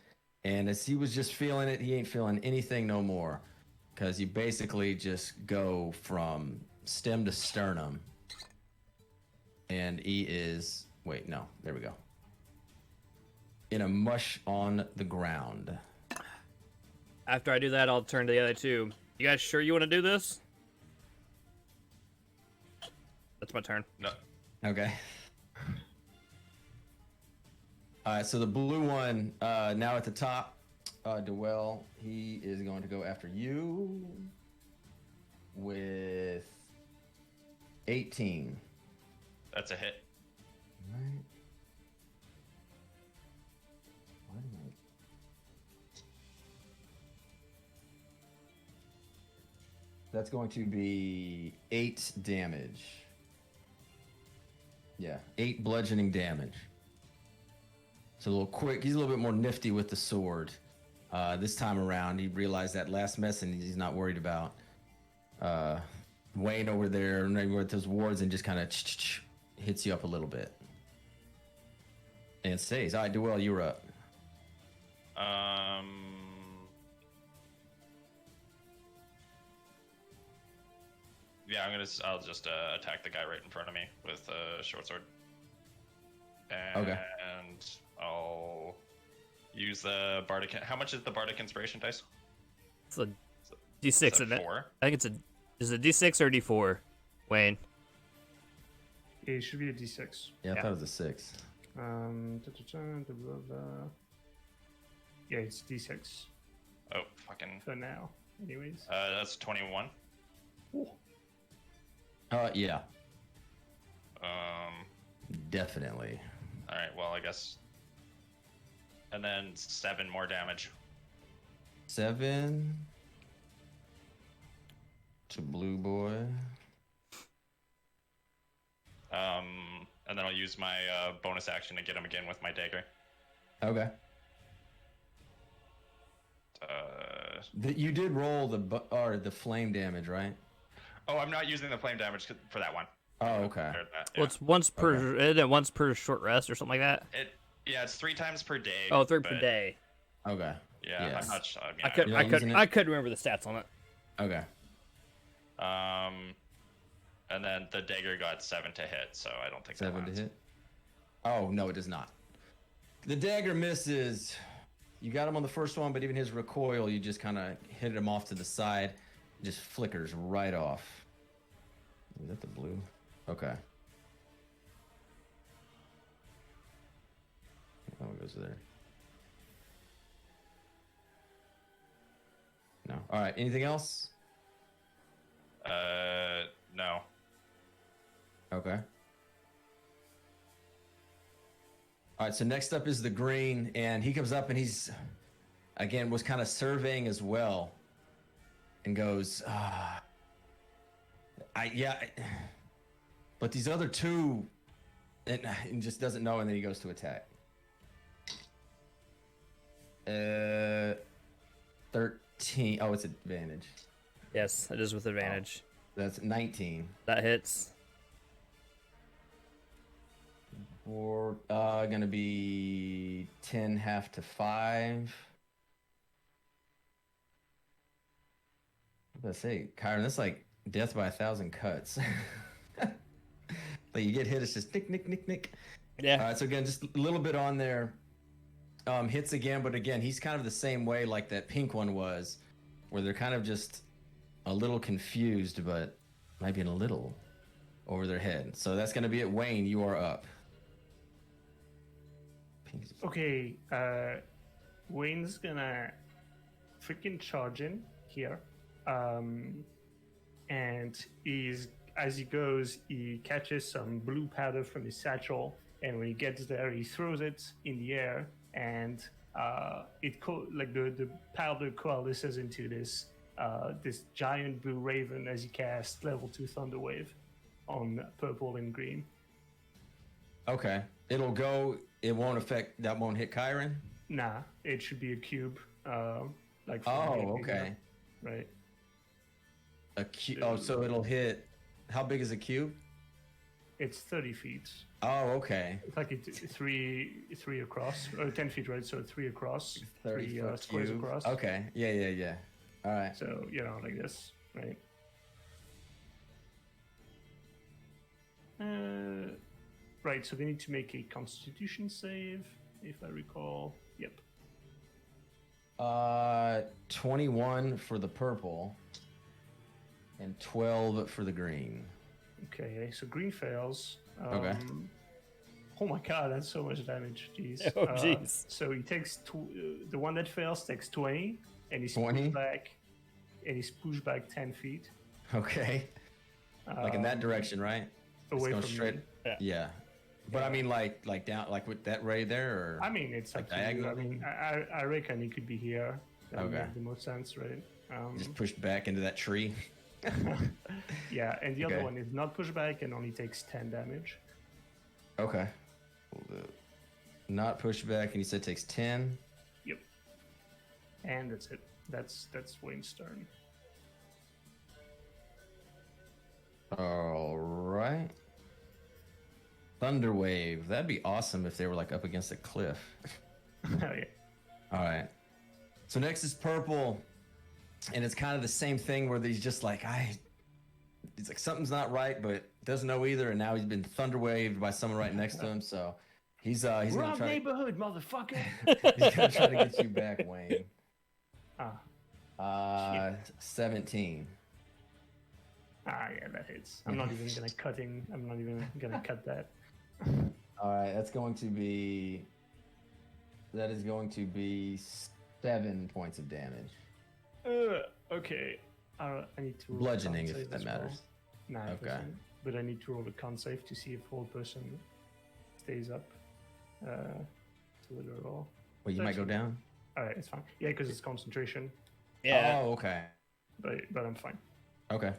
and as he was just feeling it, he ain't feeling anything no more, because you basically just go from stem to sternum, and he is there we go, in a mush on the ground. After I do that, I'll turn to the other 2. You guys sure you want to do this? That's my turn. No. Okay. All right, so the blue one now at the top, Dwell, he is going to go after you with 18. That's a hit. Right. Why do I... That's going to be 8 damage. Yeah, 8 bludgeoning damage. So a little quick. He's a little bit more nifty with the sword. This time around, he realized that last mess, and he's not worried about Wayne over there with those wards, and just kind of hits you up a little bit. And stays. All right, Duell, you're up. Yeah, I'll just attack the guy right in front of me with a short sword. And Okay. I'll use the bardic. How much is the bardic inspiration dice? It's a D6, Is isn't it it? 4? I think is it D6 or D4, Wayne? It should be a D6. Yeah, I Yeah. thought it was a 6. Yeah, it's D6 Oh, fucking. for now. Anyways. That's 21. Yeah, Um. definitely. All right. Well, I guess. And then 7 more damage. 7 to Blue Boy. And then I'll use my bonus action to get him again with my dagger. Okay. You did roll the flame damage, right? Oh, I'm not using the flame damage for that one. Oh, okay. Well, it's once per isn't it once per short rest or something like that. It's 3 times per day. Oh, 3 per but- day. Okay. Yeah, Yes. I'm not sure. I mean, I couldn't remember the stats on it. Okay. And then the dagger got 7 to hit, so I don't think 7 that to lands. hit. Oh no, it does not. The dagger misses. You got him on the first one, but even his recoil, you just kind of hit him off to the side. It just flickers right off. Is that the blue? Okay. Oh, it goes there. No. All right. Anything else? No. Okay. All right, so next up is the green, and he comes up and he's, again, was kind of surveying as well, and goes, but these other 2, and just doesn't know, and then he goes to attack. 13. Oh, it's advantage. Yes, it is with advantage. That's 19. That hits. We're gonna be 10 half to 5. What did I say, Kyron? That's like death by 1,000 cuts. Like you get hit, it's just nick, nick, nick, nick. Yeah. All right, so again, just a little bit on there. Hits again, but again, he's kind of the same way like that pink one was, where they're kind of just a little confused, but maybe a little over their head. So that's going to be it. Wayne, you are up. Okay, Wayne's gonna freaking charge in here. And as he goes, he catches some blue powder from his satchel, and when he gets there, he throws it in the air, and the powder coalesces into this giant blue raven as he casts level 2 Thunder Wave on purple and green. Okay. It'll go. It won't affect. That won't hit Kyron? Nah, it should be a cube. Like. Oh, okay. Right. A cube. Oh, so it'll hit. How big is a cube? It's 30 feet. Oh, okay. It's like three across, or 10 feet, right? So 3 across, 3 squares cube. across. Okay. Yeah. All right. So like this, right? Right. So they need to make a Constitution save, if I recall. Yep. 21 for the purple, and 12 for the green. Okay. So green fails. Okay. Oh my god, that's so much damage. Jeez. Oh, jeez. So he takes the one that fails takes 20, and he's 20? pushed back. And he's pushed back 10 feet. Okay. Like in that direction, right? Away going from straight. me. Yeah. But I mean, like down, like with that ray there, or I mean, it's up like to you. I diagonally? mean, I reckon he could be here. That would Okay. make the most sense, right? just pushed back into that tree. Yeah, and the Okay. other one is not pushed back and only takes 10 damage. Okay. Not pushed back, and you said takes 10. Yep. And that's it. That's Wayne's turn. All right. Thunder wave. That'd be awesome if they were like up against a cliff. Oh yeah. All right. So next is purple, and it's kind of the same thing where he's just like, he's like something's not right, but doesn't know either, and now he's been thunder waved by someone right next to him. So he's gonna Wrong try. neighborhood, motherfucker. He's gonna try to get you back, Wayne. 17. Yeah, that hits. I'm not even gonna cut that. All right, that is going to be 7 points of damage. Okay. I need to roll a Bludgeoning, con if save that as well. matters. Nah, it Okay. doesn't. But I need to roll a con save to see if whole person stays up. To the roll. Well, you might go down. All right, it's fine. Yeah, because it's concentration. Yeah. Oh, okay. But I'm fine. Okay.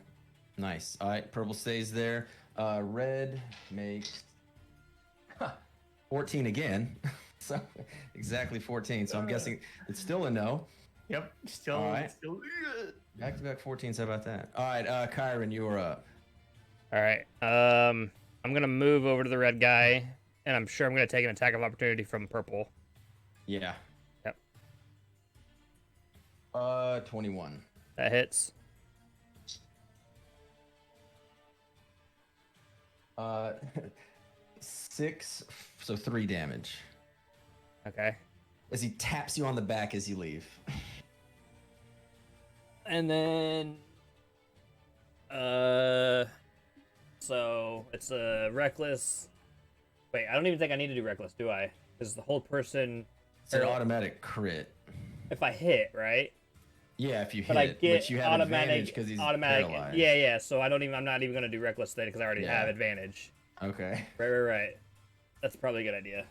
Nice. All right, purple stays there. Red makes 14 again. So exactly 14. So I'm guessing it's still a no. Yep. Still. All right. Still. Back to back 14s. How about that? All right, Kyron, you are up. All right. I'm gonna move over to the red guy, and I'm sure I'm gonna take an attack of opportunity from purple. Yeah. Yep. 21. That hits. 6, so 3 damage. Okay. As he taps you on the back as you leave. And then, so it's a reckless. Wait, I don't even think I need to do reckless, do I? Because the whole person. It's an automatic crit. If I hit, right? Yeah, if you hit, But I get but you have advantage because he's paralyzed. Yeah. So I'm not even gonna do reckless then because I already Yeah. have advantage. Okay. Right. That's probably a good idea.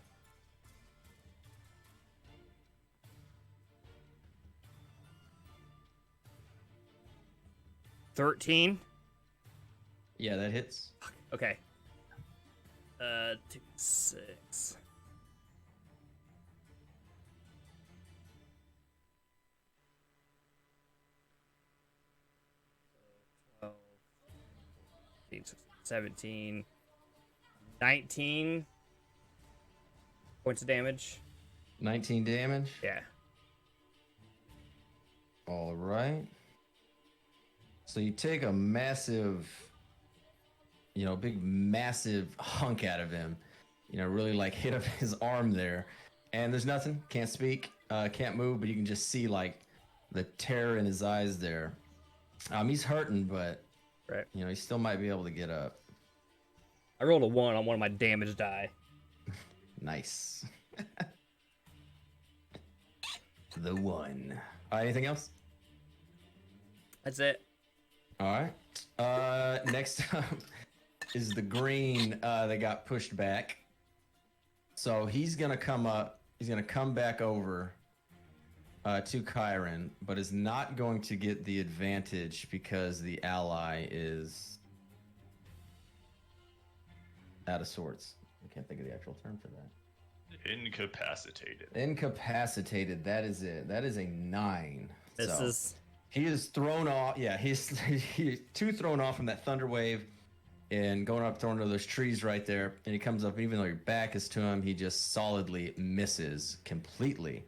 $13. Yeah, that hits. Okay. 2, 6. So 12, 15, 16, 17, 19 points of damage. 19 damage. Yeah. All right. So you take a massive, big massive hunk out of him. Really like hit up his arm there. And there's nothing. Can't speak. Can't move, but you can just see like the terror in his eyes there. He's hurting, but Right. he still might be able to get up. I rolled a 1 on one of my damage die. Nice. The 1. Anything else? That's it. All right. Next up is the green that got pushed back. So he's gonna come up. He's gonna come back over to Kyron, but is not going to get the advantage because the ally is out of sorts. I can't think of the actual term for that. Incapacitated. Incapacitated. That is it. That is a 9. This So is he is thrown off. Yeah, he's 2 thrown off from that thunder wave and going up, throwing to those trees right there. And he comes up, even though your back is to him, he just solidly misses completely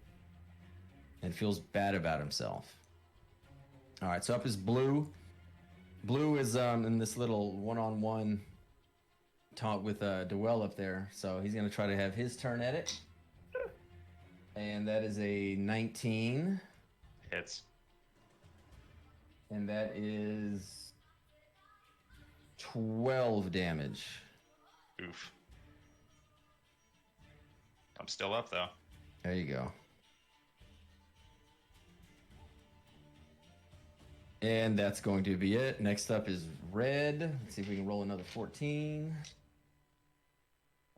and feels bad about himself. All right, so up is Blue. Blue is in this little one-on-one talk with Dwell up there. So he's going to try to have his turn at it. And that is a 19. Hits. And that is 12 damage. Oof. I'm still up though. There you go. And that's going to be it. Next up is Red. Let's see if we can roll another 14.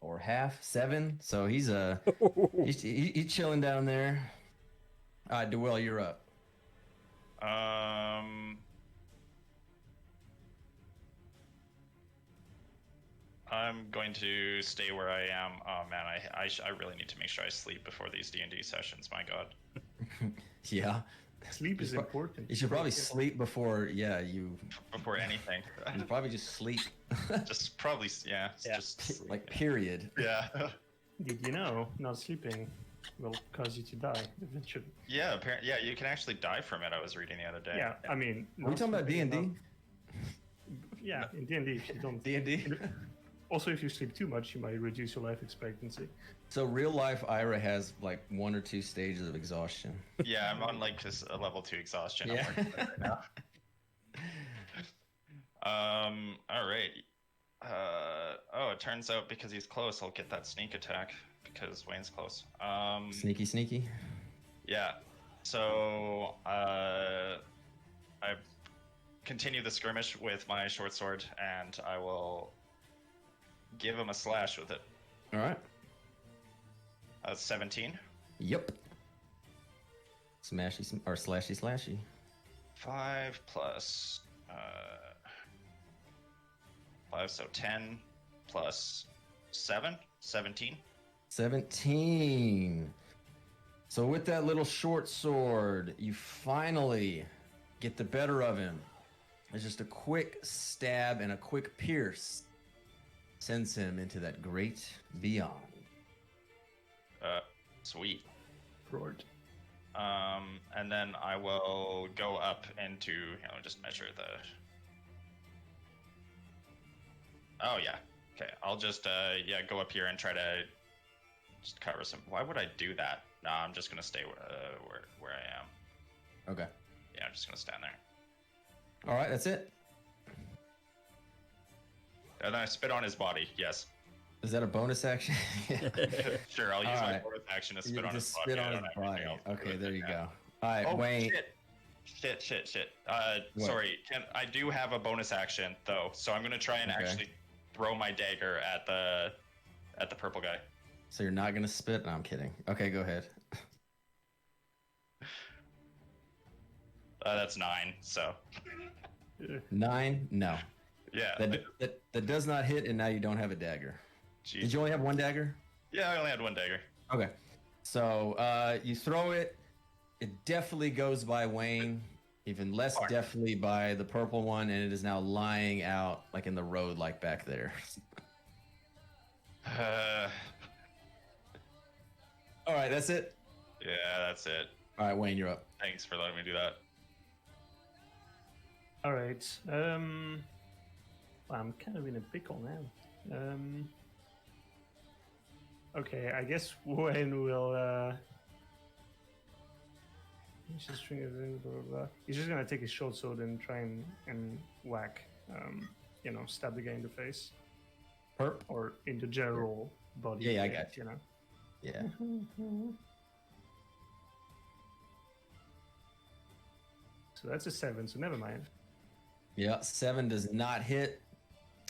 Or half, 7. So he's he's chilling down there. Dwell, you're up. I'm going to stay where I am. Oh man, I really need to make sure I sleep before these D&D sessions. My God. Yeah. Sleep is important. You should probably sleep before. Yeah, you. Before anything. You should probably just sleep. Just probably, yeah. Yeah. Just sleep. Like period. Yeah. Did you know not sleeping will cause you to die eventually? Yeah. Apparently, yeah. You can actually die from it. I was reading the other day. Yeah, I mean. Are we talking about D&D? Yeah, in D&D, if you don't. D&D. Also, if you sleep too much, you might reduce your life expectancy. So real life, Ira has like 1 or 2 stages of exhaustion. Yeah, I'm on like just a level 2 exhaustion. Yeah. I'm working right now. All right. Oh, it turns out because he's close, I'll get that sneak attack because Wayne's close. Sneaky. Yeah. So I continue the skirmish with my short sword, and I will give him a slash with it. All right. 17. Yep. Smashy or slashy. 5 plus 5, so 10 plus 7, 17. 17. So with that little short sword, you finally get the better of him. It's just a quick stab and a quick pierce sends him into that great beyond. Sweet. Roared. And then I will go up into, just measure the... Oh, yeah. Okay, I'll just, go up here and try to just cover some... Why would I do that? Nah, I'm just gonna stay where I am. Okay. Yeah, I'm just gonna stand there. All right, that's it. And then I spit on his body, yes. Is that a bonus action? Sure, I'll use All my right. bonus action to You spit on his just body. spit I on don't his have anything body. else to do Okay, with there it, you yeah. go. All right, Oh, Wayne. Shit. What? Sorry, I do have a bonus action though, so I'm gonna try and Okay. actually throw my dagger at the purple guy. So you're not gonna spit? No, I'm kidding. Okay, go ahead. That's 9. So 9? No. yeah. That does not hit, and now you don't have a dagger. Jeez. Did you only have 1 dagger? Yeah, I only had 1 dagger. Okay. So you throw it. It definitely goes by Wayne. Even less Fine. definitely by the purple one, and it is now lying out like in the road, like back there. All right, that's it. Yeah, that's it. All right, Wayne, you're up. Thanks for letting me do that. All right. I'm kind of in a pickle now. Okay, I guess Wayne will. He's just He's just gonna take his short sword and try and whack, stab the guy in the face. Perp. or in the general body. Yeah, I weight, got you know. Yeah. So that's a 7. So never mind. Yeah, 7 does not hit.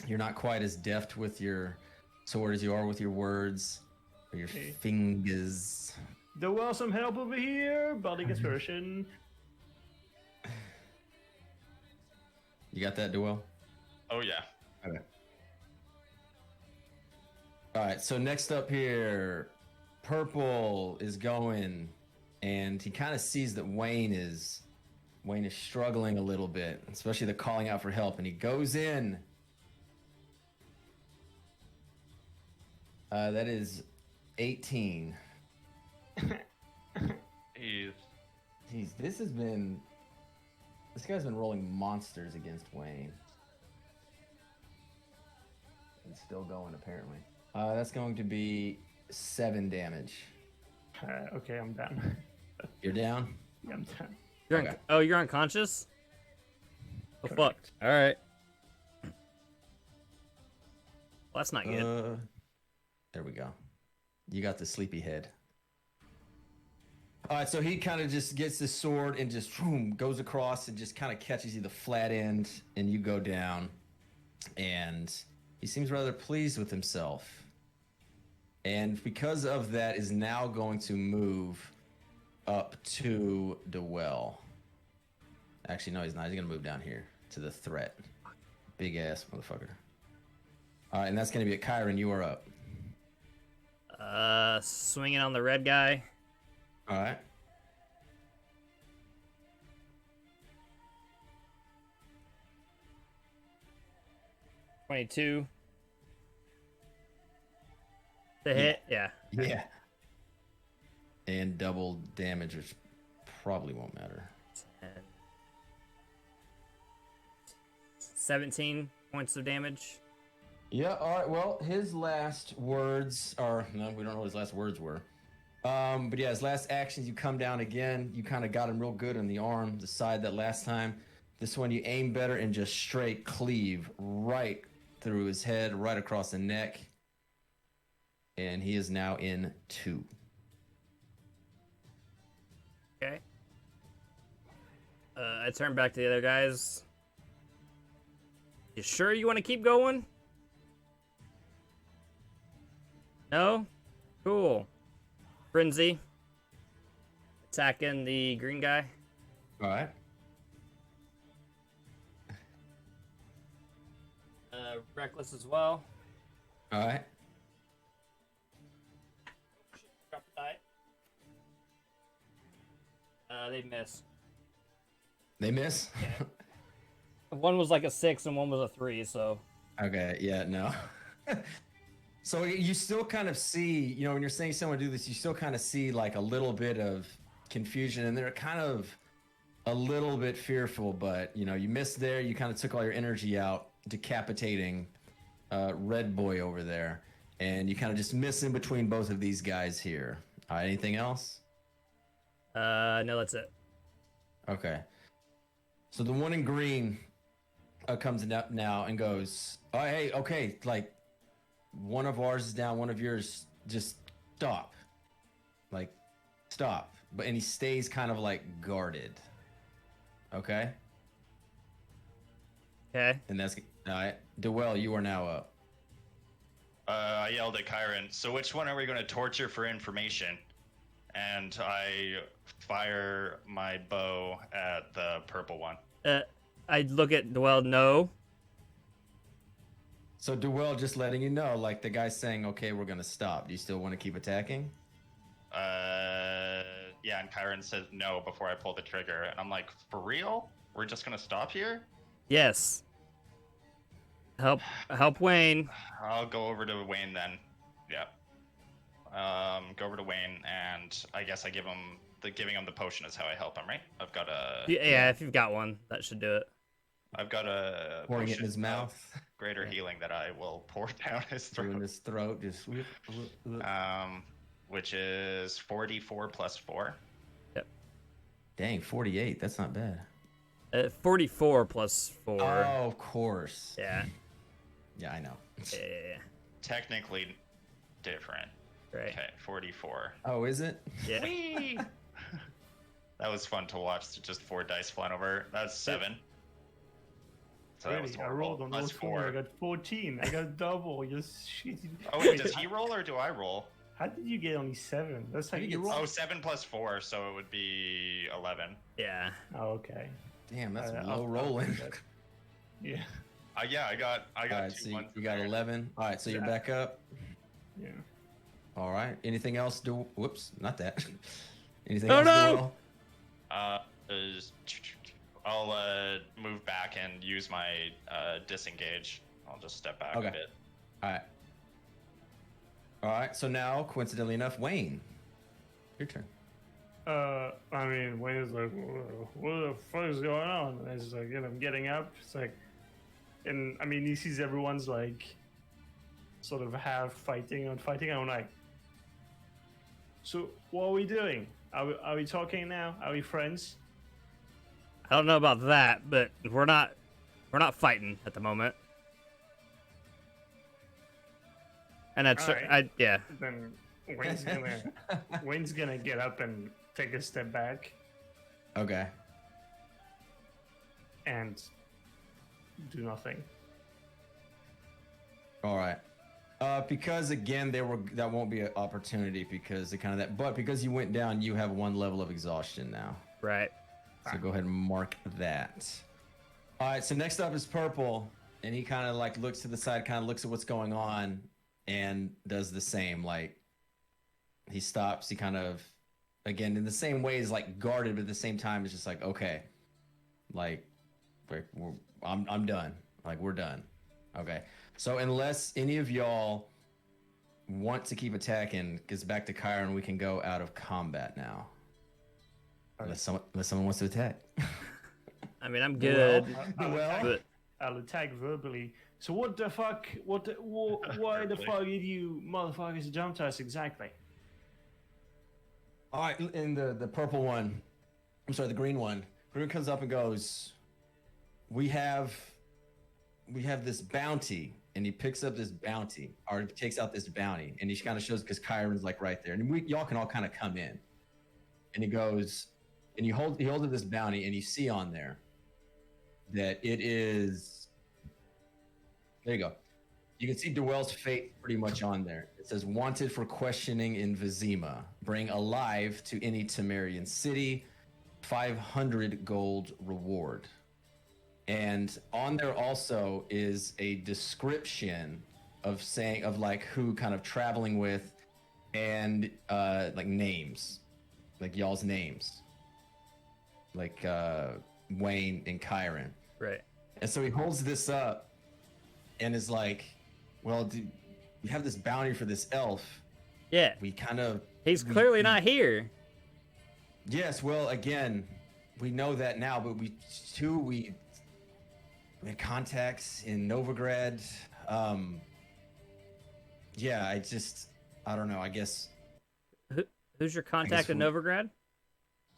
You're not quite as deft with your sword as you are with your words or your Okay. fingers. There was some help over here. Body dispersion. You got that, Duel? Oh yeah. Okay. All right, so next up here, Purple is going, and he kind of sees that Wayne is struggling a little bit, especially the calling out for help, and he goes in. That is 18. He's Jeez, this guy's been rolling monsters against Wayne. And still going, apparently. That's going to be 7 damage. Okay, I'm done. You're down? Yeah, I'm done. Okay. You're unconscious? Oh, fuck. Correct. All right. Well, that's not good. There we go. You got the sleepy head. All right, so he kind of just gets the sword and just goes across and just kind of catches you the flat end, and you go down. And he seems rather pleased with himself. And because of that, is now going to move up to the well. Actually, no, he's not. He's going to move down here to the threat. Big ass motherfucker. All right, and that's going to be it. Kyron, you are up. Swinging on the red guy. All right. $22. The hit, yeah. Yeah. And double damage, which probably won't matter. 10. 17 points of damage. Yeah, all right. Well, his last words are... No, we don't know what his last words were. But yeah, his last actions, you come down again. You kind of got him real good on the arm, the side that last time. This one, you aim better and just straight cleave right through his head, right across the neck. And he is now in 2. Okay. I turn back to the other guys. You sure you want to keep going? No? Cool. Frenzy. Attacking the green guy. All right. Reckless as well. All right. Drop a die. They miss. They miss? Yeah. One was like a 6 and one was a 3, so. Okay, yeah, no. So you still kind of see, when you're saying someone do this, you still kind of see like a little bit of confusion, and they're kind of a little bit fearful, but you missed there. You kind of took all your energy out decapitating Red Boy over there, and you kind of just miss in between both of these guys here. Anything else? No, that's it. Okay. So the one in green comes up now and goes, "Oh, hey, okay, like one of ours is down, one of yours, just stop. Like, stop." And he stays kind of like guarded. Okay? Okay. And that's all right. Dewell, you are now up. I yelled at Kyron, "So which one are we going to torture for information?" And I fire my bow at the purple one. I look at Dwell, no. So Dewell just letting you know, like the guy's saying, "Okay, we're gonna stop. Do you still want to keep attacking?" Yeah, and Kyron says no before I pull the trigger, and I'm like, "For real? We're just gonna stop here?" Yes. Help Wayne. I'll go over to Wayne then. Yeah. Go over to Wayne, and I guess giving him the potion is how I help him, right? I've got a Yeah, if you've got one, that should do it. I've got a Pouring it in potion his of mouth. greater healing that I will pour down his Through throat. his throat, just Which is 44 plus 4. Yep. Dang, 48. That's not bad. 44 plus 4. Oh, of course. Yeah. Yeah, I know. Yeah. technically different. Right. Okay, 44. Oh, is it? Yeah. Whee! That was fun to watch. Just 4 dice flying over. That's 7. So that was Really, I horrible. rolled on Plus those 4. I 4. got 14. I got double. You're shitty. Oh wait, does he roll or do I roll? How did you get only 7? That's like think you it's- roll. Oh, 7 plus 4, so it would be 11. Yeah. Oh, okay. Damn, that's I'll- low I'll rolling. take that. Yeah. Yeah, I got All right, 2 so you, ones you in got there. 11. All right, so you're back up. Yeah. All right. Anything else? Whoops, not that. Anything Oh, else? no! Duel? I'll move back and use my disengage. I'll just step back Okay. a bit. All right. All right. So now, coincidentally enough, Wayne, your turn. I mean, Wayne's like, what the fuck is going on? And it's like, I'm getting up. It's like, and I mean, he sees everyone's like, sort of half fighting and fighting. I'm like, so what are we doing? Are we talking now? Are we friends? I don't know about that, but we're not fighting at the moment. And that's Alright. yeah. Then Wayne's gonna get up and take a step back Okay. and do nothing. All right. Because again, that won't be an opportunity because but because you went down, you have 1 level of exhaustion now. Right. So go ahead and mark that. All right. So next up is Purple, and he kind of like looks to the side, kind of looks at what's going on, and does the same. Like he stops. He kind of, again, in the same way, is like guarded, but at the same time, it's just like, okay, like I'm done. Like we're done. Okay. So unless any of y'all want to keep attacking, gets back to Kyron, we can go out of combat now. Unless someone wants to attack. I mean, I'm good. But I'll attack verbally. So what the fuck? Why the fuck did you motherfuckers jump to us exactly? All right, in the purple one, I'm sorry, the green one. Green comes up and goes, we have this bounty, and he picks up this bounty, or takes out this bounty, and he kind of shows because Kyron's like right there, and y'all can all kind of come in, and he goes, and he holds up this bounty, and you see on there that it is. There you go. You can see Duell's fate pretty much on there. It says, wanted for questioning in Vizima. Bring alive to any Temerian city. 500 gold reward. And on there also is a description of like who kind of traveling with and like names. Like y'all's names. Like Wayne and Kyron. right. And so he holds this up and is like, well, dude, we have this bounty for this elf. Yeah. We kind of... He's clearly not here. Yes, well, again, we know that now, but we had contacts in Novigrad. Yeah, I don't know, I guess... Who's your contact in Novigrad?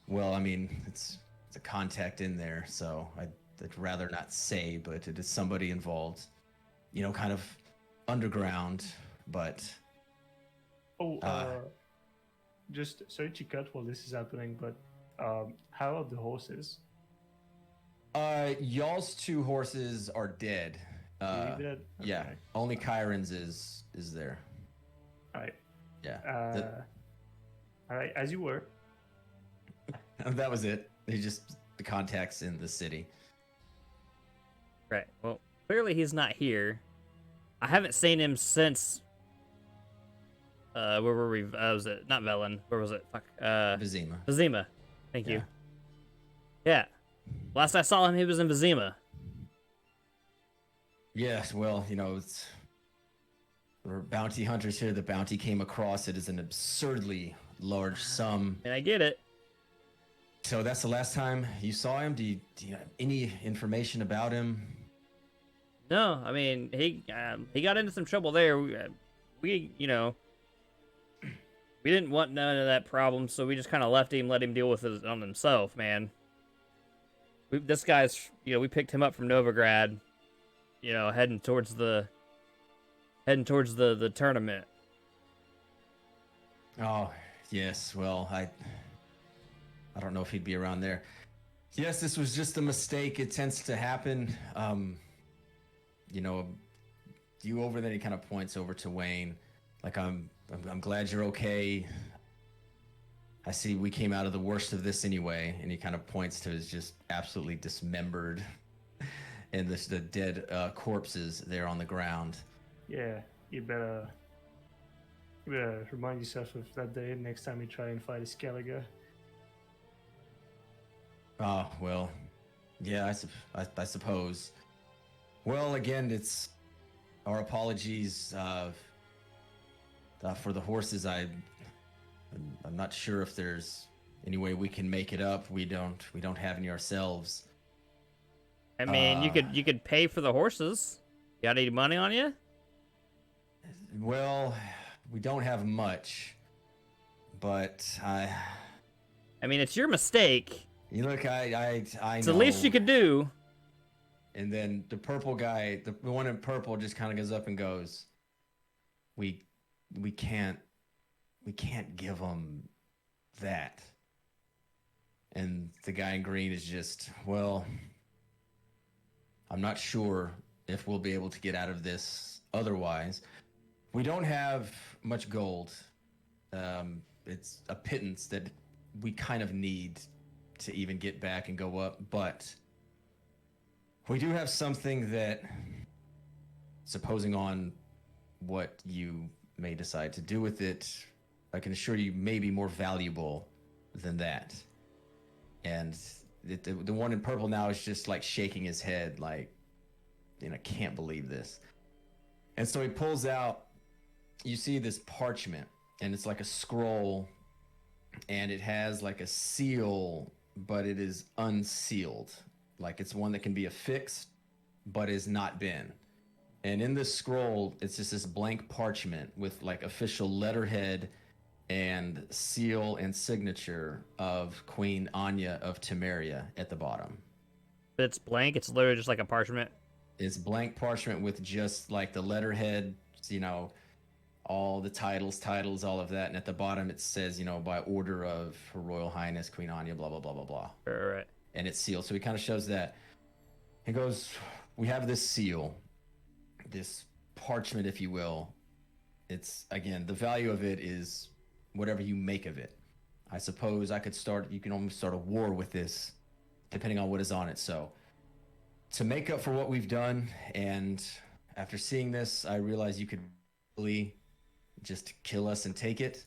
Well, I mean, it's a contact in there, so I'd rather not say, but it is somebody involved. You know, kind of underground, but... Just sorry to cut while this is happening, but how are the horses? Y'all's 2 horses are dead. Are you dead? Yeah, Okay. only Kyron's is there. All right. Yeah, All right, as you were. that was it. They just the contacts in the city. Right. Well, clearly he's not here. I haven't seen him since. Where were we? Was it not Velen? Where was it? Fuck. Vizima. Vizima. Thank you. Yeah. Last I saw him, he was in Vizima. Yes, well, you know, we're bounty hunters here. The bounty came across it as an absurdly large sum. And I get it. So that's the last time you saw him. Do you have any information about him? No, I mean he got into some trouble there. We you know, we didn't want none of that problem, so we just kind of left him, let him deal with it on himself, man. This guy's, you know, we picked him up from Novigrad, you know, heading towards the heading towards the tournament. Oh, yes. Well, I don't know if he'd be around there. Yes, this was just a mistake. It tends to happen. You know, you over there, he kind of points over to Wayne. Like, I'm glad you're okay. I see we came out of the worst of this anyway. And he kind of points to his just absolutely dismembered and the dead corpses there on the ground. Yeah, you better remind yourself of that day next time you try and fight a Skelliger. Oh, well, yeah, I suppose. Well, again, it's our apologies for the horses. I'm not sure if there's any way we can make it up. We don't have any ourselves. I mean, you could pay for the horses. You got any money on you? Well, we don't have much, but I mean, it's your mistake. you look, I It's know. the least you could do. And then the purple guy, the one in purple, just kind of goes up and goes, "We can't give them that." And the guy in green is just, well, I'm not sure if we'll be able to get out of this otherwise. We don't have much gold. It's a pittance that we kind of need to even get back and go up, but we do have something that, supposing on what you may decide to do with it, I can assure you may be more valuable than that. And the one in purple now is just like shaking his head like, I can't believe this. And so he pulls out, you see this parchment, and it's like a scroll, and it has like a seal, but it is unsealed. Like it's one that can be affixed, but has not been. And in this scroll, it's just this blank parchment with like official letterhead and seal and signature of Queen Anya of Temeria at the bottom. But it's blank. It's literally just like a parchment. It's blank parchment with just like the letterhead, all the titles, all of that. And at the bottom it says, by order of Her Royal Highness Queen Anya, blah, blah, blah, blah, blah. Right. And it's sealed. So he kind of shows that. He goes, we have this seal, this parchment, if you will. It's, again, the value of it is whatever you make of it. I suppose you can almost start a war with this, depending on what is on it. So to make up for what we've done, and after seeing this, I realize you could really just kill us and take it,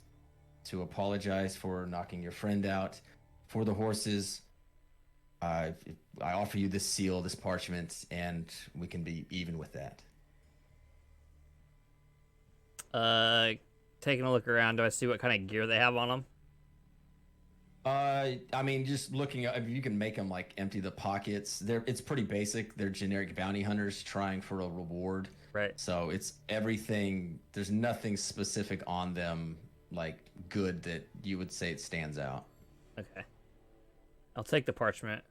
to apologize for knocking your friend out. For the horses, I offer you this seal, this parchment, and we can be even with that. Taking a look around, do I see what kind of gear they have on them? I mean, just looking, you can make them like empty the pockets. It's pretty basic. They're generic bounty hunters trying for a reward. Right. So it's everything. There's nothing specific on them, like good, that you would say it stands out. Okay. I'll take the parchment.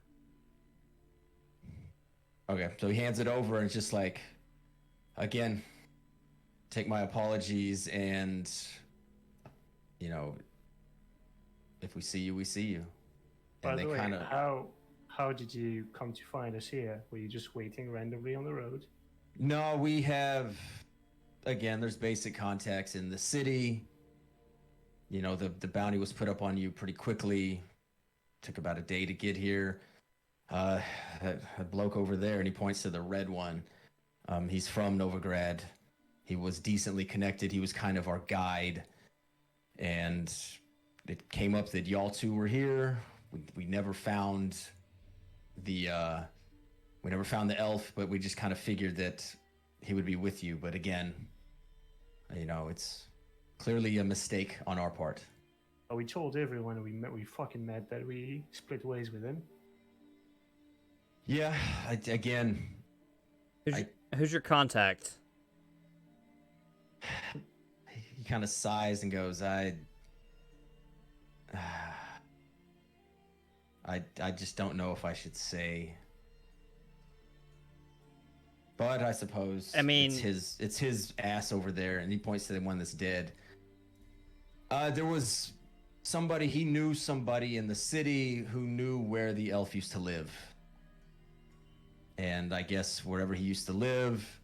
Okay, so he hands it over and it's just like, again, take my apologies, and if we see you, we see you. By the way, how did you come to find us here? Were you just waiting randomly on the road? No, we have, again, there's basic contacts in the city. The bounty was put up on you pretty quickly. Took about a day to get here. A bloke over there, and he points to the red one. He's from Novigrad. He was decently connected. He was kind of our guide. And it came up that y'all two were here. We never found the elf, but we just kind of figured that he would be with you. But again, it's clearly a mistake on our part. We told everyone we fucking met that we split ways with him. Yeah, Who's your contact? He kind of sighs and goes, I just don't know if I should say. But I suppose I mean, it's his ass over there, and he points to the one that's dead. There was somebody, he knew somebody in the city who knew where the elf used to live. And I guess wherever he used to live,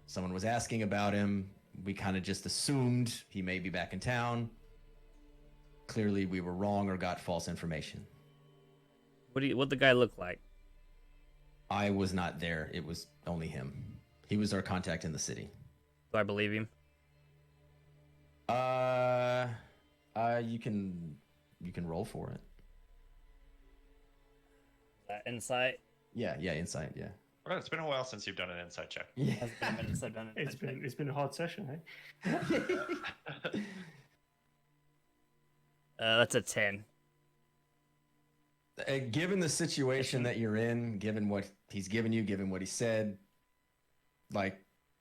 someone was asking about him. We kind of just assumed he may be back in town. Clearly we were wrong or got false information. What'd the guy look like? I was not there. It was only him. He was our contact in the city. Do I believe him? You can roll for it. Insight. Yeah, insight, yeah. Well, it's been a while since you've done an insight check. Yeah. Has been a minute since I've done it. It's been a hard session, eh? That's a 10. Given the situation that you're in, given what he's given you, given what he said, like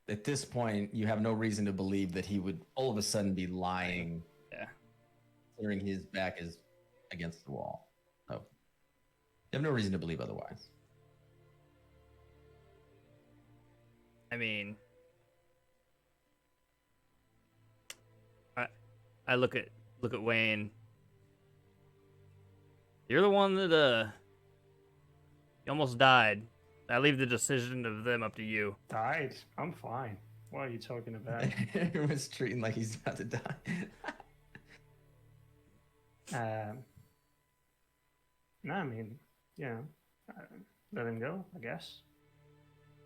at this point, you have no reason to believe that he would all of a sudden be lying. Yeah. Considering his back is against the wall. So you have no reason to believe otherwise. I mean, I look at Wayne. You're the one that you almost died. I leave the decision of them up to you. Died? I'm fine. What are you talking about? Everyone's treating like he's about to die. No, I mean, you know, let him go, I guess.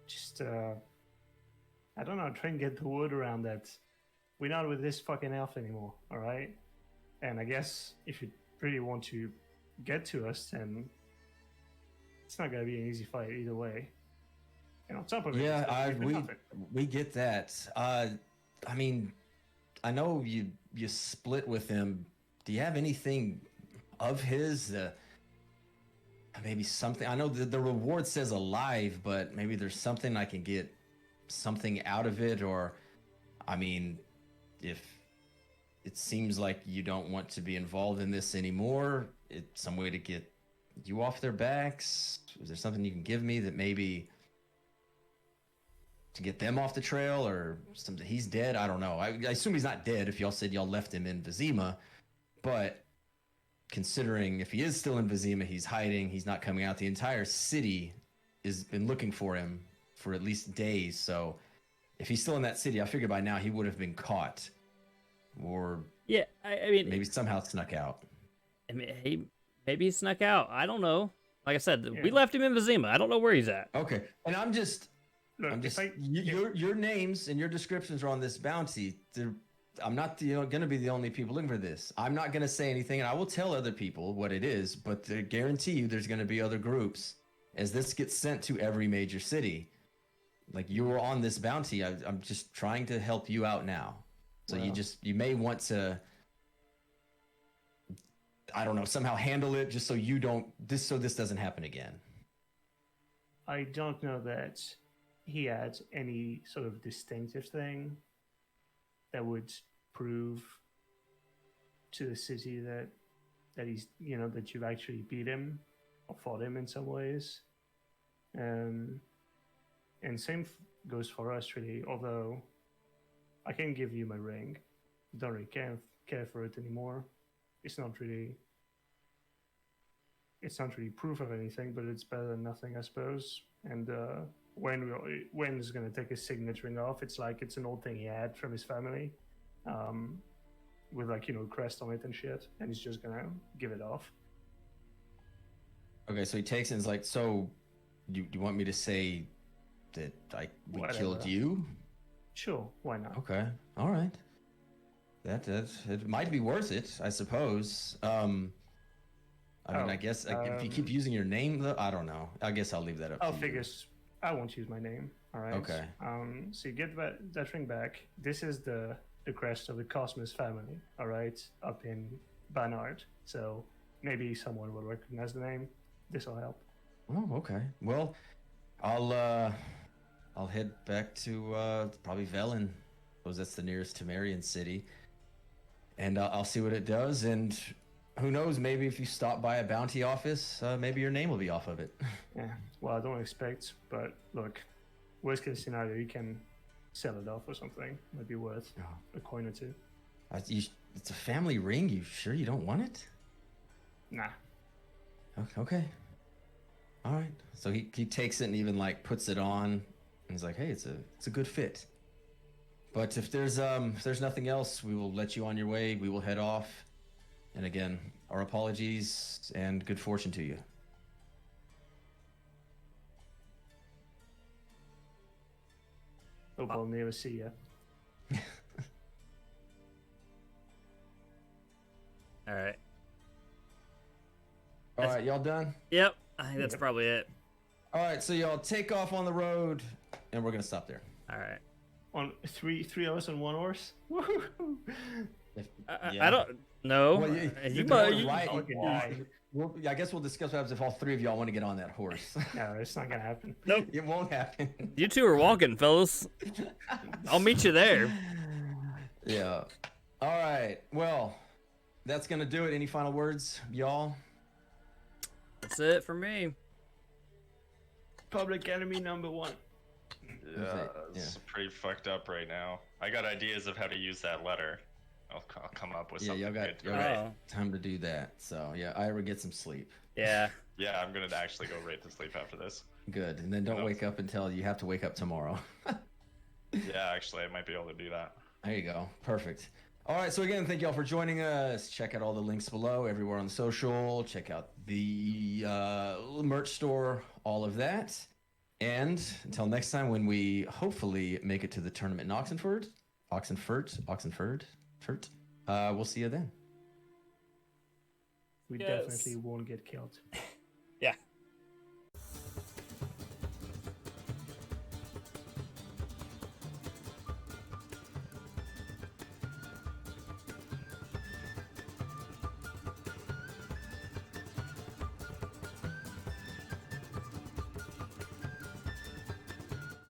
Just, I don't know, try and get the word around that we're not with this fucking elf anymore, alright? And I guess if you really want to get to us, then it's not going to be an easy fight either way. And on top of it, Yeah, it's nothing. we get that. I mean, I know you split with him. Do you have anything of his? Maybe something. I know the reward says alive, but maybe there's something I can get something out of it. Or, I mean, if it seems like you don't want to be involved in this anymore, it's some way to get you off their backs. Is there something you can give me that maybe to get them off the trail, or something? He's dead. I don't know. I assume he's not dead if y'all said y'all left him in Vizima, but considering if he is still in Vizima, he's hiding, he's not coming out. The entire city has been looking for him for at least days. So if he's still in that city, I figure by now he would have been caught, or Yeah, I mean, maybe somehow snuck out. I mean, maybe he snuck out. I don't know. Like I said, Yeah. we left him in Vizima. I don't know where he's at. Okay, and I'm just Look, your names and your descriptions are on this bounty. I'm not going to be the only people looking for this. I'm not going to say anything, and I will tell other people what it is, but I guarantee you there's going to be other groups as this gets sent to every major city. Like, you were on this bounty. I'm just trying to help you out now. So Well. you may want to, I don't know, somehow handle it just so this doesn't happen again. I don't know that he had any sort of distinctive thing that would prove to the city that he's, you know, that you've actually beat him or fought him in some ways. And same goes for us, really. Although I can give you my ring, don't really care for it anymore. It's not really proof of anything, but it's better than nothing, I suppose. And when is going to take his signet ring off, it's like it's an old thing he had from his family, with, like, you know, crest on it and shit, and he's just gonna give it off. Okay, so he takes it and is like, so do you want me to say that we Whatever. killed you? Sure, why not? Okay, all right. That it might be worth it, I suppose. I mean, I guess if you keep using your name, though, I don't know. I guess I'll leave that up. I'll to you. figure. I won't use my name. All right. Okay. So you get that ring back. This is the crest of the Cosmos family. All right, up in Barnard. So maybe someone will recognize the name. This will help. Oh, okay. Well, I'll head back to probably Velen. Suppose that's the nearest Temerian city, and I'll see what it does. And who knows? Maybe if you stop by a bounty office, maybe your name will be off of it. Yeah. Well, I don't expect, but look, Worst case scenario, you can sell it off or something. Might be worth Oh. a coin or two. It's a family ring. You sure you don't want it? Nah. Okay. All right. So he takes it and even like puts it on, and he's like, "Hey, it's a good fit." But if there's nothing else, we will let you on your way. We will head off. And again, our apologies and good fortune to you. Hope I'll never see you. All right. All right, y'all done? Yep. I think that's Yep. probably it. All right, so y'all take off on the road, and we're gonna stop there. All right. On three of us on one horse. Woohoo! I don't know. Well, You you're might- right. Fucking die. I guess we'll discuss what happens if all three of y'all want to get on that horse. No, it's not gonna happen. Nope. It won't happen. You two are walking, fellas. I'll meet you there. Yeah. All right. Well, that's gonna do it. Any final words, y'all? That's it for me. Public enemy number 1. Yeah, it's pretty fucked up right now. I got ideas of how to use that letter. I'll come up with Yeah, something y'all got good. Oh. time to do that. So yeah, Ira, get some sleep. Yeah. Yeah, I'm gonna actually go right to sleep after this. Good, and then don't Yep. wake up until you have to wake up tomorrow. Yeah, actually, I might be able to do that. There you go. Perfect. All right. So again, thank y'all for joining us. Check out all the links below, everywhere on the social. Check out the merch store, all of that. And until next time, when we hopefully make it to the tournament in Oxenford, we'll see you then. We Yes. definitely won't get killed.